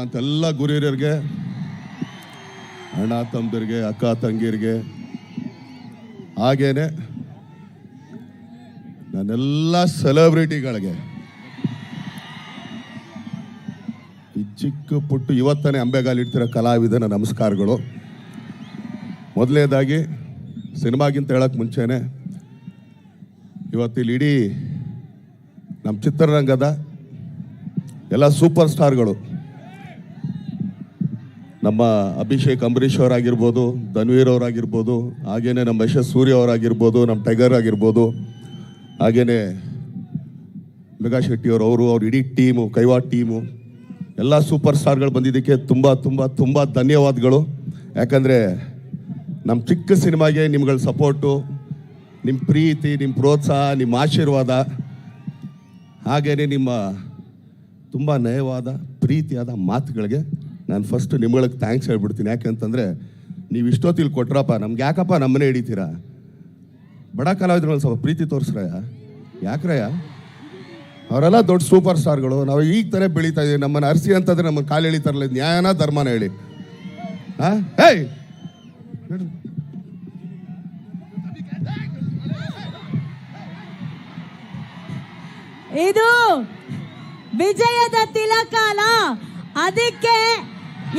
ಅಂತೆಲ್ಲ ಗುರಿಯರಿಗೆ, ಅಣ್ಣ ತಮ್ಮದಿರಿಗೆ, ಅಕ್ಕ ತಂಗಿರಿಗೆ, ಹಾಗೇನೆ ನನ್ನೆಲ್ಲ ಸೆಲೆಬ್ರಿಟಿಗಳಿಗೆ ಈ ಚಿಕ್ಕ ಪುಟ್ಟು ಇವತ್ತನೇ ಅಂಬೆಗಾಲಿಡ್ತಿರೋ ಕಲಾವಿದನ ನಮಸ್ಕಾರಗಳು. ಮೊದಲನೇದಾಗಿ ಸಿನಿಮಾಗಿಂತ ಹೇಳಕ್ಕೆ ಮುಂಚೆನೆ ಇವತ್ತಿಲ್ಲಿ ಇಡೀ ನಮ್ಮ ಚಿತ್ರರಂಗದ ಎಲ್ಲ ಸೂಪರ್ ಸ್ಟಾರ್ಗಳು, ನಮ್ಮ ಅಭಿಷೇಕ್ ಅಂಬರೀಷ್ ಅವರಾಗಿರ್ಬೋದು, ಧನ್ವೀರ್ ಅವರಾಗಿರ್ಬೋದು, ಹಾಗೇನೆ ನಮ್ಮ ಯಶಸ್ ಸೂರ್ಯ ಅವರಾಗಿರ್ಬೋದು, ನಮ್ಮ ಟೈಗರ್ ಆಗಿರ್ಬೋದು, ಹಾಗೇನೆ ಮೆಗಾ ಶೆಟ್ಟಿ ಅವರು ಅವ್ರ ಇಡೀ ಟೀಮು, ಕೈವಾಡ್ ಟೀಮು, ಎಲ್ಲ ಸೂಪರ್ ಸ್ಟಾರ್ಗಳು ಬಂದಿದ್ದಕ್ಕೆ ತುಂಬ ತುಂಬ ತುಂಬ ಧನ್ಯವಾದಗಳು. ಯಾಕಂದರೆ ನಮ್ಮ ಚಿಕ್ಕ ಸಿನಿಮಾಗೆ ನಿಮ್ಗಳ ಸಪೋರ್ಟು, ನಿಮ್ಮ ಪ್ರೀತಿ, ನಿಮ್ಮ ಪ್ರೋತ್ಸಾಹ, ನಿಮ್ಮ ಆಶೀರ್ವಾದ, ಹಾಗೇನೆ ನಿಮ್ಮ ತುಂಬ ನಯವಾದ ಪ್ರೀತಿಯಾದ ಮಾತುಗಳಿಗೆ ನಾನು ಫಸ್ಟ್ ನಿಮ್ಗಳಿಗೆ ಥ್ಯಾಂಕ್ಸ್ ಹೇಳ್ಬಿಡ್ತೀನಿ. ಯಾಕೆಂತಂದರೆ ನೀವು ಇಷ್ಟೊತ್ತಿಲ್ಲಿ ಕೊಟ್ರಪ್ಪ, ನಮ್ಗೆ ಯಾಕಪ್ಪ ನಮ್ಮನೆ ಹಿಡಿತೀರಾ? ಬಡ ಕಲಾವಿದ್ರ ಮೇಲೆ ಸ್ವಲ್ಪ ಪ್ರೀತಿ ತೋರಿಸ್ರಯ್ಯ, ಯಾಕ್ರಯ್ಯ? ಅವರೆಲ್ಲ ದೊಡ್ಡ ಸೂಪರ್ ಸ್ಟಾರ್ಗಳು. ನಾವು ಈಗ ತಾನೇ ಬೆಳೀತಾ ಇದ್ದೀವಿ. ನಮ್ಮನ್ನು ಅರಸಿ ಅಂತಂದ್ರೆ ನಮ್ಮನ್ನು ಕಾಲು ಎಳಿತಾರಲ್ಲ, ನ್ಯಾಯನ ಧರ್ಮನ ಹೇಳಿ? ಹೇಯ್, ಇದು ವಿಜಯದ ತಿಲಕಾಲ. ಅದಕ್ಕೆ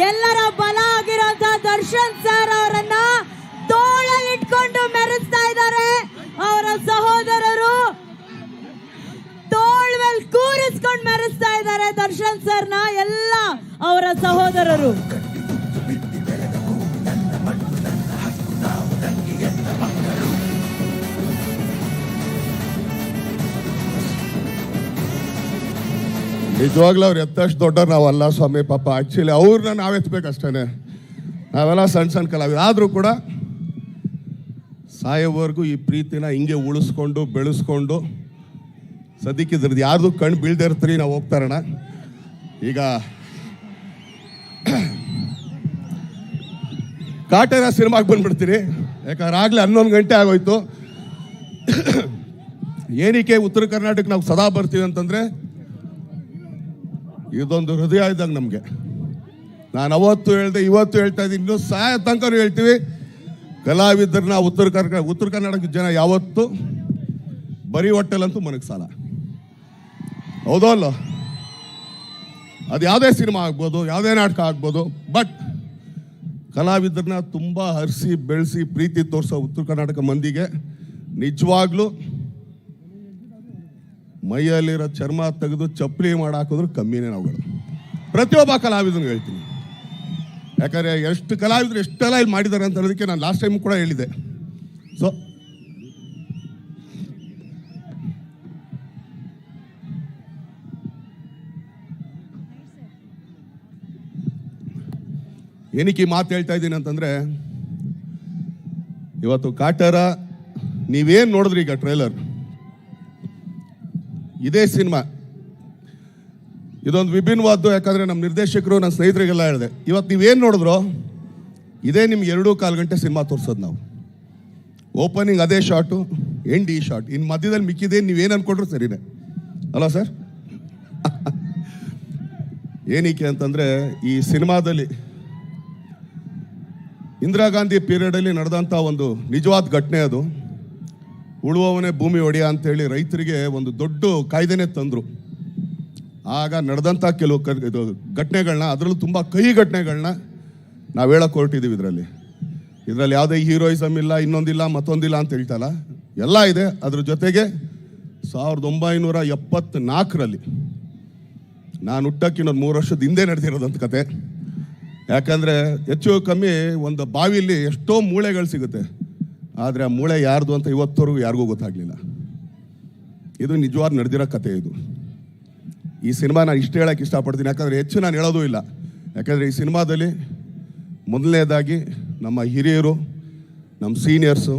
ಎಲ್ಲರ ಬಲ ಆಗಿರೋಂತ ದರ್ಶನ್ ಸರ್ ಅವರನ್ನ ತೋಳಲ್ಲಿಟ್ಕೊಂಡು ಮೆರೆಸ್ತಾ ಇದ್ದಾರೆ. ಅವರ ಸಹೋದರರು ತೋಳ್ ಮೇಲೆ ಕೂರಿಸ್ಕೊಂಡು ಮೆರೆಸ್ತಾ ಇದ್ದಾರೆ ದರ್ಶನ್ ಸರ್ನ ಎಲ್ಲ ಅವರ ಸಹೋದರರು. ನಿಜವಾಗ್ಲೂ ಅವ್ರು ಎತ್ತಷ್ಟು ದೊಡ್ಡ ನಾವಲ್ಲ ಸ್ವಾಮಿ. ಪಾಪ ಆ್ಯಕ್ಚುಲಿ ಅವ್ರನ್ನ ನಾವೆತ್ತಬೇಕಷ್ಟೇ. ನಾವೆಲ್ಲ ಸಣ್ಣ ಸಣ್ಣ ಕಲಾವಿದ ಆದರೂ ಕೂಡ ಸಾಯೋವರೆಗೂ ಈ ಪ್ರೀತಿನ ಹಿಂಗೆ ಉಳಿಸ್ಕೊಂಡು ಬೆಳೆಸ್ಕೊಂಡು ಸದ್ಯಕ್ಕಿದ್ರದ್ದು ಯಾರ್ದು ಕಣ್ಣು ಬೀಳ್ದೇ ಇರ್ತೀರಿ ನಾವು ಹೋಗ್ತಾರಣ. ಈಗ ಕಾಟೇರ ಸಿನಿಮಾಗೆ ಬಂದ್ಬಿಡ್ತೀರಿ, ಯಾಕಂದ್ರೆ ಆಗಲೇ 11 ಗಂಟೆ ಆಗೋಯ್ತು. ಏನಕ್ಕೆ ಉತ್ತರ ಕರ್ನಾಟಕ ನಾವು ಸದಾ ಬರ್ತೀವಿ ಅಂತಂದರೆ ಇದೊಂದು ಹೃದಯ ಇದ್ದಾಗ ನಮಗೆ. ನಾನು ಅವತ್ತು ಹೇಳ್ದೆ, ಇವತ್ತು ಹೇಳ್ತಾ ಇದ್ದೀನಿ, ಇನ್ನೂ ಸಾಯ ತನಕ ಹೇಳ್ತೀವಿ. ಕಲಾವಿದರನ್ನ ಉತ್ತರ ಕರ್ನಾಟಕದ ಜನ ಯಾವತ್ತು ಬರೀ ಹೊಟ್ಟೆಲಂತೂ ಮನಗ್ಸಲ್ಲ. ಹೌದೋ ಅಲ್ಲ? ಅದು ಯಾವುದೇ ಸಿನಿಮಾ ಆಗ್ಬೋದು, ಯಾವುದೇ ನಾಟಕ ಆಗ್ಬೋದು, ಬಟ್ ಕಲಾವಿದರನ್ನ ತುಂಬ ಹರಿಸಿ ಬೆಳೆಸಿ ಪ್ರೀತಿ ತೋರಿಸೋ ಉತ್ತರ ಕರ್ನಾಟಕ ಮಂದಿಗೆ ನಿಜವಾಗ್ಲೂ ಮೈಯಲ್ಲಿರೋ ಚರ್ಮ ತೆಗೆದು ಚಪ್ಪಲಿ ಮಾಡಾಕಿದ್ರು ಕಮ್ಮಿನೇ ನಾವುಗಳು. ಪ್ರತಿಯೊಬ್ಬ ಕಲಾವಿದನಿಗೆ ಹೇಳ್ತೀನಿ. ಯಾಕಂದರೆ ಎಷ್ಟು ಕಲಾವಿದರು ಎಷ್ಟೆಲ್ಲ ಇಲ್ಲಿ ಮಾಡಿದ್ದಾರೆ ಅಂತ ಅನ್ನೋದಕ್ಕೆ ನಾನು ಲಾಸ್ಟ್ ಟೈಮ್ ಕೂಡ ಹೇಳಿದೆ. ಸೊ ಏನಕ್ಕೆ ಈ ಮಾತು ಹೇಳ್ತಾ ಇದ್ದೀನಿ ಅಂತಂದರೆ, ಇವತ್ತು ಕಾಟೇರ ನೀವೇನು ನೋಡಿದ್ರಿ ಈಗ ಟ್ರೈಲರ್, ಇದೇ ಸಿನಿಮಾ ಇದೊಂದು ವಿಭಿನ್ನವಾದ್ದು. ಯಾಕಂದರೆ ನಮ್ಮ ನಿರ್ದೇಶಕರು, ನನ್ನ ಸ್ನೇಹಿತರಿಗೆಲ್ಲ ಹೇಳಿದೆ, ಇವತ್ತು ನೀವೇನು ನೋಡಿದ್ರೋ ಇದೇ ನಿಮ್ಗೆ 2.25 ಗಂಟೆ ಸಿನಿಮಾ ತೋರಿಸೋದು ನಾವು. ಓಪನಿಂಗ್ ಅದೇ ಶಾರ್ಟು, ಎಂಡ್ ಈ ಶಾರ್ಟ್, ಇನ್ನು ಮಧ್ಯದಲ್ಲಿ ಮಿಕ್ಕಿದೆ ನೀವೇನು ಅಂದ್ಕೊಂಡ್ರು ಸರಿನೇ ಅಲ್ಲ ಸರ್? ಏನಕ್ಕೆ ಅಂತಂದರೆ ಈ ಸಿನಿಮಾದಲ್ಲಿ ಇಂದಿರಾ ಗಾಂಧಿ ಪೀರಿಯಡಲ್ಲಿ ನಡೆದಂಥ ಒಂದು ನಿಜವಾದ ಘಟನೆ ಅದು. ಉಳುವವನೇ ಭೂಮಿ ಒಡೆಯ ಅಂತೇಳಿ ರೈತರಿಗೆ ಒಂದು ದೊಡ್ಡ ಕಾಯ್ದೆನೇ ತಂದರು. ಆಗ ನಡೆದಂಥ ಕೆಲವು ಘಟನೆಗಳನ್ನ, ಅದರಲ್ಲೂ ತುಂಬ ಕಹಿ ಘಟನೆಗಳನ್ನ ನಾವು ಹೇಳಕ್ಕೆ ಹೊರಟಿದ್ದೀವಿ. ಇದರಲ್ಲಿ ಯಾವುದೇ ಹೀರೋಯಿಸಮ್ ಇಲ್ಲ, ಇನ್ನೊಂದಿಲ್ಲ, ಮತ್ತೊಂದಿಲ್ಲ ಅಂತ ಹೇಳ್ತಲ್ಲ, ಎಲ್ಲ ಇದೆ. ಅದ್ರ ಜೊತೆಗೆ 1974ರಲ್ಲಿ ನಾನು ಹುಟ್ಟಕ್ಕೆ ಇನ್ನೊಂದು 3 ವರ್ಷದ ಹಿಂದೆ ನಡೆದಿರೋದಂತ ಕತೆ. ಯಾಕಂದರೆ ಹೆಚ್ಚು ಕಮ್ಮಿ ಒಂದು ಬಾವಿಲಿ ಎಷ್ಟೋ ಮೂಳೆಗಳು ಸಿಗುತ್ತೆ, ಆದರೆ ಆ ಮೂಳೆ ಯಾರ್ದು ಅಂತ ಇವತ್ತವರೆಗೂ ಯಾರಿಗೂ ಗೊತ್ತಾಗಲಿಲ್ಲ. ಇದು ನಿಜವಾದ ನಡೆದಿರೋ ಕತೆ. ಇದು ಈ ಸಿನಿಮಾ ನಾನು ಇಷ್ಟು ಹೇಳೋಕ್ಕೆ ಇಷ್ಟಪಡ್ತೀನಿ, ಯಾಕಂದರೆ ಹೆಚ್ಚು ನಾನು ಹೇಳೋದೂ ಇಲ್ಲ. ಯಾಕಂದರೆ ಈ ಸಿನಿಮಾದಲ್ಲಿ ಮೊದಲನೇದಾಗಿ ನಮ್ಮ ಹಿರಿಯರು, ನಮ್ಮ ಸೀನಿಯರ್ಸು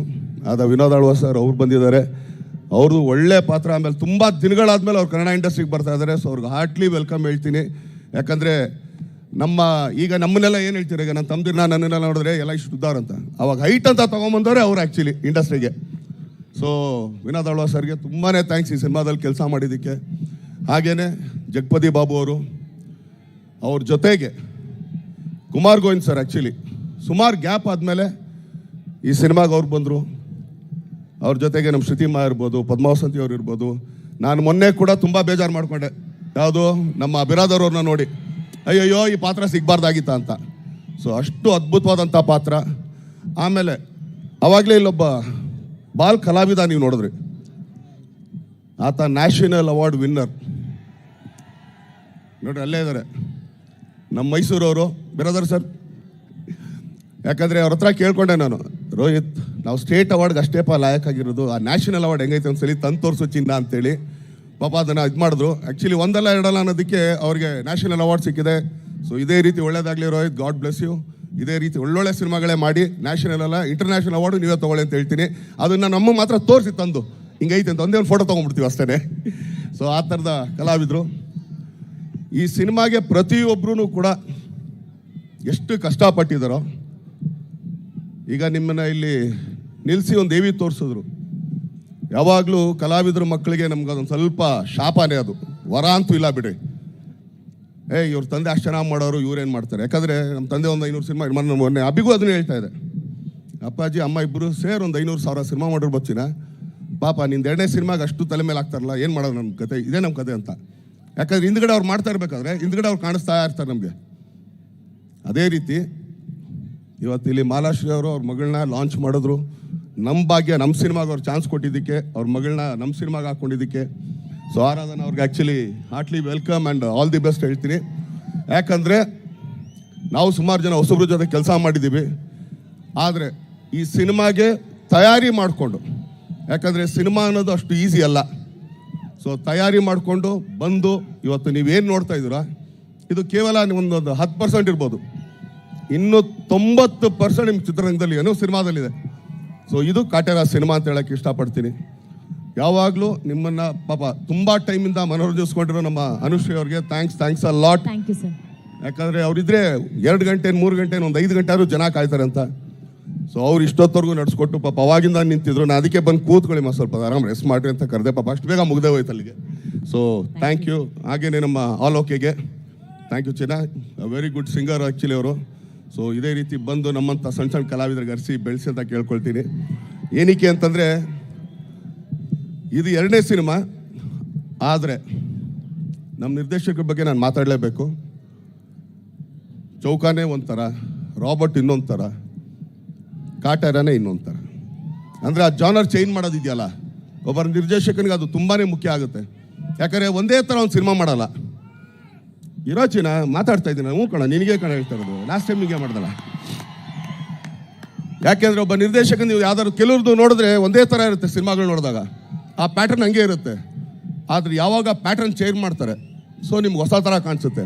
ಆದ ವಿನೋದ್ ಆಳ್ವ ಸರ್ ಅವ್ರು ಬಂದಿದ್ದಾರೆ. ಅವ್ರದ್ದು ಒಳ್ಳೆ ಪಾತ್ರ. ಆಮೇಲೆ ತುಂಬ ದಿನಗಳಾದಮೇಲೆ ಅವ್ರು ಕನ್ನಡ ಇಂಡಸ್ಟ್ರಿಗೆ ಬರ್ತಾ ಇದ್ದಾರೆ. ಸೊ ಅವ್ರಿಗೆ ಹಾರ್ಟ್ಲಿ ವೆಲ್ಕಮ್ ಹೇಳ್ತೀನಿ. ಯಾಕಂದರೆ ಈಗ ನಮ್ಮನ್ನೆಲ್ಲ ಏನು ಹೇಳ್ತೀರ, ಈಗ ನನ್ನ ತಮ್ಮದಿರನ್ನ ನನ್ನೆಲ್ಲ ನೋಡಿದ್ರೆ ಎಲ್ಲ ಇಷ್ಟು ಉದ್ದಾರ ಅಂತ, ಅವಾಗ ಹೈಟ್ ಅಂತ ತೊಗೊಂಬಂದವ್ರೆ ಅವ್ರು ಆ್ಯಕ್ಚುಲಿ ಇಂಡಸ್ಟ್ರಿಗೆ. ಸೊ ವಿನೋದ್ ಆಳ್ವ ಸರ್ಗೆ ತುಂಬಾ ಥ್ಯಾಂಕ್ಸ್ ಈ ಸಿನಿಮಾದಲ್ಲಿ ಕೆಲಸ ಮಾಡಿದ್ದಕ್ಕೆ. ಹಾಗೇನೆ ಜಗಪತಿ ಬಾಬು ಅವರು, ಅವ್ರ ಜೊತೆಗೆ ಕುಮಾರ್ ಗೋವಿಂದ್ ಸರ್ ಆ್ಯಕ್ಚುಲಿ ಸುಮಾರು ಗ್ಯಾಪ್ ಆದಮೇಲೆ ಈ ಸಿನಿಮಾಗೆ ಅವ್ರು ಬಂದರು. ಅವ್ರ ಜೊತೆಗೆ ನಮ್ಮ ಶ್ರುತಿಮಾ ಇರ್ಬೋದು, ಪದ್ಮಾವಸಂತಿ ಅವ್ರು ಇರ್ಬೋದು. ನಾನು ಮೊನ್ನೆ ಕೂಡ ತುಂಬ ಬೇಜಾರು ಮಾಡಿಕೊಂಡೆ, ಯಾವುದು ನಮ್ಮ ಬಿರಾದರವ್ರನ್ನ ನೋಡಿ, ಅಯ್ಯಯ್ಯೋ ಈ ಪಾತ್ರ ಸಿಗಬಾರ್ದಾಗಿತ್ತ ಅಂತ. ಸೊ ಅಷ್ಟು ಅದ್ಭುತವಾದಂಥ ಪಾತ್ರ. ಆಮೇಲೆ ಆವಾಗಲೇ ಇಲ್ಲೊಬ್ಬ ಬಾಲ್ ಕಲಾವಿದ ನೀವು ನೋಡಿದ್ರಿ, ಆತ ನ್ಯಾಷನಲ್ ಅವಾರ್ಡ್ ವಿನ್ನರ್ ನೋಡ್ರಿ, ಅಲ್ಲೇ ಇದ್ದಾರೆ ನಮ್ಮ ಮೈಸೂರವರು ಬಿರಾದರ್ ಸರ್. ಯಾಕಂದರೆ ಅವ್ರ ಹತ್ರ ಕೇಳ್ಕೊಂಡೆ ನಾನು, ರೋಹಿತ್ ನಾವು ಸ್ಟೇಟ್ ಅವಾರ್ಡ್ಗೆ ಅಷ್ಟೇಪ ಲಾಯಕ್ಕಾಗಿರೋದು, ಆ ನ್ಯಾಷನಲ್ ಅವಾರ್ಡ್ ಹೆಂಗೈತೆ ಒಂದ್ಸಲಿ ತಂದು ತೋರಿಸು ಚಿನ್ನ ಅಂತೇಳಿ. ಪಾಪ ಅದನ್ನು ಇದು ಮಾಡಿದ್ರು. ಆ್ಯಕ್ಚುಲಿ ಒಂದಲ್ಲ ಎರಡಲ್ಲ ಅನ್ನೋದಕ್ಕೆ ಅವ್ರಿಗೆ ನ್ಯಾಷನಲ್ ಅವಾರ್ಡ್ ಸಿಕ್ಕಿದೆ. ಸೊ ಇದೇ ರೀತಿ ಒಳ್ಳೇದಾಗಲಿ ರೋಹಿತ್, ಗಾಡ್ ಬ್ಲೆಸ್ ಯು. ಇದೇ ರೀತಿ ಒಳ್ಳೊಳ್ಳೆ ಸಿನಿಮಾಗಳೇ ಮಾಡಿ ನ್ಯಾಷನಲ್ ಅಲ್ಲ ಇಂಟರ್ನ್ಯಾಷನಲ್ ಅವಾರ್ಡು ನೀವೇ ತೊಗೊಳ್ಳಿ ಅಂತ ಹೇಳ್ತೀನಿ. ಅದನ್ನು ನಮ್ಮ ಮಾತ್ರ ತೋರಿಸಿ ತಂದು ಹಿಂಗೈತೆ ಅಂತ ಒಂದೇ ಒಂದು ಫೋಟೋ ತೊಗೊಂಡ್ಬಿಡ್ತೀವಿ ಅಷ್ಟೇ. ಸೊ ಆ ಥರದ ಕಲಾವಿದರು. ಈ ಸಿನಿಮಾಗೆ ಪ್ರತಿಯೊಬ್ಬರೂ ಕೂಡ ಎಷ್ಟು ಕಷ್ಟಪಟ್ಟಿದ್ದಾರೋ. ಈಗ ನಿಮ್ಮನ್ನು ಇಲ್ಲಿ ನಿಲ್ಲಿಸಿ ಒಂದು ದೇವಿ ತೋರಿಸಿದ್ರು. ಯಾವಾಗಲೂ ಕಲಾವಿದ್ರ ಮಕ್ಕಳಿಗೆ ನಮ್ಗೆ ಅದೊಂದು ಸ್ವಲ್ಪ ಶಾಪನೇ, ಅದು ವರ ಅಂತೂ ಇಲ್ಲ ಬಿಡ್ರಿ. ಇವ್ರ ತಂದೆ ಅಷ್ಟು ಚೆನ್ನಾಗಿ ಮಾಡೋರು, ಇವ್ರೇನು ಮಾಡ್ತಾರೆ. ಯಾಕಂದರೆ ನಮ್ಮ ತಂದೆ ಒಂದು 500 ಸಿನಿಮಾ, ಮೊನ್ನೆ ಅಬ್ಬಿಗೂ ಅದನ್ನೇ ಹೇಳ್ತಾ ಇದೆ, ಅಪ್ಪಾಜಿ ಅಮ್ಮ ಇಬ್ಬರು ಸೇರಿ ಒಂದು 500,000 ಸಿನಿಮಾ ಮಾಡೋರು ಬಚ್ಚಿನ ಪಾಪ ನಿಂದು 2ನೇ ಸಿನಿಮಾಗೆ ಅಷ್ಟು ತಲೆ ಮೇಲೆ ಆಗ್ತಾರಲ್ಲ, ಏನು ಮಾಡೋದು ನಮ್ಮ ಕತೆ, ಇದೇ ನಮ್ಮ ಕತೆ ಅಂತ. ಯಾಕಂದ್ರೆ ಹಿಂದ್ಗಡೆ ಅವ್ರು ಮಾಡ್ತಾ ಇರಬೇಕಾದ್ರೆ ಹಿಂದ್ಗಡೆ ಅವ್ರು ಕಾಣಿಸ್ತಾ ಇರ್ತಾರೆ ನಮಗೆ. ಅದೇ ರೀತಿ ಇವತ್ತು ಇಲ್ಲಿ ಮಾಲಾಶ್ರೀ ಅವರು ಅವ್ರ ಮಗಳನ್ನ ಲಾಂಚ್ ಮಾಡಿದ್ರು. ನಮ್ಮ ಭಾಗ್ಯ, ನಮ್ಮ ಸಿನಿಮಾಗೆ ಅವ್ರು ಚಾನ್ಸ್ ಕೊಟ್ಟಿದ್ದಕ್ಕೆ, ಅವ್ರ ಮಗಳನ್ನ ನಮ್ಮ ಸಿನಿಮಾಗೆ ಹಾಕ್ಕೊಂಡಿದ್ದಕ್ಕೆ. ಸೊ ಆರಾಧನಾ ಅವ್ರಿಗೆ actually heartly welcome and all the best ಹೇಳ್ತೀನಿ. ಯಾಕಂದರೆ ನಾವು ಸುಮಾರು ಜನ ಹೊಸಬ್ರ ಜೊತೆ ಕೆಲಸ ಮಾಡಿದ್ದೀವಿ. ಆದರೆ ಈ ಸಿನಿಮಾಗೆ ತಯಾರಿ ಮಾಡಿಕೊಂಡು, ಯಾಕಂದರೆ ಸಿನಿಮಾ ಅನ್ನೋದು ಅಷ್ಟು ಈಸಿ ಅಲ್ಲ. ಸೊ ತಯಾರಿ ಮಾಡಿಕೊಂಡು ಬಂದು ಇವತ್ತು ನೀವೇನು ನೋಡ್ತಾ ಇದ್ದೀರಾ, ಇದು ಕೇವಲ ಒಂದು 10% ಇರ್ಬೋದು. ಇನ್ನು 90% ನಿಮ್ಮ ಚಿತ್ರರಂಗದಲ್ಲಿ ಏನೋ ಸಿನಿಮಾದಲ್ಲಿದೆ. ಸೊ ಇದು ಕಾಟೇರ ಸಿನಿಮಾ ಅಂತ ಹೇಳೋಕ್ಕೆ ಇಷ್ಟಪಡ್ತೀನಿ. ಯಾವಾಗಲೂ ನಿಮ್ಮನ್ನು ಪಾಪ ತುಂಬ ಟೈಮಿಂದ ಮನೋರಂಜಿಸ್ಕೊಂಡಿರೋ ನಮ್ಮ ಅನುಶ್ರೀ ಅವ್ರಿಗೆ thanks a lot. Thank you sir. ಯಾಕಂದರೆ ಅವರಿದ್ರೆ 2 ಗಂಟೆ 3 ಗಂಟೆ ಒಂದು 5 ಗಂಟೆ ಆದರೂ ಜನ ಕಾಯ್ತಾರೆ ಅಂತ. ಸೊ ಅವ್ರು ಇಷ್ಟೊತ್ತವರೆಗೂ ನಡೆಸ್ಕೊಟ್ಟು ಪಾಪ ಅವಾಗಿಂದ ನಿಂತಿದ್ರು. ನಾನು ಅದಕ್ಕೆ ಬಂದು ಕೂತ್ಕೊಳ್ಳಿ ಸ್ವಲ್ಪ ಆರಾಮ್ ರೆಸ್ಟ್ ಮಾಡಿರಿ ಅಂತ ಕರೆದೆ. ಪಾಪ ಅಷ್ಟು ಬೇಗ ಮುಗ್ದೇ ಹೋಯ್ತು ಅಲ್ಲಿಗೆ. So thank you. ಹಾಗೇನೆ ನಮ್ಮ ಆಲ್ ಓಕೆಗೆ ಥ್ಯಾಂಕ್ ಯು. ಚಿನ್ನ ವೆರಿ ಗುಡ್ ಸಿಂಗರ್ ಆ್ಯಕ್ಚುಲಿ ಅವರು. ಸೊ ಇದೇ ರೀತಿ ಬಂದು ನಮ್ಮಂಥ ಸಣ್ಣ ಸಣ್ಣ ಕಲಾವಿದರಿಗೆ ಅರಿಸಿ ಬೆಳೆಸಿ ಅಂತ ಕೇಳ್ಕೊಳ್ತೀನಿ. ಏನಕ್ಕೆ ಅಂತಂದರೆ ಇದು 2ನೇ ಸಿನಿಮಾ. ಆದರೆ ನಮ್ಮ ನಿರ್ದೇಶಕರ ಬಗ್ಗೆ ನಾನು ಮಾತಾಡಲೇಬೇಕು. ಚೌಕಾನೇ ಒಂಥರ, ರಾಬರ್ಟ್ ಇನ್ನೊಂದು ಥರ, ಕಾಟೇರನೇ ಇನ್ನೊಂದು ಥರ. ಅಂದರೆ ಆ ಜಾನರ್ ಚೇಂಜ್ ಮಾಡೋದಿದೆಯಲ್ಲ, ಒಬ್ಬರ ನಿರ್ದೇಶಕನಿಗೆ ಅದು ತುಂಬಾ ಮುಖ್ಯ ಆಗುತ್ತೆ. ಯಾಕಂದರೆ ಒಂದೇ ಥರ ಒಂದು ಸಿನಿಮಾ ಮಾಡಲ್ಲ. ಇರೋ ಚಿನ್ನ ಮಾತಾಡ್ತಾ ಇದ್ದೀನಿ ನಾನು, ಕಣ ನಿನಗೆ ಕಣ ಹೇಳ್ತಾ ಇರೋದು. ಲಾಸ್ಟ್ ಟೈಮ್ ನಿಮಗೆ ಮಾಡ್ದಲ್ಲ. ಯಾಕೆಂದರೆ ಒಬ್ಬ ನಿರ್ದೇಶಕ ನೀವು ಯಾವ್ದಾದ್ರು ಕೆಲವ್ರದ್ದು ನೋಡಿದ್ರೆ ಒಂದೇ ಥರ ಇರುತ್ತೆ ಸಿನಿಮಾಗಳು ನೋಡಿದಾಗ, ಆ ಪ್ಯಾಟರ್ನ್ ಹಂಗೆ ಇರುತ್ತೆ. ಆದರೆ ಯಾವಾಗ ಪ್ಯಾಟರ್ನ್ ಚೇಂಜ್ ಮಾಡ್ತಾರೆ, ಸೊ ನಿಮ್ಗೆ ಹೊಸ ಥರ ಕಾಣಿಸುತ್ತೆ.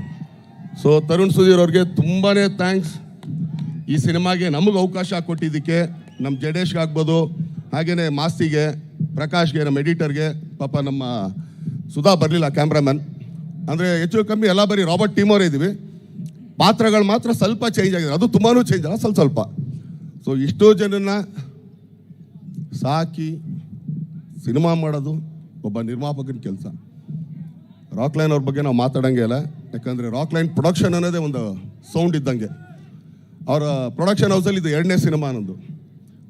ಸೊ ತರುಣ್ ಸುಧೀರ್ ಅವ್ರಿಗೆ ತುಂಬಾ ಥ್ಯಾಂಕ್ಸ್. ಈ ಸಿನಿಮಾಗೆ ನಮಗೆ ಅವಕಾಶ ಕೊಟ್ಟಿದ್ದಕ್ಕೆ, ನಮ್ಮ ಜಡೇಶ್ಗೆ ಆಗ್ಬೋದು, ಹಾಗೆಯೇ ಮಾಸ್ತಿಗೆ, ಪ್ರಕಾಶ್ಗೆ, ನಮ್ಮ ಎಡಿಟರ್ಗೆ, ಪಾಪ ನಮ್ಮ ಸುಧಾ ಬರಲಿಲ್ಲ ಕ್ಯಾಮ್ರಾಮನ್. ಅಂದರೆ ಹೆಚ್ಚು ಕಮ್ಮಿ ಎಲ್ಲ ಬರೀ ರಾಬರ್ಟ್ ಟೀಮ್ ಅವರೇ ಇದ್ದೀವಿ. ಪಾತ್ರಗಳು ಮಾತ್ರ ಸ್ವಲ್ಪ ಚೇಂಜ್ ಆಗಿದೆ, ಅದು ತುಂಬಾ ಚೇಂಜ್ ಅಲ್ಲ, ಸ್ವಲ್ಪ. ಸೊ ಇಷ್ಟೋ ಜನನ್ನ ಸಾಕಿ ಸಿನಿಮಾ ಮಾಡೋದು ಒಬ್ಬ ನಿರ್ಮಾಪಕನ ಕೆಲಸ. ರಾಕ್ಲೈನ್ ಅವ್ರ ಬಗ್ಗೆ ನಾವು ಮಾತಾಡೋಂಗೆ ಇಲ್ಲ. ಯಾಕಂದರೆ ರಾಕ್ಲೈನ್ ಪ್ರೊಡಕ್ಷನ್ ಅನ್ನೋದೇ ಒಂದು ಸೌಂಡ್ ಇದ್ದಂಗೆ. ಅವರ ಪ್ರೊಡಕ್ಷನ್ ಹೌಸಲ್ಲಿ ಇದು 2ನೇ ಸಿನಿಮಾ ಅನ್ನೋದು.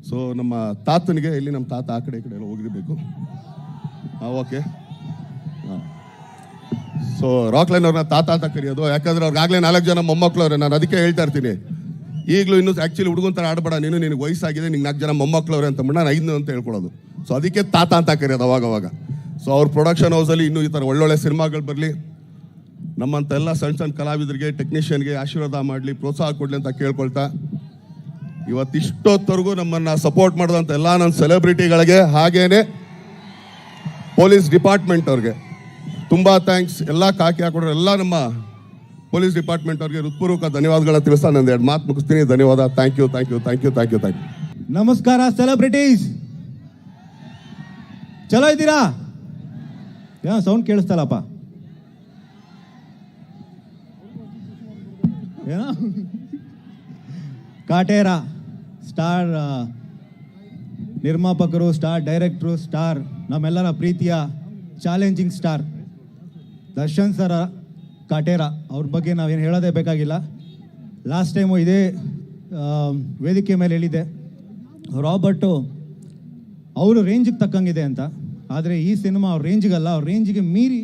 ಸೊ ನಮ್ಮ ತಾತನಿಗೆ, ಇಲ್ಲಿ ನಮ್ಮ ತಾತ ಆ ಕಡೆ ಈ ಕಡೆ ಎಲ್ಲ ಹೋಗಿರಬೇಕು. ಓಕೆ. ಸೊ ರಾಕ್ಲೈನ್ ಅವ್ರನ್ನ ತಾತ ಅಂತ ಕರೆಯೋದು. ಯಾಕಂದರೆ ಅವ್ರಿಗಾಗಲೇ 4 ಜನ ಮೊಮ್ಮಕ್ಕಳು ಅವ್ರೆ. ನಾನು ಅದಕ್ಕೆ ಹೇಳ್ತಾ ಇರ್ತೀನಿ, ಈಗಲೂ ಇನ್ನೂ ಆ್ಯಕ್ಚುಲಿ ಹುಡುಗನ ಥರ ಆಡಬೇಡ ನೀನು, ನಿನಗೆ ವಯಸ್ಸಾಗಿದೆ, ನಿಂಗೆ 4 ಜನ ಮೊಮ್ಮಕ್ಕಳು ಅವ್ರೆ ಅಂತಂದ್ಬಿಟ್ಟು ನಾನು 5 ಅಂತ ಹೇಳ್ಕೊಳ್ಳೋದು. ಸೊ ಅದಕ್ಕೆ ತಾತ ಅಂತ ಕರೆಯೋದು ಅವಾಗವಾಗ. ಸೊ ಅವ್ರ ಪ್ರೊಡಕ್ಷನ್ ಹೌಸಲ್ಲಿ ಇನ್ನೂ ಈ ಥರ ಒಳ್ಳೊಳ್ಳೆ ಸಿನಿಮಾಗಳು ಬರಲಿ. ನಮ್ಮಂಥ ಎಲ್ಲ ಸಣ್ಣ ಸಣ್ಣ ಕಲಾವಿದರಿಗೆ, ಟೆಕ್ನಿಷಿಯನ್ಗೆ ಆಶೀರ್ವಾದ ಮಾಡಲಿ, ಪ್ರೋತ್ಸಾಹ ಕೊಡಲಿ ಅಂತ ಕೇಳ್ಕೊಳ್ತಾ, ಇವತ್ತಿಷ್ಟೊತ್ತವರೆಗೂ ನಮ್ಮನ್ನು ಸಪೋರ್ಟ್ ಮಾಡಿದಂಥ ಎಲ್ಲ ನನ್ನ ಸೆಲೆಬ್ರಿಟಿಗಳಿಗೆ, ಹಾಗೇನೆ ಪೊಲೀಸ್ ಡಿಪಾರ್ಟ್ಮೆಂಟ್ ಅವ್ರಿಗೆ ತುಂಬ ಥ್ಯಾಂಕ್ಸ್. ಎಲ್ಲ ಕಾಕಿ ಹಾಕೊಡ್ರೆ ಎಲ್ಲ ನಮ್ಮ ಪೊಲೀಸ್ ಡಿಪಾರ್ಟ್ಮೆಂಟ್ ಅವ್ರಿಗೆ ಹೃತ್ಪೂರ್ವಕ ಧನ್ಯವಾದಗಳನ್ನ ತಿಳಿಸ್ತಾ ನಾನು 2 ಮಾತು ಮುಗಿಸ್ತೀನಿ. ಧನ್ಯವಾದ. Thank you. ನಮಸ್ಕಾರ ಸೆಲೆಬ್ರಿಟೀಸ್, ಚಲೋ ಇದ್ದೀರಾ? ಸೌಂಡ್ ಕೇಳಿಸ್ತಲ್ಲಪ್ಪ, ಏನೋ ಕಾಟೇರ ಸ್ಟಾರ್ ನಿರ್ಮಾಪಕರು, ಸ್ಟಾರ್ ಡೈರೆಕ್ಟ್ರು, ಸ್ಟಾರ್ ನಮ್ಮೆಲ್ಲರ ಪ್ರೀತಿಯ ಚಾಲೆಂಜಿಂಗ್ ಸ್ಟಾರ್ ದರ್ಶನ್ ಸರ ಕಾಟೇರ ಅವ್ರ ಬಗ್ಗೆ ನಾವೇನು ಹೇಳೋದೇ ಬೇಕಾಗಿಲ್ಲ. ಲಾಸ್ಟ್ ಟೈಮು ಇದೇ ವೇದಿಕೆ ಮೇಲೆ ಹೇಳಿದೆ, ರಾಬರ್ಟು ಅವರು ರೇಂಜಿಗೆ ತಕ್ಕಂಗಿದೆ ಅಂತ. ಆದರೆ ಈ ಸಿನಿಮಾ ಅವ್ರ ರೇಂಜಿಗಲ್ಲ, ಅವ್ರ ರೇಂಜಿಗೆ ಮೀರಿ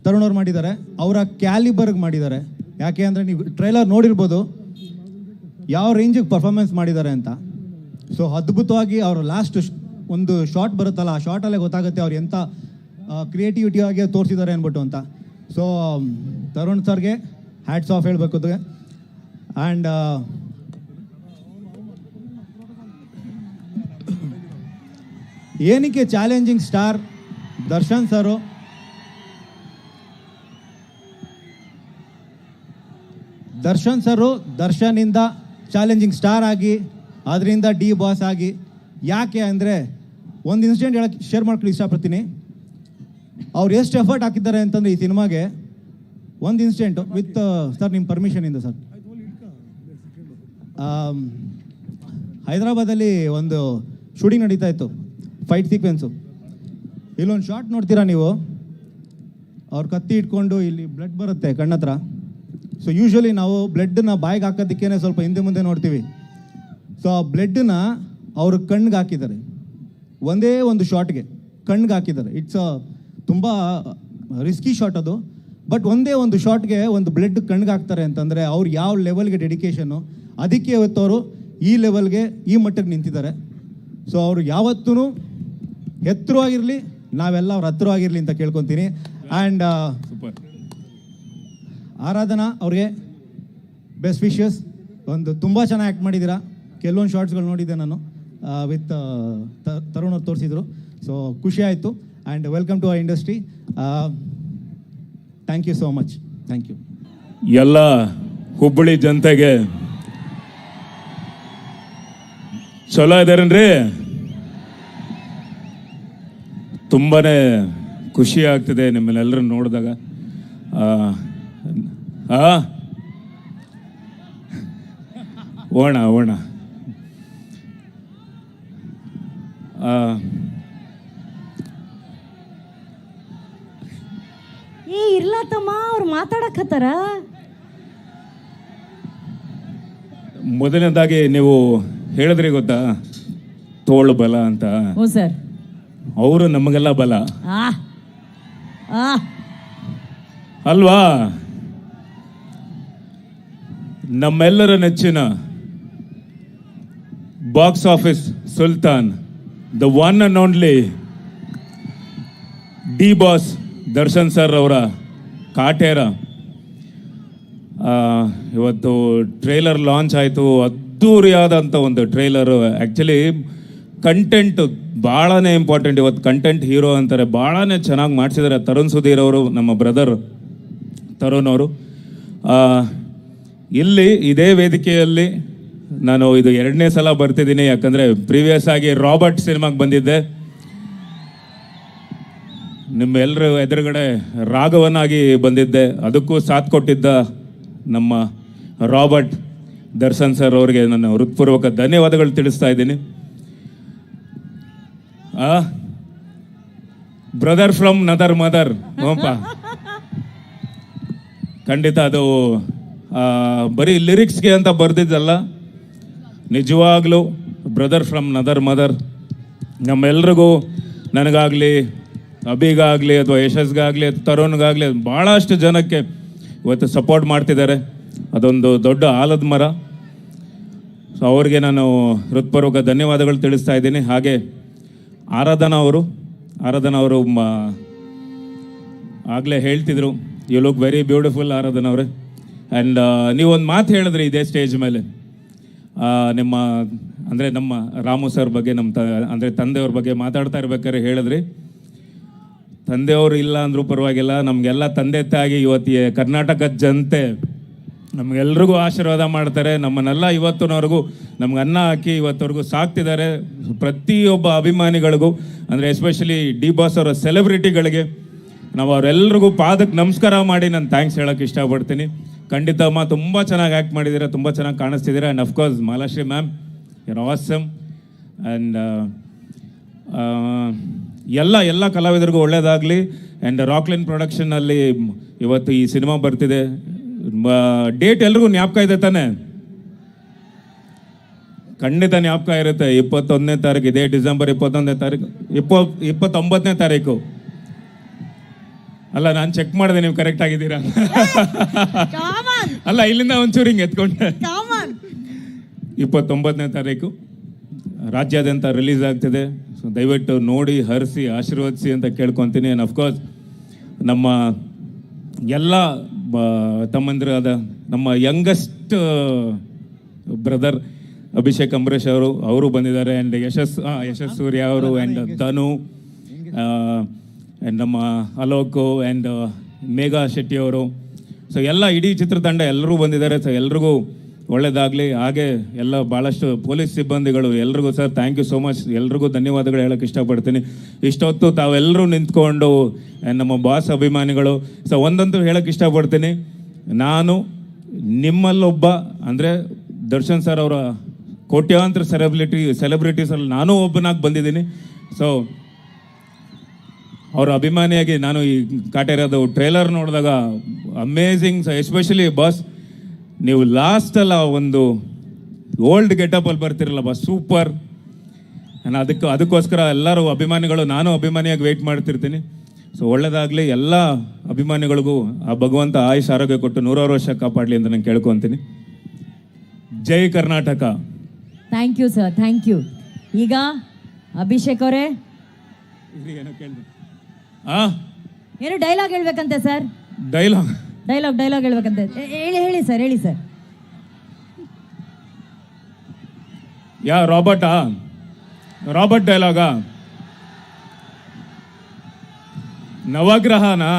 ತರುಣ್ ಅವ್ರು ಮಾಡಿದ್ದಾರೆ, ಅವರ ಕ್ಯಾಲಿಬರ್ಗೆ ಮಾಡಿದ್ದಾರೆ. ಯಾಕೆ ಅಂದರೆ ನೀವು ಟ್ರೈಲರ್ ನೋಡಿರ್ಬೋದು ಯಾವ ರೇಂಜಿಗೆ ಪರ್ಫಾರ್ಮೆನ್ಸ್ ಮಾಡಿದ್ದಾರೆ ಅಂತ. ಸೊ ಅದ್ಭುತವಾಗಿ ಅವರು ಲಾಸ್ಟ್ ಒಂದು ಶಾರ್ಟ್ ಬರುತ್ತಲ್ಲ, ಆ ಶಾರ್ಟಲ್ಲೇ ಗೊತ್ತಾಗುತ್ತೆ ಅವ್ರು ಎಂಥ ಕ್ರಿಯೇಟಿವಿಟಿ ಆಗಿ ತೋರಿಸಿದ್ದಾರೆ ಅಂದ್ಬಿಟ್ಟು ಅಂತ. ಸೊ ತರುಣ್ ಸರ್ಗೆ ಹ್ಯಾಟ್ಸ್ ಆಫ್ ಹೇಳಬೇಕು. ಆ್ಯಂಡ್ ಏನಕ್ಕೆ ಚಾಲೆಂಜಿಂಗ್ ಸ್ಟಾರ್ ದರ್ಶನ್ ಸರು, ದರ್ಶನಿಂದ ಚಾಲೆಂಜಿಂಗ್ ಸ್ಟಾರ್ ಆಗಿ ಅದರಿಂದ ಡಿ ಬಾಸ್ ಆಗಿ. ಯಾಕೆ ಅಂದರೆ ಒಂದು ಇನ್ಸಿಡೆಂಟ್ ಹೇಳಕ್ಕೆ ಶೇರ್ ಮಾಡ್ಕೊಳ್ಳಿ ಇಷ್ಟಪಡ್ತೀನಿ. ಅವ್ರು ಎಷ್ಟು ಎಫರ್ಟ್ ಹಾಕಿದ್ದಾರೆ ಅಂತಂದರೆ ಈ ಸಿನಿಮಾಗೆ, ಒಂದು ಇನ್ಸಿಡೆಂಟು ವಿತ್ ಸರ್ ನಿಮ್ಮ ಪರ್ಮಿಷನಿಂದ ಸರ್, ಹೈದರಾಬಾದಲ್ಲಿ ಒಂದು ಶೂಟಿಂಗ್ ನಡೀತಾ ಇತ್ತು, ಫೈಟ್ ಸೀಕ್ವೆನ್ಸು. ಇಲ್ಲೊಂದು ಶಾರ್ಟ್ ನೋಡ್ತೀರಾ ನೀವು, ಅವ್ರು ಕತ್ತಿ ಇಟ್ಕೊಂಡು ಇಲ್ಲಿ ಬ್ಲಡ್ ಬರುತ್ತೆ ಕಣ್ಣತ್ರ. ಸೊ ಯೂಶ್ವಲಿ ನಾವು ಬ್ಲಡ್ನ ಬಾಯಿಗೆ ಹಾಕೋದಕ್ಕೇ ಸ್ವಲ್ಪ ಹಿಂದೆ ಮುಂದೆ ನೋಡ್ತೀವಿ. ಸೊ ಆ ಬ್ಲಡ್ನ ಅವರು ಕಣ್ಣಿಗೆ ಹಾಕಿದ್ದಾರೆ, ಒಂದೇ ಒಂದು ಶಾರ್ಟ್ಗೆ ಕಣ್ಣಿಗೆ ಹಾಕಿದ್ದಾರೆ. ಇಟ್ಸ್ ತುಂಬ ರಿಸ್ಕಿ ಶಾಟ್ ಅದು. ಬಟ್ ಒಂದೇ ಒಂದು ಶಾರ್ಟ್ಗೆ ಒಂದು ಬ್ಲಡ್ ಕಣ್ಣಿಗೆ ಹಾಕ್ತಾರೆ ಅಂತಂದರೆ ಅವ್ರು ಯಾವ ಲೆವೆಲ್ಗೆ ಡೆಡಿಕೇಶನ್ನು, ಅದಕ್ಕೆ ಇವತ್ತು ಅವರು ಈ ಲೆವೆಲ್ಗೆ ಈ ಮಟ್ಟಕ್ಕೆ ನಿಂತಿದ್ದಾರೆ. ಸೊ ಅವರು ಯಾವತ್ತೂ ಎತ್ತರವಾಗಿರಲಿ, ನಾವೆಲ್ಲ ಅವ್ರ ಹತ್ತಿರವಾಗಿರಲಿ ಅಂತ ಕೇಳ್ಕೊತೀನಿ. ಆ್ಯಂಡ್ ಆರಾಧನಾ ಅವ್ರಿಗೆ ಬೆಸ್ಟ್ ವಿಶಸ್. ಒಂದು ತುಂಬ ಚೆನ್ನಾಗಿ ಆ್ಯಕ್ಟ್ ಮಾಡಿದ್ದೀರಾ. ಕೆಲವೊಂದು ಶಾರ್ಟ್ಸ್ಗಳು ನೋಡಿದ್ದೆ ನಾನು ವಿತ್ ತರುಣ್ ಅವ್ರು ತೋರಿಸಿದ್ರು. ಸೊ ಖುಷಿ ಆಯಿತು. And welcome to our industry. Thank you so much. Thank you. ಎಲ್ಲ ಹುಬ್ಬಳ್ಳಿ ಜನತೆಗೆ ಚಲೋ ಇದಾರೇನ್ರಿ? ತುಂಬಾನೇ ಖುಷಿ ಆಗ್ತಿದೆ ನಿಮ್ಮನ್ನೆಲ್ಲರೂ ನೋಡಿದಾಗ. ಓಣ ಇರ್ಲತ್ತಮ್ಮ, ಅವ್ರು ಮಾತಾಡಕತ್ತಾರ. ಮೊದಲನೇದಾಗಿ ನೀವು ಹೇಳಿದ್ರಿ ಗೊತ್ತಾ, ತೋಳು ಬಲ ಅಂತ. ಹ್ಞೂ ಸರ್. ಅವರು ನಮಗೆಲ್ಲ ಬಲ ಅಲ್ವಾ? ನಮ್ಮೆಲ್ಲರ ನೆಚ್ಚಿನ ಬಾಕ್ಸ್ ಆಫೀಸ್ ಸುಲ್ತಾನ್, the one and only D boss Darshan sir ಅವರ ಕಾಟೇರ ಇವತ್ತು ಟ್ರೇಲರ್ ಲಾಂಚ್ ಆಯಿತು. ಅದ್ದೂರಿಯಾದಂಥ ಒಂದು ಟ್ರೇಲರು. ಆ್ಯಕ್ಚುಲಿ ಕಂಟೆಂಟ್ ಭಾಳನೇ ಇಂಪಾರ್ಟೆಂಟ್. ಇವತ್ತು ಕಂಟೆಂಟ್ ಹೀರೋ ಅಂತಾರೆ, ಭಾಳನೇ ಚೆನ್ನಾಗಿ ಮಾಡಿಸಿದ್ದಾರೆ ತರುಣ್ ಸುಧೀರ್ ಅವರು, ನಮ್ಮ ಬ್ರದರ್ ತರುಣ್ ಅವರು. ಇಲ್ಲಿ ಇದೇ ವೇದಿಕೆಯಲ್ಲಿ ನಾನು ಇದು 2ನೇ ಸಲ ಬರ್ತಿದ್ದೀನಿ. ಯಾಕಂದರೆ ಪ್ರೀವಿಯಸ್ ಆಗಿ ರಾಬರ್ಟ್ ಸಿನಿಮಾಗೆ ಬಂದಿದ್ದೆ, ನಿಮ್ಮೆಲ್ಲರ ಎದುರುಗಡೆ ರಾಘವನಾಗಿ ಬಂದಿದ್ದೆ. ಅದಕ್ಕೂ ಸಾಥ್ ಕೊಟ್ಟಿದ್ದ ನಮ್ಮ ರಾಬರ್ಟ್ ದರ್ಶನ್ ಸರ್ ಅವರಿಗೆ ನನ್ನ ಹೃತ್ಪೂರ್ವಕ ಧನ್ಯವಾದಗಳು ತಿಳಿಸ್ತಾ ಇದ್ದೀನಿ. Brother from another mother. ಹ್ಞೂಪ್ಪ, ಖಂಡಿತ ಅದು ಬರೀ ಲಿರಿಕ್ಸ್ಗೆ ಅಂತ ಬರೆದಿದ್ದಲ್ಲ, ನಿಜವಾಗ್ಲೂ ಬ್ರದರ್ ಫ್ರಮ್ ನದರ್ ಮದರ್. ನಮ್ಮೆಲ್ರಿಗೂ, ನನಗಾಗಲಿ, ಅಭಿಗಾಗಲಿ, ಅಥವಾ ಯಶಸ್ಗಾಗಲಿ, ತರುಣ್ಗಾಗಲಿ, ಭಾಳಷ್ಟು ಜನಕ್ಕೆ ಇವತ್ತು ಸಪೋರ್ಟ್ ಮಾಡ್ತಿದ್ದಾರೆ. ಅದೊಂದು ದೊಡ್ಡ ಆಲದ ಮರ. ಸೊ ಅವ್ರಿಗೆ ನಾನು ಹೃತ್ಪೂರ್ವಕ ಧನ್ಯವಾದಗಳು ತಿಳಿಸ್ತಾ ಇದ್ದೀನಿ. ಹಾಗೆ ಆರಾಧನಾ ಅವರು ಆಗಲೇ ಹೇಳ್ತಿದ್ರು, ಯು ಲುಕ್ ವೆರಿ ಬ್ಯೂಟಿಫುಲ್ ಆರಾಧನಾ ಅವರೇ. ಆ್ಯಂಡ್ ನೀವೊಂದು ಮಾತು ಹೇಳಿದ್ರಿ ಇದೇ ಸ್ಟೇಜ್ ಮೇಲೆ, ನಿಮ್ಮ ಅಂದರೆ ನಮ್ಮ ರಾಮು ಸರ್ ಬಗ್ಗೆ, ನಮ್ಮ ತಂದೆಯವ್ರ ಬಗ್ಗೆ ಮಾತಾಡ್ತಾ ಇರ್ಬೇಕಾದ್ರೆ ಹೇಳಿದ್ರಿ, ತಂದೆಯವರು ಇಲ್ಲ ಅಂದರೂ ಪರವಾಗಿಲ್ಲ, ನಮಗೆಲ್ಲ ತಂದೆ ತಾಯಿ ಇವತ್ತು ಕರ್ನಾಟಕದ ಜನತೆ ನಮಗೆಲ್ರಿಗೂ ಆಶೀರ್ವಾದ ಮಾಡ್ತಾರೆ. ನಮ್ಮನ್ನೆಲ್ಲ ಇವತ್ತಿನವರೆಗೂ ನಮ್ಗೆ ಅನ್ನ ಹಾಕಿ ಇವತ್ತವರೆಗೂ ಸಾಕ್ತಿದ್ದಾರೆ. ಪ್ರತಿಯೊಬ್ಬ ಅಭಿಮಾನಿಗಳಿಗೂ, ಅಂದರೆ ಎಸ್ಪೆಷಲಿ ಡಿ ಬಾಸ್ ಅವರ ಸೆಲೆಬ್ರಿಟಿಗಳಿಗೆ ನಾವು ಅವರೆಲ್ರಿಗೂ ಪಾದಕ್ಕೆ ನಮಸ್ಕಾರ ಮಾಡಿ ನಾನು ಥ್ಯಾಂಕ್ಸ್ ಹೇಳೋಕ್ಕೆ ಇಷ್ಟಪಡ್ತೀನಿ. ಖಂಡಿತ ಅಮ್ಮ, ತುಂಬ ಚೆನ್ನಾಗಿ ಆ್ಯಕ್ಟ್ ಮಾಡಿದ್ದೀರಾ, ತುಂಬ ಚೆನ್ನಾಗಿ ಕಾಣಿಸ್ತಿದ್ದೀರಾ. And of course Malashri ma'am, you're awesome. And ಎಲ್ಲ ಕಲಾವಿದರಿಗೂ ಒಳ್ಳೆಯದಾಗಲಿ. ಆ್ಯಂಡ್ ರಾಕ್ಲೈನ್ ಪ್ರೊಡಕ್ಷನ್ನಲ್ಲಿ ಇವತ್ತು ಈ ಸಿನಿಮಾ ಬರ್ತಿದೆ. ಡೇಟ್ ಎಲ್ರಿಗೂ ಜ್ಞಾಪಕ ಇದೆ ತಾನೆ? ಖಂಡಿತ ಜ್ಞಾಪಕ ಇರುತ್ತೆ. 21ನೇ ತಾರೀಕು, ಇದೇ ಡಿಸೆಂಬರ್ 21ನೇ ತಾರೀಕು, 29ನೇ ತಾರೀಕು ಅಲ್ಲ, ನಾನು ಚೆಕ್ ಮಾಡಿದೆ, ನೀವು ಕರೆಕ್ಟ್ ಆಗಿದ್ದೀರಾ. ಅಲ್ಲ, ಇಲ್ಲಿಂದ ಒಂಚೂರು ಹಿಂಗೆ ಎತ್ಕೊಂಡೆ. 29ನೇ ತಾರೀಕು ರಾಜ್ಯಾದ್ಯಂತ ರಿಲೀಸ್ ಆಗ್ತಿದೆ. ಸೊ ದಯವಿಟ್ಟು ನೋಡಿ, ಹರಿಸಿ, ಆಶೀರ್ವದಿಸಿ ಅಂತ ಕೇಳ್ಕೊತೀನಿ. ಆ್ಯಂಡ್ ಅಫ್ಕೋರ್ಸ್ ನಮ್ಮ ಎಲ್ಲ ತಮ್ಮಂದಿರಾದ ನಮ್ಮ ಯಂಗೆಸ್ಟ್ ಬ್ರದರ್ ಅಭಿಷೇಕ್ ಅಂಬರೀಷ್ ಅವರು ಬಂದಿದ್ದಾರೆ. ಆ್ಯಂಡ್ ಯಶಸ್ ಸೂರ್ಯ ಅವರು, ಆ್ಯಂಡ್ ಧನು, ಆ್ಯಂಡ್ ನಮ್ಮ ಅಲೋಕು, ಆ್ಯಂಡ್ ಮೇಘಾ ಶೆಟ್ಟಿ ಅವರು. ಸೊ ಎಲ್ಲ ಇಡೀ ಚಿತ್ರತಂಡ ಎಲ್ಲರೂ ಬಂದಿದ್ದಾರೆ. ಸೊ ಎಲ್ರಿಗೂ ಒಳ್ಳೇದಾಗಲಿ. ಹಾಗೆ ಎಲ್ಲ ಭಾಳಷ್ಟು ಪೊಲೀಸ್ ಸಿಬ್ಬಂದಿಗಳು ಎಲ್ರಿಗೂ sir thank you so much. ಎಲ್ರಿಗೂ ಧನ್ಯವಾದಗಳು ಹೇಳೋಕ್ಕೆ ಇಷ್ಟಪಡ್ತೀನಿ. ಇಷ್ಟೊತ್ತು ತಾವೆಲ್ಲರೂ ನಿಂತ್ಕೊಂಡು, ನಮ್ಮ ಬಾಸ್ ಅಭಿಮಾನಿಗಳು. ಸೊ ಒಂದಂತೂ ಹೇಳೋಕ್ಕೆ ಇಷ್ಟಪಡ್ತೀನಿ, ನಾನು ನಿಮ್ಮಲ್ಲೊಬ್ಬ, ಅಂದರೆ ದರ್ಶನ್ ಸರ್ ಅವರ ಕೋಟ್ಯಾಂತರ ಸೆಲೆಬ್ರಿಟೀಸಲ್ಲಿ ನಾನು ಒಬ್ಬನಾಗಿ ಬಂದಿದ್ದೀನಿ. ಸೊ ಅವರ ಅಭಿಮಾನಿಯಾಗಿ ನಾನು ಈ ಕಾಟೇರದು ಟ್ರೇಲರ್ ನೋಡಿದಾಗ ಅಮೇಝಿಂಗ್. ಎಸ್ಪೆಷಲಿ ಬಾಸ್, ನೀವು ಲಾಸ್ಟಲ್ಲ ಒಂದು ಓಲ್ಡ್ ಗೆಟಪಲ್ಲಿ ಬರ್ತಿರಲ್ಲ ಬಾಸ್, ಸೂಪರ್. ನಾನು ಅದಕ್ಕೋಸ್ಕರ ಎಲ್ಲರೂ ಅಭಿಮಾನಿಗಳು, ನಾನು ಅಭಿಮಾನಿಯಾಗಿ ವೆಯ್ಟ್ ಮಾಡ್ತಿರ್ತೀನಿ. ಸೊ ಒಳ್ಳೆಯದಾಗಲಿ, ಎಲ್ಲ ಅಭಿಮಾನಿಗಳಿಗೂ ಆ ಭಗವಂತ ಆಯುಷ್ ಆರೋಗ್ಯ ಕೊಟ್ಟು 100 ವರ್ಷ ಕಾಪಾಡಲಿ ಅಂತ ನಾನು ಕೇಳ್ಕೊತೀನಿ. ಜೈ Karnataka. Thank you sir, thank you. ಈಗ ಅಭಿಷೇಕ್ ಅವರೇ ಏನೋ ಕೇಳಿದೆ. ಏನು ಡೈಲಾಗ್ ಹೇಳ್ಬೇಕಂತೆ ಸರ್? ಡೈಲಾಗ್ ಹೇಳ್ಬೇಕಂತೆ. ಹೇಳಿ ಸರ್, ಹೇಳಿ ಸರ್. ರಾಬರ್ಟ್ ಡೈಲಾಗಾ? ನವಗ್ರಹನಾ?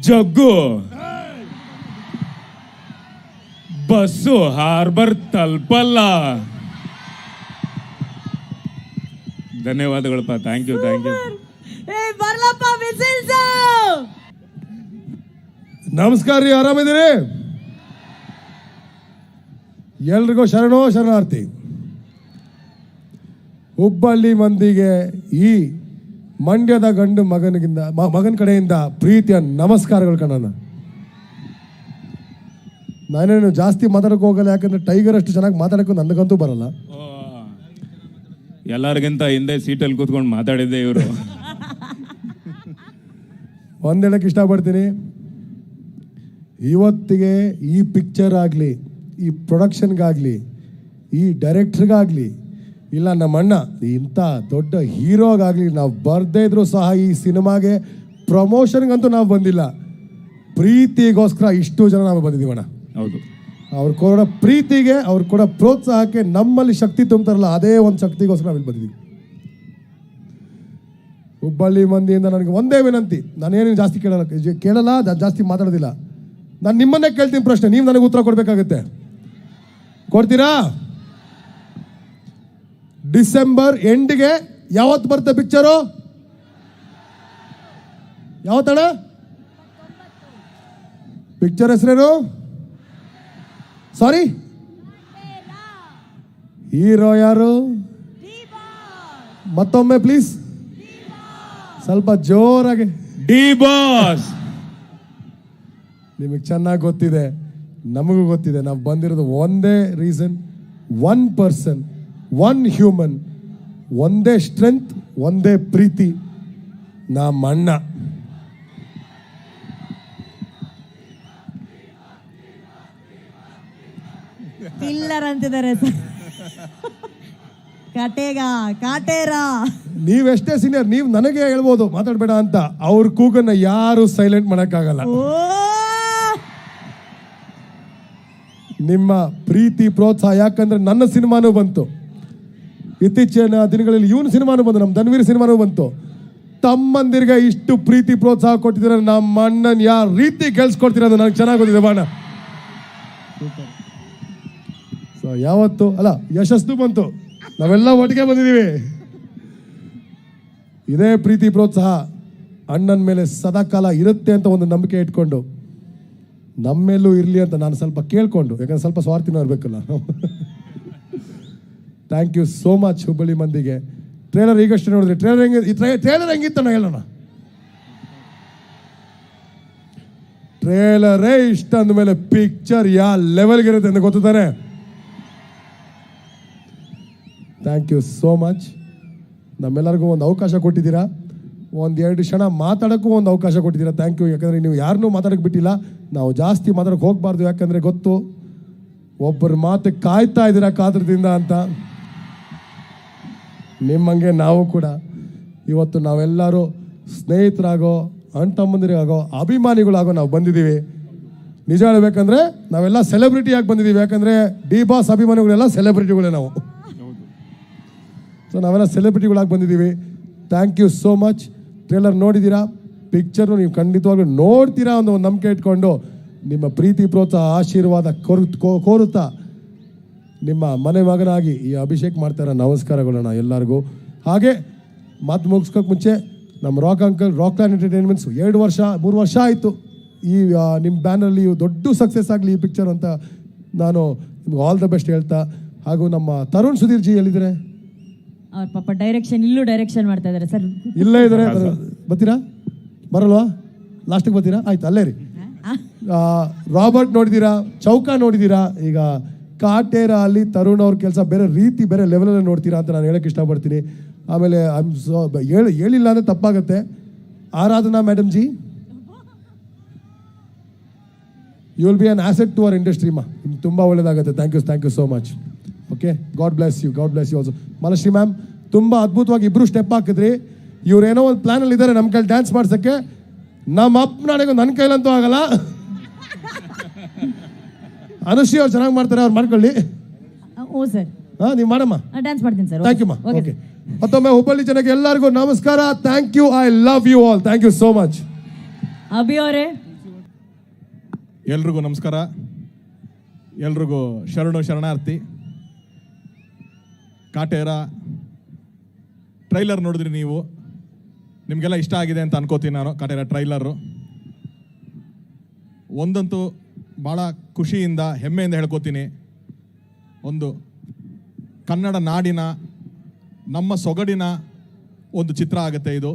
ಜಗ್ಗು ಬಸ್ಸು ಹಾರ್ಬರ್ ತಲುಪಲ್ಲ. ಧನ್ಯವಾದಗಳಪ್ಪ. Thank you. ಬರ್ಲಪ್ಪ ವಿಸಿಲ್ಸ್. ನಮಸ್ಕಾರ ರೀ, ಆರಾಮಿದ್ದೀರಿ? ಎಲ್ರಿಗೂ ಶರಣಾರ್ಥಿ. ಹುಬ್ಬಳ್ಳಿ ಮಂದಿಗೆ ಈ ಮಂಡ್ಯದ ಗಂಡು ಮಗನ ಕಡೆಯಿಂದ ಪ್ರೀತಿಯ ನಮಸ್ಕಾರಗಳು ಕಣಣ್ಣ. ನಾನೇನು ಜಾಸ್ತಿ ಮಾತಾಡಕ್ಕೆ ಹೋಗಲ್ಲ, ಯಾಕಂದ್ರೆ ಟೈಗರ್ ಅಷ್ಟು ಚೆನ್ನಾಗಿ ಮಾತಾಡೋಕೆ ನನಗಂತೂ ಬರಲ್ಲ. ಎಲ್ಲರಿಗಿಂತ ಹಿಂದೆ ಸೀಟಲ್ಲಿ ಕೂತ್ಕೊಂಡು ಮಾತಾಡಿದ್ದೆ ಇವರು. ಒಂದು ಹೇಳಕ್ಕೆ ಇಷ್ಟಪಡ್ತೀನಿ, ಇವತ್ತಿಗೆ ಈ ಪಿಕ್ಚರ್ ಆಗಲಿ, ಈ ಪ್ರೊಡಕ್ಷನ್ಗಾಗಲಿ, ಈ ಡೈರೆಕ್ಟ್ರಿಗಾಗಲಿ, ಇಲ್ಲ ನಮ್ಮ ಅಣ್ಣ ಇಂಥ ದೊಡ್ಡ ಹೀರೋಗಾಗಲಿ ನಾವು ಬರದೇ ಇದ್ರೂ ಸಹ ಈ ಸಿನಿಮಾಗೆ ಪ್ರಮೋಷನ್ಗಂತೂ ನಾವು ಬಂದಿಲ್ಲ. ಪ್ರೀತಿಗೋಸ್ಕರ ಇಷ್ಟು ಜನ ನಾವು ಬಂದಿದ್ದೀವಣ್ಣ. ಹೌದು, ಅವ್ರು ಕೊಡೋ ಪ್ರೀತಿಗೆ, ಅವ್ರು ಕೊಡೋ ಪ್ರೋತ್ಸಾಹಕ್ಕೆ ನಮ್ಮಲ್ಲಿ ಶಕ್ತಿ ತುಂಬ್ತಾರಲ್ಲ, ಅದೇ ಒಂದು ಶಕ್ತಿಗೋಸ್ಕರ ನಾವಿಲ್ಲಿ ಬಂದಿದ್ದೀವಿ. ಹುಬ್ಬಳ್ಳಿ ಮಂದಿಯಿಂದ ನನಗೆ ಒಂದೇ ವಿನಂತಿ, ನಾನೇನು ಜಾಸ್ತಿ ಕೇಳಲ್ಲ, ಜಾಸ್ತಿ ಮಾತಾಡೋದಿಲ್ಲ. ನಾನು ನಿಮ್ಮನ್ನೇ ಕೇಳ್ತೀನಿ ಪ್ರಶ್ನೆ, ನೀವು ನನಗೆ ಉತ್ತರ ಕೊಡಬೇಕಾಗುತ್ತೆ. ಕೊಡ್ತೀರಾ? ಡಿಸೆಂಬರ್ ಎಂಡ್ಗೆ ಯಾವತ್ತು ಬರುತ್ತೆ ಪಿಕ್ಚರು? ಯಾವತ್ತಣ ಪಿಕ್ಚರ್ ಹೆಸರೇನು? ಸಾರಿ, ಹೀರೋ ಯಾರು? ಮತ್ತೊಮ್ಮೆ ಪ್ಲೀಸ್, ಸ್ವಲ್ಪ ಜೋರಾಗಿ. D boss. ನಿಮಗೆ ಚೆನ್ನಾಗಿ ಗೊತ್ತಿದೆ, ನಮಗೂ ಗೊತ್ತಿದೆ. ನಾವು ಬಂದಿರೋದು ಒಂದೇ ರೀಸನ್, 1 ಪರ್ಸನ್, 1 ಹ್ಯೂಮನ್, ಒಂದೇ ಸ್ಟ್ರೆಂತ್, ಒಂದೇ ಪ್ರೀತಿ, ನಮ್ಮ ಅಣ್ಣ. ಕಿಲ್ಲರ್ ಅಂತಿದ್ದಾರೆ ಸರ್. ಕಾಟೇರ. ನೀವೆಷ್ಟೇ ಸೀನಿಯರ್, ನೀವು ನನಗೆ ಹೇಳ್ಬೋದು ಮಾತಾಡಬೇಡ ಅಂತ, ಅವ್ರ ಕೂಗನ್ನ ಯಾರು ಸೈಲೆಂಟ್ ಮಾಡೋಕ್ಕಾಗಲ್ಲ. ನಿಮ್ಮ ಪ್ರೀತಿ ಪ್ರೋತ್ಸಾಹ, ಯಾಕಂದ್ರೆ ನನ್ನ ಸಿನಿಮಾನೂ ಬಂತು, ಇತ್ತೀಚಿನ ದಿನಗಳಲ್ಲಿ ಇವನು ಸಿನಿಮಾನೂ ಬಂತು, ನಮ್ಮ ಧನ್ವೀರ್ ಸಿನಿಮಾನೂ ಬಂತು. ತಮ್ಮಂದಿರಿಗೆ ಇಷ್ಟು ಪ್ರೀತಿ ಪ್ರೋತ್ಸಾಹ ಕೊಟ್ಟಿದ್ರೆ ನಮ್ಮ ಅಣ್ಣನ ಯಾವ ರೀತಿ ಗೆಲ್ಸ್ಕೊಡ್ತೀರ ನನಗೆ ಚೆನ್ನಾಗಿ ಗೊತ್ತಿದೆ ಬಾಣ. ಸೊ ಯಾವತ್ತು ಅಲ್ಲ, ಯಶಸ್ಸು ಬಂತು, ನಾವೆಲ್ಲ ಒಟ್ಟಿಗೆ ಬಂದಿದ್ದೀವಿ. ಇದೇ ಪ್ರೀತಿ ಪ್ರೋತ್ಸಾಹ ಅಣ್ಣನ ಮೇಲೆ ಸದಾಕಾಲ ಇರುತ್ತೆ ಅಂತ ಒಂದು ನಂಬಿಕೆ ಇಟ್ಕೊಂಡು ನಮ್ಮೇಲೂ ಇರಲಿ ಅಂತ ನಾನು ಸ್ವಲ್ಪ ಕೇಳ್ಕೊಂಡು, ಯಾಕಂದ್ರೆ ಸ್ವಲ್ಪ ಸ್ವಾರ್ಥಿನೂ ಇರಬೇಕಲ್ಲ. Thank you so much Hubballi ಮಂದಿಗೆ. ಟ್ರೇಲರ್ ಈಗಷ್ಟೇ ನೋಡಿದ್ರಿ. ಟ್ರೇಲರ್ ಹೆಂಗಿತ್ತಣ್ಣ ಹೇಳೋಣ. ಟ್ರೇಲರೇ ಇಷ್ಟ ಅಂದಮೇಲೆ ಪಿಕ್ಚರ್ ಯಾ ಲೆವೆಲ್ಗೆ ಇರುತ್ತೆ ಅಂತ ಗೊತ್ತಾನೆ. Thank you so much. ನಮ್ಮೆಲ್ಲರಿಗೂ ಒಂದು ಅವಕಾಶ ಕೊಟ್ಟಿದ್ದೀರಾ, ಒಂದೆರಡು ಕ್ಷಣ ಮಾತಾಡೋಕ್ಕೂ ಒಂದು ಅವಕಾಶ ಕೊಟ್ಟಿದ್ದೀರಾ. Thank you. ಯಾಕಂದರೆ ನೀವು ಯಾರನ್ನೂ ಮಾತಾಡೋಕ್ಕೆ ಬಿಟ್ಟಿಲ್ಲ. ನಾವು ಜಾಸ್ತಿ ಮಾತಾಡೋಕ್ಕೆ ಹೋಗಬಾರ್ದು, ಯಾಕಂದರೆ ಗೊತ್ತು ಒಬ್ಬರ ಮಾತು ಕಾಯ್ತಾ ಇದ್ದೀರಾ ಕಾದ್ರದಿಂದ ಅಂತ. ನಿಮ್ಮಂಗೆ ನಾವು ಕೂಡ ಇವತ್ತು ನಾವೆಲ್ಲರೂ ಸ್ನೇಹಿತರಾಗೋ, ಅಣ್ತಮ್ಮಂದಿರಾಗೋ, ಅಭಿಮಾನಿಗಳಾಗೋ ನಾವು ಬಂದಿದ್ದೀವಿ. ನಿಜ ಹೇಳಬೇಕಂದ್ರೆ ನಾವೆಲ್ಲ ಸೆಲೆಬ್ರಿಟಿಯಾಗಿ ಬಂದಿದ್ದೀವಿ. ಯಾಕಂದರೆ ಡಿ ಬಾಸ್ ಅಭಿಮಾನಿಗಳೆಲ್ಲ ಸೆಲೆಬ್ರಿಟಿಗಳೇ ನಾವು. ಸೊ ನಾವೆಲ್ಲ ಸೆಲೆಬ್ರಿಟಿಗಳಾಗಿ ಬಂದಿದ್ದೀವಿ. Thank you so much. Trailer ನೋಡಿದ್ದೀರಾ, ಪಿಕ್ಚರ್ನು ನೀವು ಖಂಡಿತವಾಗ್ಲೂ ನೋಡ್ತೀರಾ ಅನ್ನೋ ಒಂದು ನಂಬಿಕೆ ಇಟ್ಕೊಂಡು ನಿಮ್ಮ ಪ್ರೀತಿ ಪ್ರೋತ್ಸಾಹ ಆಶೀರ್ವಾದ ಕೋರುತ್ತಾ ನಿಮ್ಮ ಮನೆ ಮಗನಾಗಿ ಈ ಅಭಿಷೇಕ್ ಮಾಡ್ತಾರ. ನಮಸ್ಕಾರಗಳನ್ನ ಎಲ್ಲರಿಗೂ. ಹಾಗೆ ಮಾತು ಮುಗಿಸ್ಕೋಕೆ ಮುಂಚೆ ನಮ್ಮ ರಾಕ್ಲೈನ್ ಎಂಟರ್ಟೈನ್ಮೆಂಟ್ಸ್ 3 ವರ್ಷ ಆಯಿತು ಈ ನಿಮ್ಮ ಬ್ಯಾನರಲ್ಲಿ ದೊಡ್ಡ ಸಕ್ಸಸ್ ಆಗಲಿ ಈ ಪಿಕ್ಚರ್ ಅಂತ ನಾನು ನಿಮ್ಗೆ ಆಲ್ ದ ಬೆಸ್ಟ್ ಹೇಳ್ತಾ, ಹಾಗೂ ನಮ್ಮ ತರುಣ್ ಸುಧೀರ್ ಜಿ ಎಲ್ಲಿದ್ದಾರೆ? ಅವ್ರ ಪಾಪ ಇಲ್ಲೂ ಡೈರೆಕ್ಷನ್ ಮಾಡ್ತಾ ಇದ್ದಾರೆ ಸರ್. ಇಲ್ಲೇ ಇದ್ದಾರೆ. ಬರ್ತೀರಾ? ಬರಲ್ವಾ? ಲಾಸ್ಟಿಗೆ ಬರ್ತೀರಾ? ಆಯ್ತು, ಅಲ್ಲೇ ರೀ. ರಾಬರ್ಟ್ ನೋಡಿದ್ದೀರಾ, ಚೌಕ ನೋಡಿದ್ದೀರಾ, ಈಗ ಕಾಟೇರ ಅಲ್ಲಿ ತರುಣ್ ಅವ್ರ ಕೆಲಸ ಬೇರೆ ರೀತಿ, ಬೇರೆ ಲೆವೆಲಲ್ಲಿ ನೋಡ್ತೀರಾ ಅಂತ ನಾನು ಹೇಳಕ್ಕೆ ಇಷ್ಟಪಡ್ತೀನಿ. ಆಮೇಲೆ ಹೇಳಿಲ್ಲ ಅಂದರೆ ತಪ್ಪಾಗುತ್ತೆ. Aradhana madam ji, you will be an asset to our industry ಮಾ. ನಿಮ್ಗೆ ತುಂಬ ಒಳ್ಳೇದಾಗುತ್ತೆ. Thank you so much. Okay, God bless you also. Malashri ma'am ತುಂಬ ಅದ್ಭುತವಾಗಿ ಇಬ್ಬರು ಸ್ಟೆಪ್ ಹಾಕಿದ್ರಿ. ಇವ್ರೇನೋ ಒಂದು ಪ್ಲ್ಯಾನಲ್ಲಿ ಇದ್ದಾರೆ ನಮ್ಮ ಕೈಲಿ ಡ್ಯಾನ್ಸ್ ಮಾಡ್ಸೋಕ್ಕೆ. ನಮ್ಮ ಅಪ್ಪನಾಡೆಗೂ ನನ್ನ ಕೈಲಂತೂ ಆಗಲ್ಲ. ಅನುಶ್ರೀ ಅವ್ರು ಚೆನ್ನಾಗಿ ಮಾಡ್ತಾರೆ, ಅವ್ರು ಮಾಡ್ಕೊಳ್ಳಿ. ಓ ಸರ್, ಹಾಂ, ನೀವು ಮಾಡಮ್ಮ. ಡ್ಯಾನ್ಸ್ ಮಾಡ್ತೀನಿ ಸರ್. ಥ್ಯಾಂಕ್ ಯು ಮಾ. ಓಕೆ, ಮತ್ತೊಮ್ಮೆ ಹುಬ್ಬಳ್ಳಿ ಜನಕ್ಕೆ ಎಲ್ಲರಿಗೂ ನಮಸ್ಕಾರ. Thank you. I love you all. Thank you so much. Abhi ಅವರೇ, ಎಲ್ರಿಗೂ ನಮಸ್ಕಾರ. ಎಲ್ರಿಗೂ ಶರಣಾರ್ಥಿ. ಕಾಟೇರ ಟ್ರೈಲರ್ ನೋಡಿದ್ರಿ ನೀವು, ನಿಮಗೆಲ್ಲ ಇಷ್ಟ ಆಗಿದೆ ಅಂತ ಅನ್ಕೋತೀನಿ ನಾನು. ಕಾಟೇರ ಟ್ರೈಲರು ಒಂದಂತೂ ಭಾಳ ಖುಷಿಯಿಂದ ಹೆಮ್ಮೆಯಿಂದ ಹೇಳ್ಕೊತೀನಿ. ಒಂದು ಕನ್ನಡ ನಾಡಿನ ನಮ್ಮ ಸೊಗಡಿನ ಒಂದು ಚಿತ್ರ ಆಗುತ್ತೆ ಇದು.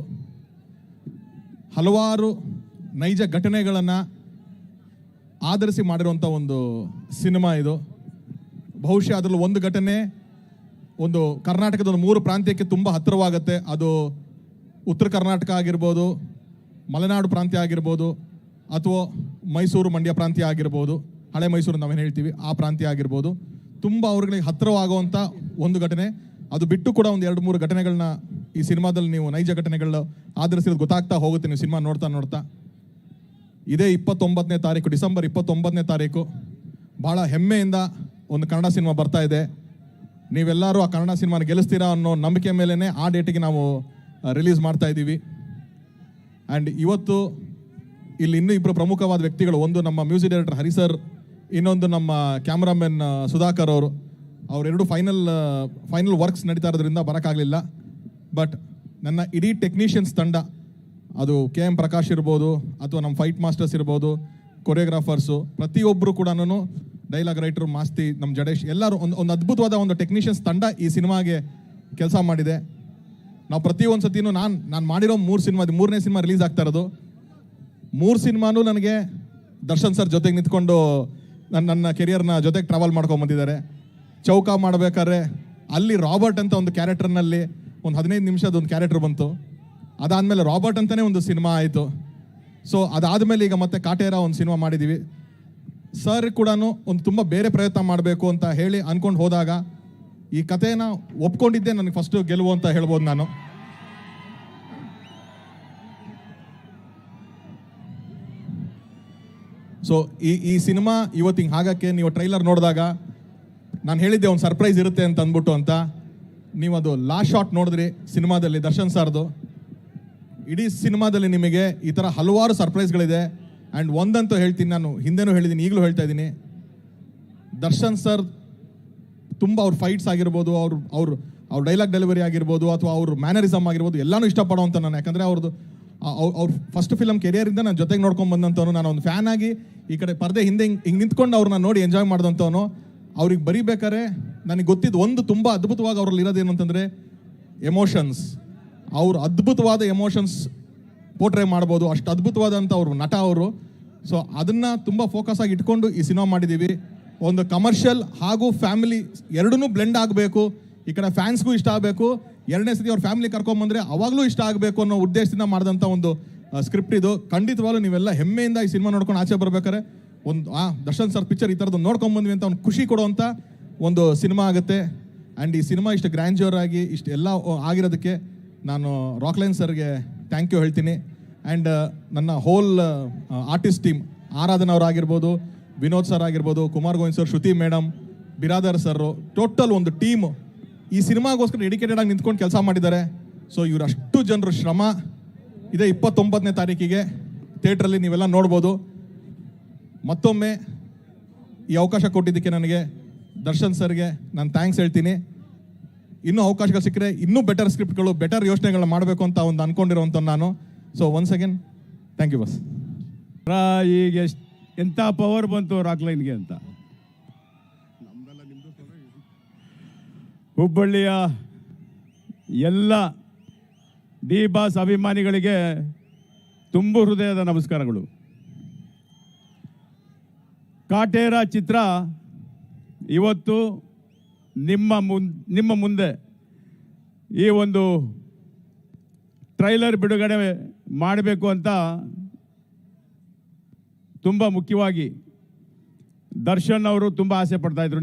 ಹಲವಾರು ನೈಜ ಘಟನೆಗಳನ್ನು ಆಧರಿಸಿ ಮಾಡಿರುವಂಥ ಒಂದು ಸಿನಿಮಾ ಇದು. ಬಹುಶಃ ಅದರಲ್ಲಿ ಒಂದು ಘಟನೆ ಒಂದು ಕರ್ನಾಟಕದ ಒಂದು 3 ಪ್ರಾಂತ್ಯಕ್ಕೆ ತುಂಬ ಹತ್ತಿರವಾಗುತ್ತೆ. ಅದು ಉತ್ತರ ಕರ್ನಾಟಕ ಆಗಿರ್ಬೋದು, ಮಲೆನಾಡು ಪ್ರಾಂತ್ಯ ಆಗಿರ್ಬೋದು, ಅಥವಾ ಮೈಸೂರು ಮಂಡ್ಯ ಪ್ರಾಂತ್ಯ ಆಗಿರ್ಬೋದು, ಹಳೆ ಮೈಸೂರು ನಾವೇನು ಹೇಳ್ತೀವಿ ಆ ಪ್ರಾಂತ್ಯ ಆಗಿರ್ಬೋದು. ತುಂಬ ಅವ್ರಿಗೆ ಹತ್ತಿರವಾಗುವಂಥ ಒಂದು ಘಟನೆ. ಅದು ಬಿಟ್ಟು ಕೂಡ ಒಂದು 2-3 ಘಟನೆಗಳನ್ನ ಈ ಸಿನಿಮಾದಲ್ಲಿ ನೀವು ನೈಜ ಘಟನೆಗಳನ್ನ ಆಧರಿಸಿರೋದು ಗೊತ್ತಾಗ್ತಾ ಹೋಗುತ್ತೆ ನೀವು ಸಿನಿಮಾ ನೋಡ್ತಾ. ಇದೇ 29ನೇ ತಾರೀಕು, ಡಿಸೆಂಬರ್ 29ನೇ ತಾರೀಕು ಭಾಳ ಹೆಮ್ಮೆಯಿಂದ ಒಂದು ಕನ್ನಡ ಸಿನಿಮಾ ಬರ್ತಾ ಇದೆ. ನೀವೆಲ್ಲರೂ ಆ ಕನ್ನಡ ಸಿನಿಮಾನ ಗೆಲ್ಲಿಸ್ತೀರಾ ಅನ್ನೋ ನಂಬಿಕೆ ಮೇಲೇ ಆ ಡೇಟಿಗೆ ನಾವು ರಿಲೀಸ್ ಮಾಡ್ತಾ ಇದ್ದೀವಿ. ಆ್ಯಂಡ್ ಇವತ್ತು ಇಲ್ಲಿ ಇನ್ನೂ 2 ಪ್ರಮುಖವಾದ ವ್ಯಕ್ತಿಗಳು, ಒಂದು ನಮ್ಮ ಮ್ಯೂಸಿಕ್ ಡೈರೆಕ್ಟರ್ ಹರಿ ಸರ್, ಇನ್ನೊಂದು ನಮ್ಮ ಕ್ಯಾಮ್ರಾಮನ್ ಸುಧಾಕರ್ ಅವರು. ಅವರೆರಡು ಫೈನಲ್ ವರ್ಕ್ಸ್ ನಡೀತಾ ಇರೋದ್ರಿಂದ ಬರೋಕ್ಕಾಗಲಿಲ್ಲ. ಬಟ್ ನನ್ನ ಇಡೀ ಟೆಕ್ನಿಷಿಯನ್ಸ್ ತಂಡ, ಅದು KM ಪ್ರಕಾಶ್ ಇರ್ಬೋದು, ಅಥವಾ ನಮ್ಮ ಫೈಟ್ ಮಾಸ್ಟರ್ಸ್ ಇರ್ಬೋದು, ಕೊರಿಯೋಗ್ರಾಫರ್ಸು, ಪ್ರತಿಯೊಬ್ಬರು ಕೂಡ ಡೈಲಾಗ್ ರೈಟರು ಮಾಸ್ತಿ, ನಮ್ಮ ಜಡೇಶ್, ಎಲ್ಲರೂ ಒಂದು ಅದ್ಭುತವಾದ ಒಂದು ಟೆಕ್ನಿಷಿಯನ್ಸ್ ತಂಡ ಈ ಸಿನಿಮಾಗೆ ಕೆಲಸ ಮಾಡಿದೆ. ನಾವು ಪ್ರತಿಯೊಂದು ಸತಿನೂ ನಾನು ಮಾಡಿರೋ 3 ಸಿನಿಮಾ, 3ನೇ ಸಿನಿಮಾ ರಿಲೀಸ್ ಆಗ್ತಾ ಇರೋದು. 3 ಸಿನಿಮಾನೂ ನನಗೆ ದರ್ಶನ್ ಸರ್ ಜೊತೆಗೆ ನಿಂತ್ಕೊಂಡು ನನ್ನ ಕೆರಿಯರ್ನ ಜೊತೆಗೆ ಟ್ರಾವೆಲ್ ಮಾಡ್ಕೊಂಡು ಬಂದಿದ್ದಾರೆ. ಚೌಕ ಮಾಡಬೇಕಾದ್ರೆ ಅಲ್ಲಿ ರಾಬರ್ಟ್ ಅಂತ ಒಂದು ಕ್ಯಾರೆಕ್ಟರ್ನಲ್ಲಿ ಒಂದು 15 ನಿಮಿಷದ ಒಂದು ಕ್ಯಾರೆಕ್ಟರ್ ಬಂತು. ಅದಾದಮೇಲೆ ರಾಬರ್ಟ್ ಅಂತಲೇ ಒಂದು ಸಿನಿಮಾ ಆಯಿತು. ಸೊ ಅದಾದಮೇಲೆ ಈಗ ಮತ್ತೆ ಕಾಟೇರ ಒಂದು ಸಿನಿಮಾ ಮಾಡಿದ್ದೀವಿ. ಸರ್ ಕೂಡ ಒಂದು ತುಂಬ ಬೇರೆ ಪ್ರಯತ್ನ ಮಾಡಬೇಕು ಅಂತ ಹೇಳಿ ಅಂದ್ಕೊಂಡು ಹೋದಾಗ ಈ ಕಥೆನ ಒಪ್ಕೊಂಡಿದ್ದೆ ನನಗೆ ಫಸ್ಟು ಗೆಲುವು ಅಂತ ಹೇಳ್ಬೋದು ನಾನು. ಸೊ ಈ ಸಿನಿಮಾ ಇವತ್ತು ಹಿಂಗೆ ಆಗಕ್ಕೆ ನೀವು ಟ್ರೈಲರ್ ನೋಡಿದಾಗ ನಾನು ಹೇಳಿದ್ದೆ ಒಂದು ಸರ್ಪ್ರೈಸ್ ಇರುತ್ತೆ ಅಂತ ಅಂದ್ಬಿಟ್ಟು ಅಂತ. ನೀವು ಅದು ಲಾಸ್ಟ್ ಶಾಟ್ ನೋಡಿದ್ರಿ ಸಿನಿಮಾದಲ್ಲಿ ದರ್ಶನ್ ಸರ್ದು. ಇಡೀ ಸಿನಿಮಾದಲ್ಲಿ ನಿಮಗೆ ಈ ಥರ ಹಲವಾರು ಸರ್ಪ್ರೈಸ್ಗಳಿದೆ. ಆ್ಯಂಡ್ ಒಂದಂತೂ ಹೇಳ್ತೀನಿ, ನಾನು ಹಿಂದೆನೂ ಹೇಳಿದ್ದೀನಿ, ಈಗಲೂ ಹೇಳ್ತಾ ಇದ್ದೀನಿ, ದರ್ಶನ್ ಸರ್ ತುಂಬ ಅವ್ರ ಫೈಟ್ಸ್ ಆಗಿರ್ಬೋದು, ಅವ್ರ ಡೈಲಾಗ್ ಡೆಲಿವರಿ ಆಗಿರ್ಬೋದು, ಅಥವಾ ಅವ್ರ ಮ್ಯಾನರಿಸಮ್ ಆಗಿರ್ಬೋದು, ಎಲ್ಲನೂ ಇಷ್ಟಪಡೋವಂಥ ನಾನು. ಯಾಕಂದರೆ ಅವ್ರ ಫಸ್ಟ್ ಫಿಲಮ್ ಕೆರಿಯರಿಂದ ನಾನು ಜೊತೆಗೆ ನೋಡ್ಕೊಂಡು ಬಂದಂಥವನು. ನಾನು ಒಂದು ಫ್ಯಾನ್ ಆಗಿ ಈ ಕಡೆ ಪರದೆ ಹಿಂದೆ ಹಿಂಗೆ ನಿಂತ್ಕೊಂಡು ಅವ್ರನ್ನ ನೋಡಿ ಎಂಜಾಯ್ ಮಾಡಿದಂಥವನು. ಅವ್ರಿಗೆ ಬರೀಬೇಕಾದ್ರೆ ನನಗೆ ಗೊತ್ತಿದ್ದು ಒಂದು ತುಂಬ ಅದ್ಭುತವಾಗಿ ಅವ್ರಲ್ಲಿ ಇರೋದೇನು ಅಂತಂದರೆ, ಎಮೋಷನ್ಸ್, ಅವ್ರು ಅದ್ಭುತವಾದ ಎಮೋಷನ್ಸ್ ಪೋರ್ಟ್ರೇ ಮಾಡ್ಬೋದು, ಅಷ್ಟು ಅದ್ಭುತವಾದಂಥ ಅವರು ನಟ ಅವರು. ಸೊ ಅದನ್ನು ತುಂಬ ಫೋಕಸ್ ಆಗಿ ಇಟ್ಕೊಂಡು ಈ ಸಿನಿಮಾ ಮಾಡಿದ್ದೀವಿ. ಒಂದು ಕಮರ್ಷಿಯಲ್ ಹಾಗೂ ಫ್ಯಾಮಿಲಿ ಎರಡನ್ನೂ ಬ್ಲೆಂಡ್ ಆಗಬೇಕು. ಈ ಕಡೆ ಫ್ಯಾನ್ಸ್ಗೂ ಇಷ್ಟ ಆಗಬೇಕು, ಎರಡನೇ ಸತಿ ಅವ್ರ ಫ್ಯಾಮಿಲಿ ಕರ್ಕೊಂಬಂದರೆ ಅವಾಗಲೂ ಇಷ್ಟ ಆಗಬೇಕು ಅನ್ನೋ ಉದ್ದೇಶದಿಂದ ಮಾಡಿದಂಥ ಒಂದು ಸ್ಕ್ರಿಪ್ಟ್ ಇದು. ಖಂಡಿತವಾಗ್ಲೂ ನೀವೆಲ್ಲ ಹೆಮ್ಮೆಯಿಂದ ಈ ಸಿನಿಮಾ ನೋಡ್ಕೊಂಡು ಆಚೆ ಬರ್ಬೇಕಾರೆ ಒಂದು ದರ್ಶನ್ ಸರ್ ಪಿಕ್ಚರ್ ಈ ಥರದ್ದು ನೋಡ್ಕೊಂಬಂದ್ವಿ ಅಂತ ಒಂದು ಖುಷಿ ಕೊಡುವಂಥ ಒಂದು ಸಿನಿಮಾ ಆಗುತ್ತೆ. ಆ್ಯಂಡ್ ಈ ಸಿನಿಮಾ ಇಷ್ಟು ಗ್ರ್ಯಾಂಡ್ಯೂರ್ ಆಗಿ ಇಷ್ಟು ಎಲ್ಲ ಆಗಿರೋದಕ್ಕೆ ನಾನು ರಾಕ್ಲೈನ್ ಸರ್ಗೆ ಥ್ಯಾಂಕ್ ಯು ಹೇಳ್ತೀನಿ. ಆ್ಯಂಡ್ ನನ್ನ ಹೋಲ್ ಆರ್ಟಿಸ್ಟ್ ಟೀಮ್, ಆರಾಧನಾ ಅವರಾಗಿರ್ಬೋದು, ವಿನೋದ್ ಸರ್ ಆಗಿರ್ಬೋದು, ಕುಮಾರ್ ಗೋವಿಂದ್ ಸರ್, ಶ್ರುತಿ ಮೇಡಮ್, ಬಿರಾದರ್ ಸರ್, ಟೋಟಲ್ ಒಂದು ಟೀಮ್ ಈ ಸಿನಿಮಾಗೋಸ್ಕರ ಡೆಡಿಕೇಟೆಡ್ ಆಗಿ ನಿಂತ್ಕೊಂಡು ಕೆಲಸ ಮಾಡಿದ್ದಾರೆ. ಸೊ ಇವರಷ್ಟು ಜನರು ಶ್ರಮ ಇದೆ. 29ನೇ ತಾರೀಕಿಗೆ ಥಿಯೇಟ್ರಲ್ಲಿ ನೀವೆಲ್ಲ ನೋಡ್ಬೋದು. ಮತ್ತೊಮ್ಮೆ ಈ ಅವಕಾಶ ಕೊಟ್ಟಿದ್ದಕ್ಕೆ ನನಗೆ ದರ್ಶನ್ ಸರ್ಗೆ ನಾನು ಥ್ಯಾಂಕ್ಸ್ ಹೇಳ್ತೀನಿ. ಇನ್ನೂ ಅವಕಾಶಗಳು ಸಿಕ್ಕರೆ ಇನ್ನೂ ಬೆಟರ್ ಸ್ಕ್ರಿಪ್ಟ್ಗಳು, ಬೆಟರ್ ಯೋಚನೆಗಳನ್ನ ಮಾಡಬೇಕು ಅಂತ ಒಂದು ಅಂದ್ಕೊಂಡಿರೋವಂಥ ನಾನು. So once again thank you boss. ಈಗ ಎಂಥ ಪವರ್ ಬಂತು ರಾಕ್ಲೈನ್ಗೆ ಅಂತ. ಹುಬ್ಬಳ್ಳಿಯ ಎಲ್ಲ ಡಿ ಬಾಸ್ ಅಭಿಮಾನಿಗಳಿಗೆ ತುಂಬು ಹೃದಯದ ನಮಸ್ಕಾರಗಳು. ಕಾಟೇರ ಚಿತ್ರ ಇವತ್ತು ನಿಮ್ಮ ಮುಂದೆ ಈ ಒಂದು ಟ್ರೈಲರ್ ಬಿಡುಗಡೆ ಮಾಡಬೇಕು ಅಂತ ತುಂಬ ಮುಖ್ಯವಾಗಿ ದರ್ಶನ್ ಅವರು ತುಂಬ ಆಸೆ ಪಡ್ತಾ ಇದ್ರು.